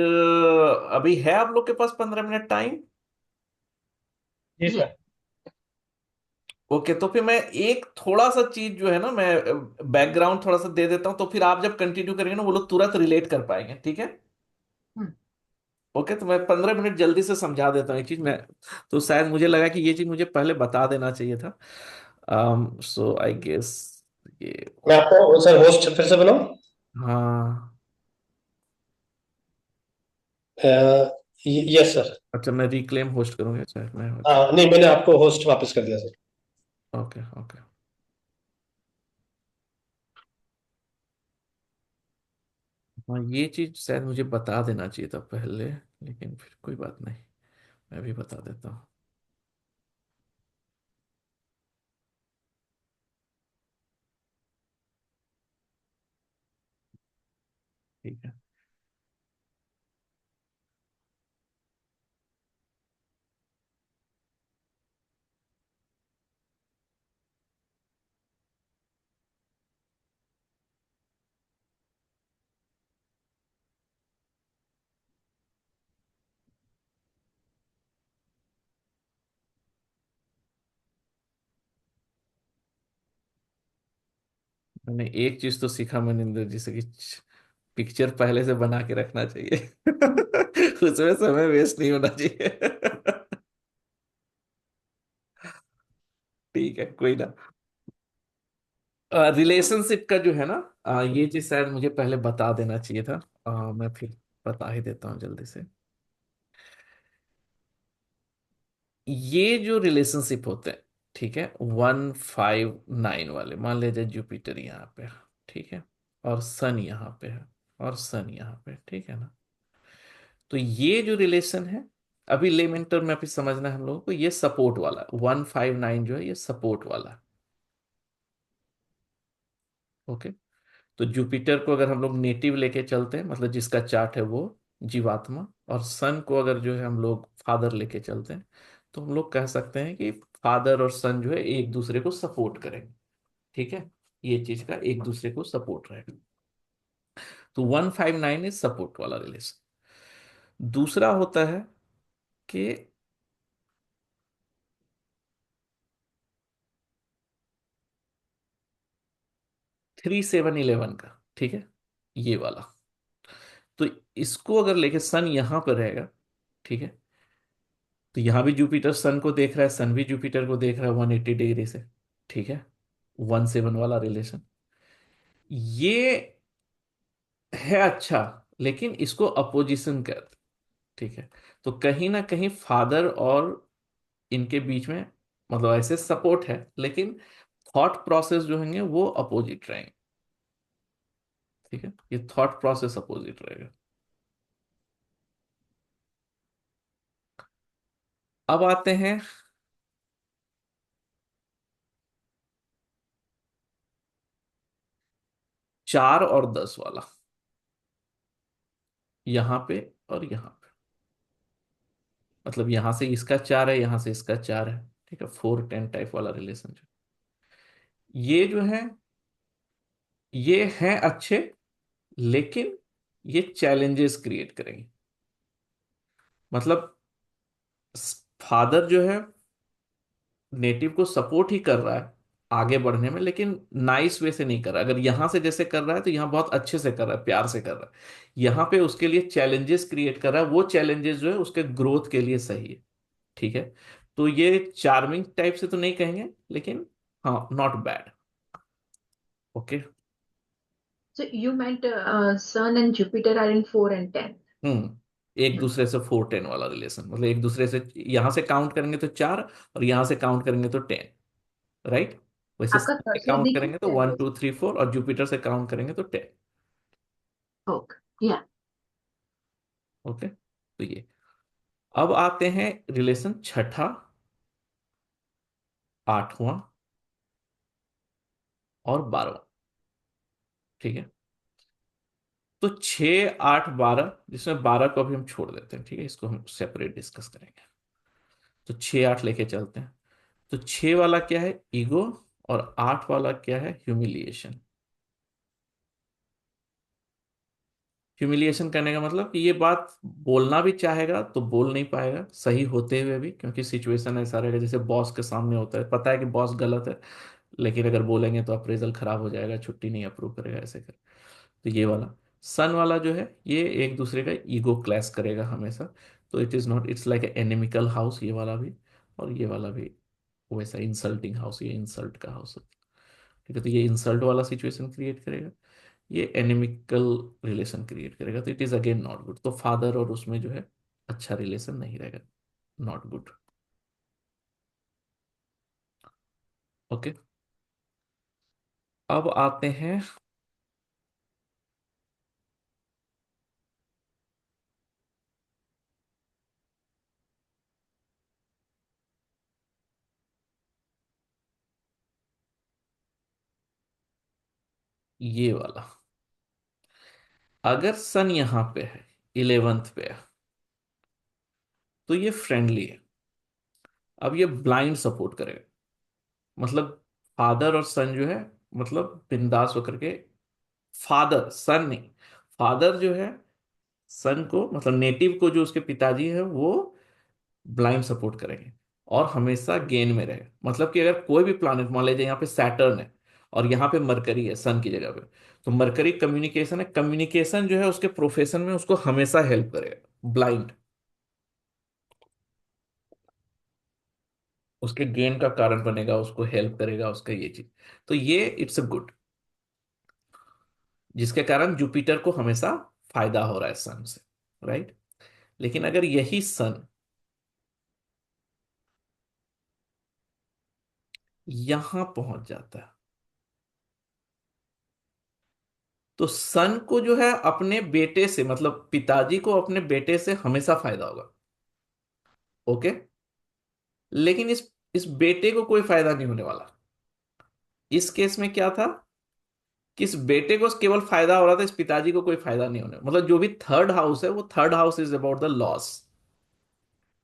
अभी है आप लोग के पास 15 मिनट टाइम? जी yeah. सर। ओके, तो फिर मैं एक थोड़ा सा चीज जो है ना, मैं बैकग्राउंड थोड़ा सा दे देता हूँ, तो फिर आप जब कंटिन्यू करेंगे ना, वो लोग तुरंत रिलेट कर पाएंगे, ठीक है? Hmm. ओके, तो मैं 15 मिनट जल्दी से समझा देता हूँ एक चीज मैं। तो शायद मुझे लगा कि ये चीज मुझे पहले बता देना चाहिए था। सो आई गेस ये, मैं आपको सर होस्ट फिर से बनाऊं? हाँ। Yes sir. अच्छा, मैं रिक्लेम होस्ट करूंगा शायद मैं। हाँ नहीं, मैंने आपको होस्ट वापस कर दिया सर। Okay okay. हाँ, ये चीज शायद मुझे बता देना चाहिए था पहले, लेकिन फिर कोई बात नहीं, मैं भी बता देता हूँ। ठीक है। मैंने एक चीज तो सीखा मनिंदर जी से कि पिक्चर पहले से बना के रखना चाहिए। उसमें समय वेस्ट नहीं होना चाहिए। ठीक है, कोई ना। रिलेशनशिप का जो है ना, ये चीज शायद मुझे पहले बता देना चाहिए था। मैं फिर बता ही देता हूँ जल्दी से। ये जो रिलेशनशिप होते हैं, ठीक है, 159 वाले, मान लीजिए जुपिटर यहाँ पे है, ठीक है, और सन यहाँ पे है, और सन यहाँ पे, ठीक है ना। तो ये जो रिलेशन है, अभी लेमेंटर में अभी समझना है हम लोगों को, ये सपोर्ट वाला 159 जो है ये सपोर्ट वाला है। ओके। तो जुपिटर को अगर हम लोग नेटिव लेके चलते हैं, मतलब जिसका चार्ट है वो जीवात्मा, और सन को अगर जो है हम लोग फादर लेके चलते हैं, तो हम लोग कह सकते हैं कि फादर और सन जो है एक दूसरे को सपोर्ट करेंगे। ठीक है, ये चीज का एक दूसरे को सपोर्ट रहेगा। तो 159 इज सपोर्ट वाला रिलेशन। दूसरा होता है कि 3711 का, ठीक है, ये वाला। तो इसको अगर लेके सन यहां पर रहेगा, ठीक है, तो यहां भी जुपिटर सन को देख रहा है, सन भी जुपिटर को देख रहा है 180 डिग्री से, ठीक है, 17 वाला रिलेशन। ये है अच्छा, लेकिन इसको अपोजिशन कर, ठीक है। तो कहीं ना कहीं फादर और इनके बीच में, मतलब ऐसे सपोर्ट है, लेकिन थॉट प्रोसेस जो होंगे वो अपोजिट रहेंगे। ठीक है, ये थॉट प्रोसेस अपोजिट रहेगा। अब आते हैं 4 और 10 वाला, यहां पे और यहां पे, मतलब यहां से इसका 4 है, यहां से इसका 4 है, ठीक है, 4-10 टाइप वाला रिलेशन। ये जो है, ये हैं अच्छे, लेकिन ये चैलेंजेस क्रिएट करेंगे। मतलब फादर जो है नेटिव को सपोर्ट ही कर रहा है आगे बढ़ने में, लेकिन नाइस वे से नहीं कर रहा है। अगर यहां से जैसे कर रहा है तो यहां बहुत अच्छे से कर रहा है, प्यार से कर रहा है। यहां पे उसके लिए चैलेंजेस क्रिएट कर रहा है, वो चैलेंजेस जो है उसके ग्रोथ के लिए सही है। ठीक है, तो ये चार्मिंग टाइप से तो नहीं कहेंगे, लेकिन हाँ, not bad. Okay. So you meant Sun and Jupiter are in 4 and 10. एक दूसरे से 4-10 वाला रिलेशन, मतलब एक दूसरे से यहां से काउंट करेंगे तो 4, और यहां से काउंट करेंगे तो 10, राइट। वैसे आपका sun से कर्सर काउंट दिख करेंगे तो रहा है 1 2 3 4, और जुपिटर से काउंट करेंगे तो 10। ओके, या ओके, तो ये। अब आते हैं रिलेशन छठा, 8वां और 12वां। ठीक है, तो 6 8 12, जिसमें 12 को अभी हम छोड़ देते हैं, ठीक है, इसको हम सेपरेट डिस्कस करेंगे। तो 6 8 लेके चलते हैं। तो 6 वाला क्या है, ईगो, और 8 वाला क्या है, ह्यूमिलिएशन। ह्यूमिलिएशन करने का मतलब कि ये बात बोलना भी चाहेगा तो बोल नहीं पाएगा सही होते हुए भी, क्योंकि सिचुएशन ऐसा रहेगा जैसे बॉस के सामने होता है, पता है कि बॉस गलत है, लेकिन अगर बोलेंगे तो अप्रेजल खराब हो जाएगा, छुट्टी नहीं अप्रूव करेगा, ऐसे कर। तो ये वाला सन वाला जो है, ये एक दूसरे का ईगो क्लैश करेगा हमेशा। तो it is not, it's like inimical house, ये वाला भी, और ये वाला भी वैसा इंसल्टिंग हाउस, ये इंसल्ट का हाउस है। ठीक है, तो ये इंसल्ट वाला सिचुएशन क्रिएट करेगा, ये एनिमिकल रिलेशन क्रिएट करेगा, तो it is again not good. तो फादर और उसमें जो है अच्छा रिलेशन नहीं रहेगा, नॉट गुड। ओके। अब आते हैं ये वाला। अगर सन यहां पे है, 11th पे है, तो ये फ्रेंडली है। अब ये ब्लाइंड सपोर्ट करेगा, मतलब फादर और सन जो है, मतलब बिंदास होकर के, फादर सन नहीं, फादर जो है सन को, मतलब नेटिव को, जो उसके पिताजी है वो ब्लाइंड सपोर्ट करेंगे, और हमेशा गेन में रहेगा। मतलब कि अगर कोई भी प्लानिट मान लीजिए यहाँ पे सैटर्न है, और यहाँ पे मरकरी है सन की जगह पे। तो मरकरी कम्युनिकेशन है, कम्युनिकेशन जो है उसके प्रोफेशन में उसको हमेशा हेल्प करेगा। ब्लाइंड उसके गेन का कारण बनेगा, उसको हेल्प करेगा, उसका ये चीज। तो ये इट्स अ गुड, जिसके कारण जुपिटर को हमेशा फायदा हो रहा है सन से, राइट। लेकिन अगर यही सन यहां पहुंच जाता है, तो सन को जो है अपने बेटे से, मतलब पिताजी को अपने बेटे से हमेशा फायदा होगा। ओके। लेकिन इस बेटे को कोई फायदा नहीं होने वाला। इस केस में क्या था कि इस बेटे को केवल फायदा हो रहा था, इस पिताजी को कोई फायदा नहीं होने, मतलब जो भी थर्ड हाउस है वो third house is about the loss.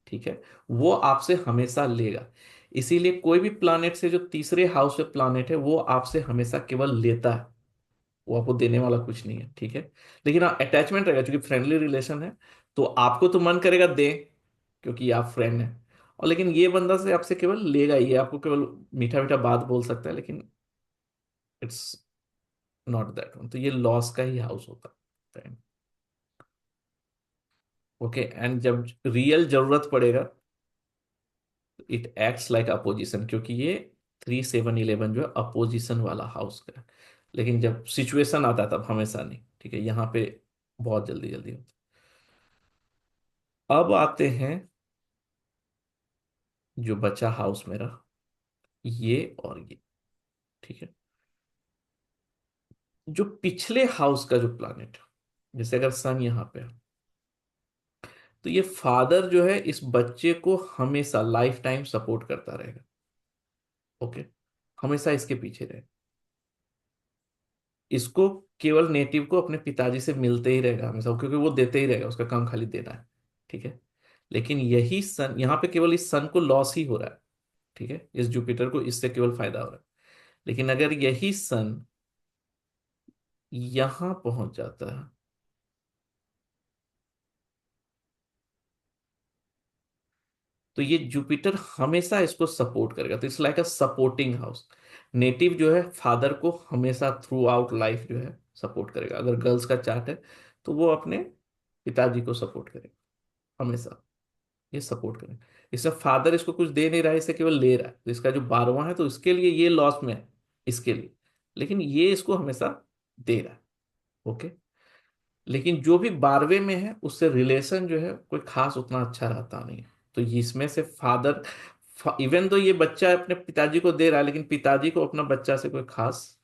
ठीक है। वो आपसे हमेशा लेगा। इसीलिए कोई भी प्लानेट से जो तीसरे हाउस पे प्लानेट है वो आपसे हमेशा केवल लेता है, वो आपको देने वाला कुछ नहीं है। ठीक है। लेकिन हाँ अटैचमेंट रहेगा, क्योंकि फ्रेंडली रिलेशन है, तो आपको तो मन करेगा दे, क्योंकि आप फ्रेंड हैं। और लेकिन ये बंदा से आपसे केवल लेगा ही, आपको केवल मीठा मीठा बात बोल सकता है, लेकिन इट्स नॉट दैट वन। तो ये लॉस का ही हाउस होता है फ्रेंड। ओके। एंड जब रियल जरूरत पड़ेगा, इट एक्ट्स लाइक अपोजिशन, क्योंकि ये 3 7 11 जो है अपोजिशन वाला हाउस का है। लेकिन जब सिचुएशन आता है तब हमेशा नहीं। ठीक है। यहाँ पे बहुत जल्दी जल्दी होता है। अब आते हैं जो बचा हाउस मेरा, ये और ये। ठीक है। जो पिछले हाउस का जो प्लानिट, जैसे अगर सन यहाँ पे है, तो ये फादर जो है इस बच्चे को हमेशा लाइफ टाइम सपोर्ट करता रहेगा। ओके। हमेशा इसके पीछे रहे, इसको केवल नेटिव को अपने पिताजी से मिलते ही रहेगा हमेशा, क्योंकि वो देते ही रहेगा, उसका काम खाली देना है। ठीक है। लेकिन यही सन यहाँ पे केवल इस सन को लॉस ही हो रहा है। ठीक है। इस जुपिटर को इससे केवल फायदा हो रहा है। लेकिन अगर यही सन यहां पहुंच जाता है, तो ये जुपिटर हमेशा इसको सपोर्ट करेगा। तो it's like a supporting house. Native जो है फादर को हमेशा थ्रू आउट लाइफ जो है सपोर्ट करेगा। अगर गर्ल्स का चार्ट है तो वो अपने पिताजी को सपोर्ट करेगा हमेशा, ये सपोर्ट करें। इसमें फादर इसको कुछ दे नहीं रहा है, इसे केवल ले रहा है। तो इसका जो 12वां है तो इसके लिए ये लॉस में है, इसके लिए। लेकिन ये इसको हमेशा दे रहा है। ओके। लेकिन जो भी 12वें में है उससे रिलेशन जो है कोई खास उतना अच्छा रहता नहीं है। तो इसमें से फादर, इवन तो ये बच्चा अपने पिताजी को दे रहा है, लेकिन पिताजी को अपना बच्चा से कोई खास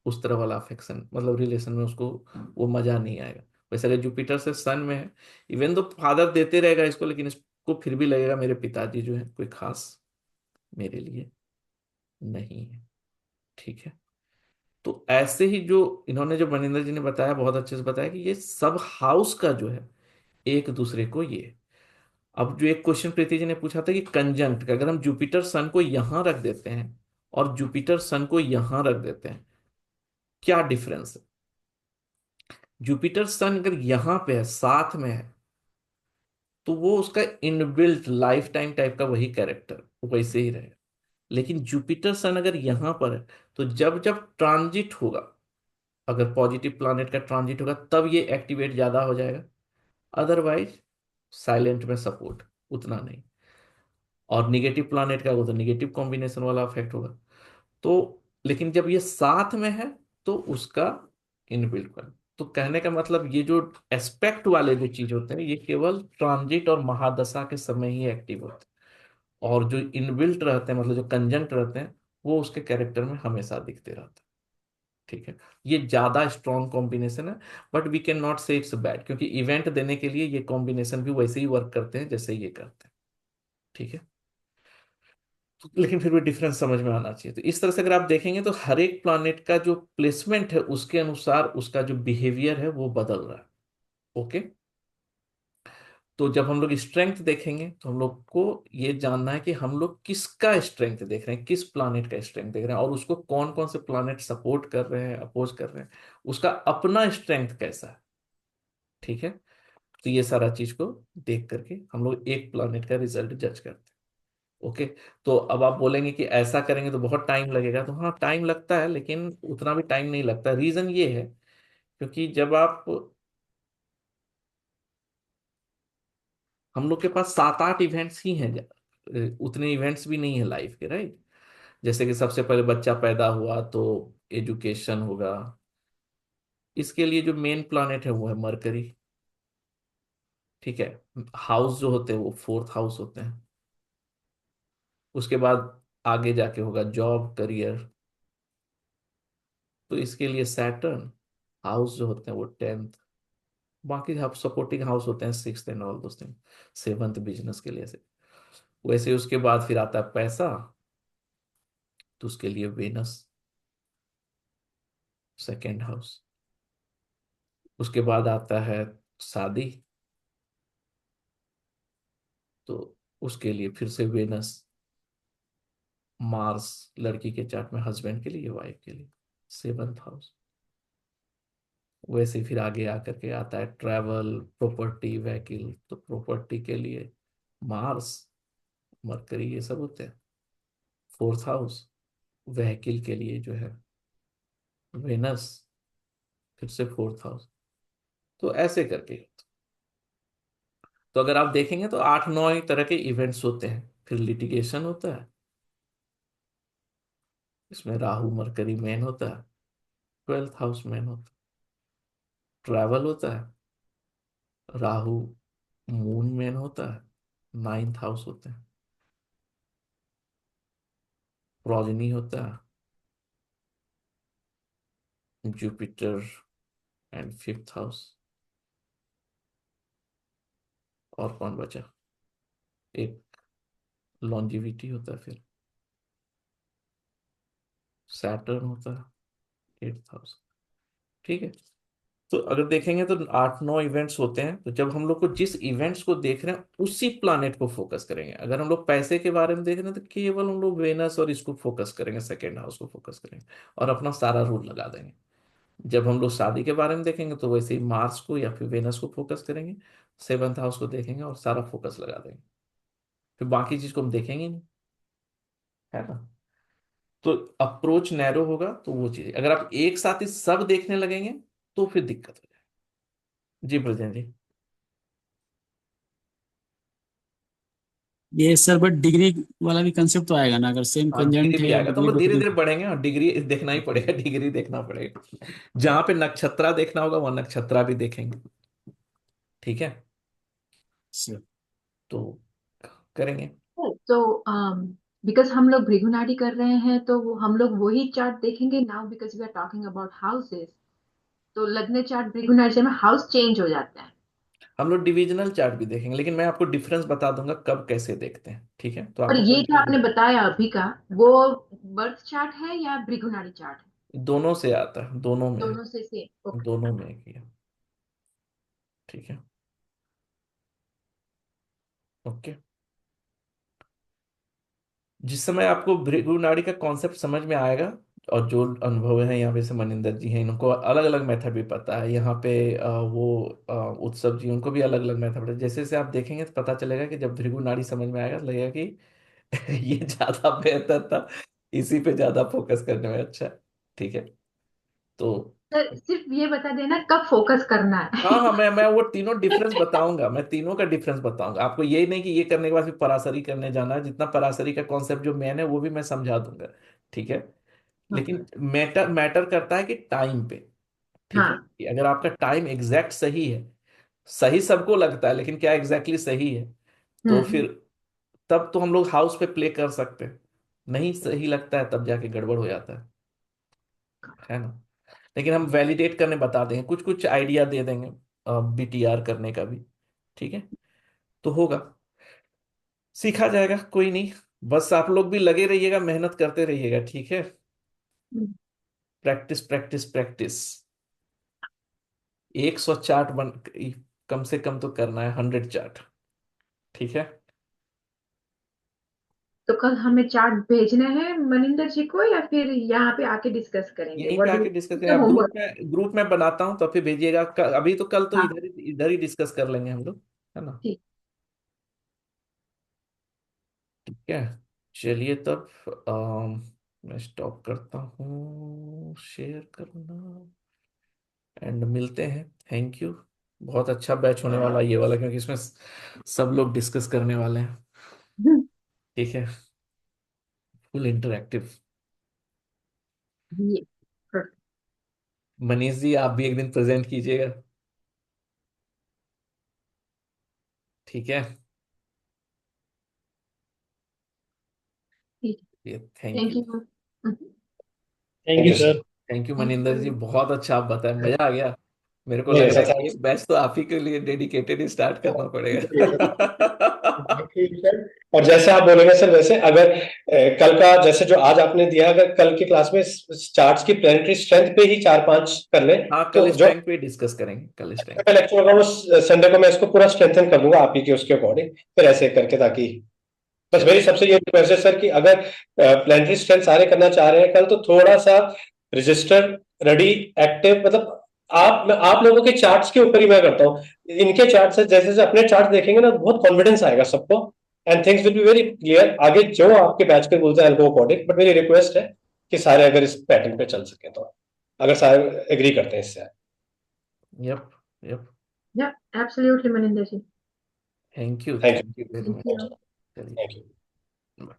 उस तरह वाला अफेक्शन, मतलब रिलेशन में उसको वो मजा नहीं आएगा। वैसे अगर जुपिटर से सन में है, इवन तो फादर देते रहेगा इसको, लेकिन इसको फिर भी लगेगा मेरे पिताजी जो है कोई खास मेरे लिए नहीं है। ठीक है। तो ऐसे ही जो इन्होंने, जो मनिंदर जी ने बताया, बहुत अच्छे से बताया कि ये सब हाउस का जो है एक दूसरे को ये। अब जो एक क्वेश्चन प्रीति जी ने पूछा था कि कंजंक्ट का, अगर हम जुपिटर सन को यहां रख देते हैं और जुपिटर सन को यहां रख देते हैं, क्या डिफरेंस है। जुपिटर सन अगर यहां पे है, साथ में है, तो वो उसका इनबिल्ट लाइफ टाइम टाइप का वही कैरेक्टर वैसे ही रहेगा। लेकिन जुपिटर सन अगर यहां पर है, तो जब जब ट्रांजिट होगा, अगर पॉजिटिव प्लैनेट का ट्रांजिट होगा तब ये एक्टिवेट ज्यादा हो जाएगा, अदरवाइज साइलेंट में सपोर्ट उतना नहीं। और निगेटिव प्लैनेट का होगा तो निगेटिव कॉम्बिनेशन वाला इफेक्ट होगा। तो लेकिन जब ये साथ में है तो उसका इनबिल्ट कर। तो कहने का मतलब ये जो एस्पेक्ट वाले जो चीज होते हैं ये केवल ट्रांजिट और महादशा के समय ही एक्टिव होते हैं, और जो इनबिल्ट रहते हैं, मतलब जो कंजंक्ट रहते हैं, वो उसके कैरेक्टर में हमेशा दिखते रहते हैं। ठीक है। ये ज्यादा स्ट्रॉन्ग कॉम्बिनेशन है, बट वी कैन नॉट से इट्स बैड, क्योंकि इवेंट देने के लिए ये कॉम्बिनेशन भी वैसे ही वर्क करते हैं जैसे ये करते हैं। ठीक है। लेकिन फिर भी डिफरेंस समझ में आना चाहिए। तो इस तरह से अगर आप देखेंगे तो हर एक प्लैनेट का जो प्लेसमेंट है उसके अनुसार उसका जो बिहेवियर है वो बदल रहा है। ओके। तो जब हम लोग स्ट्रेंथ देखेंगे तो हम लोग को ये जानना है कि हम लोग किसका स्ट्रेंथ देख रहे हैं, किस प्लैनेट का स्ट्रेंथ देख रहे हैं, और उसको कौन कौन से प्लैनेट सपोर्ट कर रहे हैं, अपोज कर रहे हैं, उसका अपना स्ट्रेंथ कैसा है। ठीक है। तो ये सारा चीज को देख करके हम लोग एक प्लैनेट का रिजल्ट जज करते हैं। ओके। तो अब आप बोलेंगे कि ऐसा करेंगे तो बहुत टाइम लगेगा, तो हाँ टाइम लगता है, लेकिन उतना भी टाइम नहीं लगता। रीजन ये है क्योंकि जब आप, हम लोग के पास 7-8 इवेंट्स ही हैं, उतने इवेंट्स भी नहीं है लाइफ के, राइट। जैसे कि सबसे पहले बच्चा पैदा हुआ तो एजुकेशन होगा, इसके लिए जो मेन प्लैनेट है वो है मरकरी। ठीक है। हाउस जो होते हैं वो फोर्थ हाउस होते हैं। उसके बाद आगे जाके होगा जॉब करियर, तो इसके लिए सैटर्न। हाउस जो होते हैं वो 10th। बाकी आप सपोर्टिंग हाउस होते हैं 6th and all those thing, 7th business के लिए से। वैसे उसके बाद फिर आता है पैसा, तो उसके लिए वेनस, सेकेंड हाउस। उसके बाद आता है शादी, तो उसके लिए फिर से वेनस। मार्स लड़की के चार्ट में हस्बैंड के लिए, वाइफ के लिए 7th हाउस। वैसे ही फिर आगे आकर के आता है ट्रैवल, प्रॉपर्टी, व्हीकल, तो प्रॉपर्टी के लिए मार्स, मरकरी, ये सब होते हैं 4th हाउस। व्हीकल के लिए जो है वेनस, फिर से 4th हाउस। तो ऐसे करके, तो अगर आप देखेंगे तो 8-9 तरह के इवेंट्स होते हैं। फिर लिटिगेशन होता है, इसमें राहु मरकरी मेन होता है, 12th हाउस मेन होता है। ट्रैवल होता है, राहु मून मेन होता है, 9th हाउस होते हैं। प्रोजनी होता है, जुपिटर एंड 5th हाउस। और कौन बचा, एक लॉन्जिविटी होता है, फिर सैटर्न होता है 8th हाउस। ठीक है। तो अगर देखेंगे तो 8-9 इवेंट्स होते हैं। तो जब हम लोग को जिस इवेंट्स को देख रहे हैं उसी प्लानेट को फोकस करेंगे। अगर हम लोग पैसे के बारे में देख रहे हैं तो केवल हम लोग वेनस और इसको फोकस करेंगे, सेकेंड हाउस को फोकस करेंगे और अपना सारा रूल लगा देंगे। जब हम लोग शादी के बारे में देखेंगे तो वैसे ही मार्स को या फिर वेनस को फोकस करेंगे, 7th हाउस को देखेंगे और सारा फोकस लगा देंगे। फिर बाकी चीज को हम देखेंगे नहीं, है ना। तो अप्रोच नैरो होगा, तो वो चीज अगर आप एक साथ ही सब देखने लगेंगे तो फिर दिक्कत हो जाएगी। जी ब्रजेश जी। ये सर बट डिग्री वाला भी कंसेप्ट तो आएगा ना, अगर सेम हाँ डिग्री कंजंक्ट भी है आएगा, तो हम डिग्री लोग धीरे डिग्री। धीरे बढ़ेंगे और डिग्री देखना ही पड़ेगा, डिग्री देखना पड़ेगा। जहां पे नक्षत्रा देखना होगा वहां नक्षत्रा भी देखेंगे। ठीक है। तो करेंगे। तो बिकॉज हम लोग भृगुनाडी कर रहे हैं तो हम लोग वही चार्ट देखेंगे now because we are talking about houses. तो लग्न चार्ट भृगुनाडी में हाउस चेंज हो जाता है। हम लोग डिविजनल चार्ट भी देखेंगे, लेकिन मैं आपको डिफरेंस बता दूंगा कब कैसे देखते हैं, ठीक है। तो और आपको ये जो आपने कंफ्यूजन, बताया अभी का, वो बर्थ चार्ट है या भृगुनाडी चार्ट है? दोनों से आता है, दोनों में है। दोनों से सेम, ओके। दोनों में एक ही है। ठीक है। ओके। जिस समय आपको भृगु नाड़ी का कॉन्सेप्ट समझ में आएगा, और जो अनुभव है यहाँ पे से मनिंदर जी हैं, इनको अलग अलग मेथड भी पता है। यहाँ पे उत्सव जी, उनको भी अलग अलग मेथड है। जैसे जैसे आप देखेंगे तो पता चलेगा कि जब भृगु नाड़ी समझ में आएगा तो लगेगा कि ये ज्यादा बेहतर था, इसी पे ज्यादा फोकस करने में अच्छा है। ठीक है। तो सर सिर्फ ये बता देना कब फोकस करना हाँ है। हाँ, मैं वो तीनों डिफरेंस बताऊंगा, मैं तीनों का डिफरेंस बताऊंगा आपको। ये नहीं कि ये करने के बाद फिर पराशरी करने जाना है, जितना पराशरी का कॉन्सेप्ट जो मैंने वो भी मैं समझा दूंगा। ठीक है। लेकिन मैटर मैटर करता है कि टाइम पे। ठीक है, हाँ। कि अगर आपका टाइम एग्जैक्ट सही है, सही सबको लगता है लेकिन क्या एग्जैक्टली सही है, तो हम्म। फिर तब तो हम लोग हाउस पे प्ले कर सकते हैं। नहीं सही लगता है तब जाके गड़बड़ हो जाता है ना। लेकिन हम वैलिडेट करने बता देंगे, कुछ कुछ आइडिया दे देंगे बीटीआर करने का भी। ठीक है। तो होगा, सीखा जाएगा, कोई नहीं। बस आप लोग भी लगे रहिएगा, मेहनत करते रहिएगा। ठीक है। Practice practice practice. 100 चार्ट बन, कम से कम तो करना है 100 चार्ट। ठीक है। तो कल हमें चार्ट भेजने हैं मनिंदर जी को या फिर यहाँ पे आके डिस्कस करेंगे? यहीं पे व्हाट डू आके डिस्कस करें, द आप होमवर्क? ग्रुप में बनाता हूँ तो फिर भेजिएगा। अभी तो कल तो हाँ, इधर ही डिस्कस कर लेंगे हम लोग, है ना। ठीक। है, चलिए तब मैं स्टॉप करता हूँ शेयर करना एंड मिलते हैं। Thank you. बहुत अच्छा बैच होने वाला ये वाला, क्योंकि इसमें सब लोग डिस्कस करने वाले हैं। ठीक है, full interactive. Yeah, perfect. Manish ji आप भी एक दिन प्रेजेंट कीजिएगा, ठीक है? ये thank Thank you. you. Mhm. Thank thank you you sir. Sir. Thank you Thank Maninder ji, you. बहुत अच्छा आप बताएं, मजा आ गया। मेरे को नहीं लग नहीं रहा सर, है कि ये बैच तो आप ही के लिए डेडिकेटेड ही स्टार्ट करना पड़ेगा। ठीक है। और जैसे आप बोलेंगे सर, वैसे अगर कल का जैसे जो आज आपने दिया, अगर कल की क्लास में चार्ट्स की प्लानिटरी स्ट्रेंथ पे ही 4-5 कर ले, हाँ, कल तो इस जो टाइम पे डिस्कस करेंगे, कल इस टाइम। लेक्चर होगा वो संडे को मैं इसको पूरा स्ट्रेंथन कर दूंगा आप ही के उसके अकॉर्डिंग, फिर ऐसे करके, ताकि बस मेरी चलिए। सबसे ये रिक्वेस्ट है सर कि अगर प्लानिटरी स्ट्रेंथ सारे करना चाह रहे हैं कल, तो थोड़ा सा रजिस्टर रेडी एक्टिव, मतलब आप लोगों के चार्ट्स के ऊपर ही मैं करता हूँ। इनके चार्ट से जैसे जैसे अपने चार्ट देखेंगे ना, बहुत कॉन्फिडेंस आएगा सबको, and things will be very clear आगे जो आपके बैच के रूल्स हैं अकॉर्डिंग। बट मेरी रिक्वेस्ट है कि सारे अगर इस पैटर्न पे चल सके, तो अगर सारे एग्री करते हैं इससे। Yup, yup. Yeah, absolutely, Maninder ji. Thank you, thank thank you very Thank much. you. चलिए। यू।